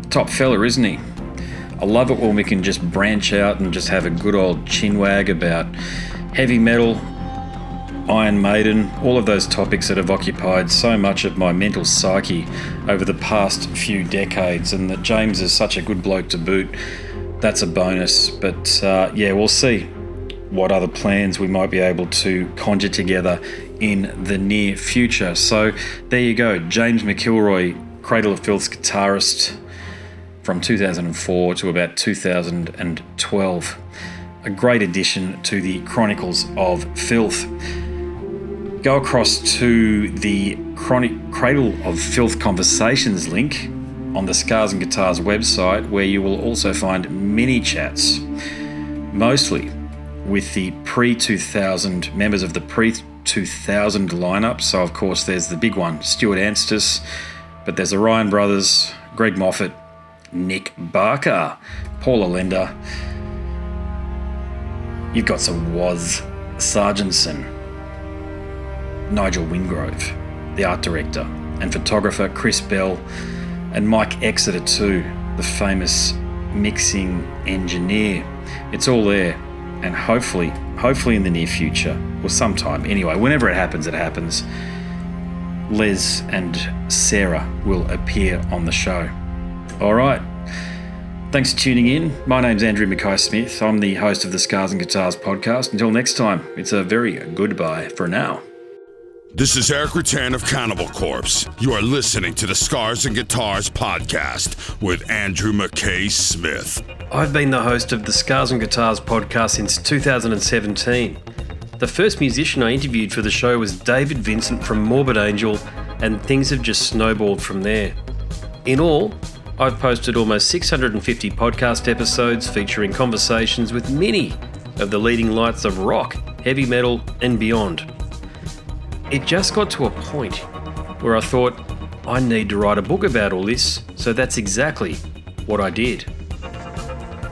S2: Top fella, isn't he? I love it when we can just branch out and just have a good old chinwag about heavy metal, Iron Maiden, all of those topics that have occupied so much of my mental psyche over the past few decades, and that James is such a good bloke to boot. That's a bonus. But we'll see. what other plans we might be able to conjure together in the near future. So there you go, James McIlroy, Cradle of Filth's guitarist from 2004 to about 2012. A great addition to the Chronicles of Filth. Go across to the Cradle of Filth Conversations link on the Scars and Guitars website, where you will also find mini chats, mostly with the pre-2000 members of the pre-2000 lineup. So of course there's the big one, Stuart Anstis, but there's the Ryan brothers, Greg Moffat, Nick Barker, Paul Allender. You've got some Woz Sargentson, Nigel Wingrove, the art director and photographer Chris Bell, and Mike Exeter too, the famous mixing engineer. It's all there, and hopefully in the near future, or sometime anyway, whenever it happens, Les and Sarah will appear on the show. All right. Thanks for tuning in. My name's Andrew Mackay-Smith. I'm the host of the Scars and Guitars podcast. Until next time, it's a very goodbye for now.
S1: This is Eric Rattan of Cannibal Corpse. You are listening to the Scars and Guitars podcast with Andrew Mackay-Smith.
S4: I've been the host of the Scars and Guitars podcast since 2017. The first musician I interviewed for the show was David Vincent from Morbid Angel, and things have just snowballed from there. In all, I've posted almost 650 podcast episodes featuring conversations with many of the leading lights of rock, heavy metal, and beyond. It just got to a point where I thought, I need to write a book about all this, so that's exactly what I did.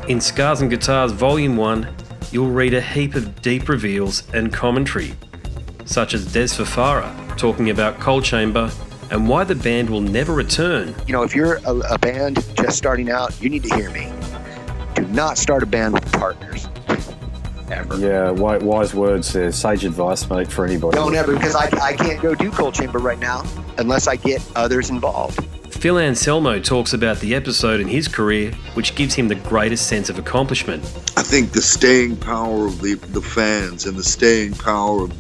S4: In Scars and Guitars Volume 1, you'll read a heap of deep reveals and commentary, such as Des Fafara talking about Coal Chamber and why the band will never return.
S5: You know, if you're a band just starting out, you need to hear me. Do not start a band with partners. Ever.
S6: Yeah, wise words there. Sage advice, mate, for anybody.
S5: Don't ever, because I can't go do Coal Chamber right now unless I get others involved.
S4: Phil Anselmo talks about the episode in his career which gives him the greatest sense of accomplishment.
S7: I think the staying power of the fans and the staying power of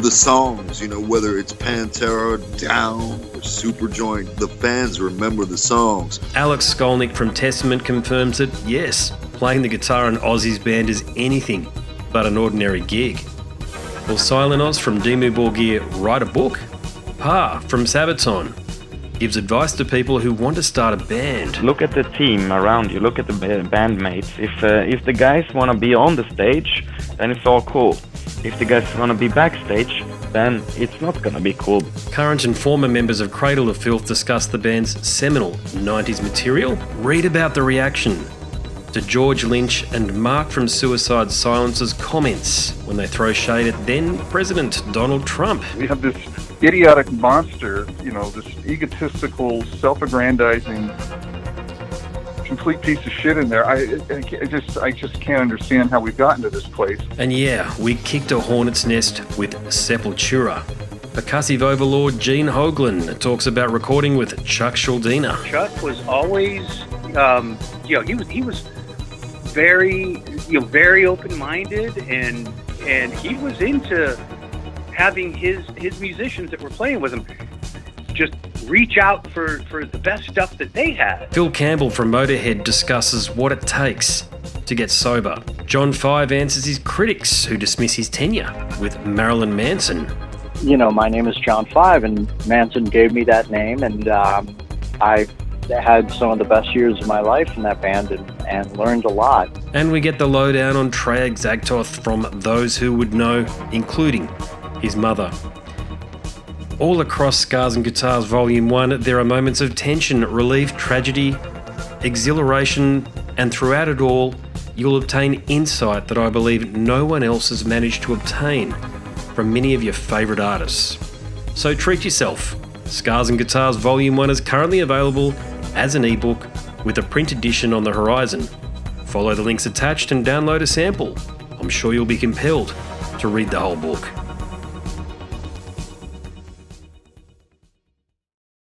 S7: the songs, you know, whether it's Pantera, Down, or Superjoint, the fans remember the songs.
S4: Alex Skolnick from Testament confirms that, yes, playing the guitar in Ozzy's band is anything but an ordinary gig. Will Silent Oz from Dimmu Borgir write a book? Pa from Sabaton gives advice to people who want to start a band.
S8: Look at the team around you, look at the bandmates. If the guys want to be on the stage, then it's all cool. If the guys want to be backstage, then it's not going to be cool.
S4: Current and former members of Cradle of Filth discuss the band's seminal 90s material. Read about the reaction to George Lynch and Mark from Suicide Silence's comments when they throw shade at then President Donald Trump.
S9: We have this idiotic monster, you know, this egotistical, self-aggrandizing, complete piece of shit in there. I just can't understand how we've gotten to this place.
S4: And yeah, we kicked a hornet's nest with Sepultura. Percussive overlord Gene Hoglan talks about recording with Chuck Schuldiner.
S10: Chuck was always, he was very open-minded, and he was into having his musicians that were playing with him just reach out for the best stuff that they had.
S4: Phil Campbell from Motorhead discusses what it takes to get sober. John Five answers his critics who dismiss his tenure with Marilyn Manson.
S11: You know, my name is John Five, and Manson gave me that name, and I had some of the best years of my life in that band and learned a lot.
S4: And we get the lowdown on Treyarch Zagtoth from those who would know, including his mother. All across Scars and Guitars Volume 1, there are moments of tension, relief, tragedy, exhilaration, and throughout it all, you'll obtain insight that I believe no one else has managed to obtain from many of your favourite artists. So treat yourself. Scars and Guitars Volume 1 is currently available as an ebook with a print edition on the horizon. Follow the links attached and download a sample. I'm sure you'll be compelled to read the whole book.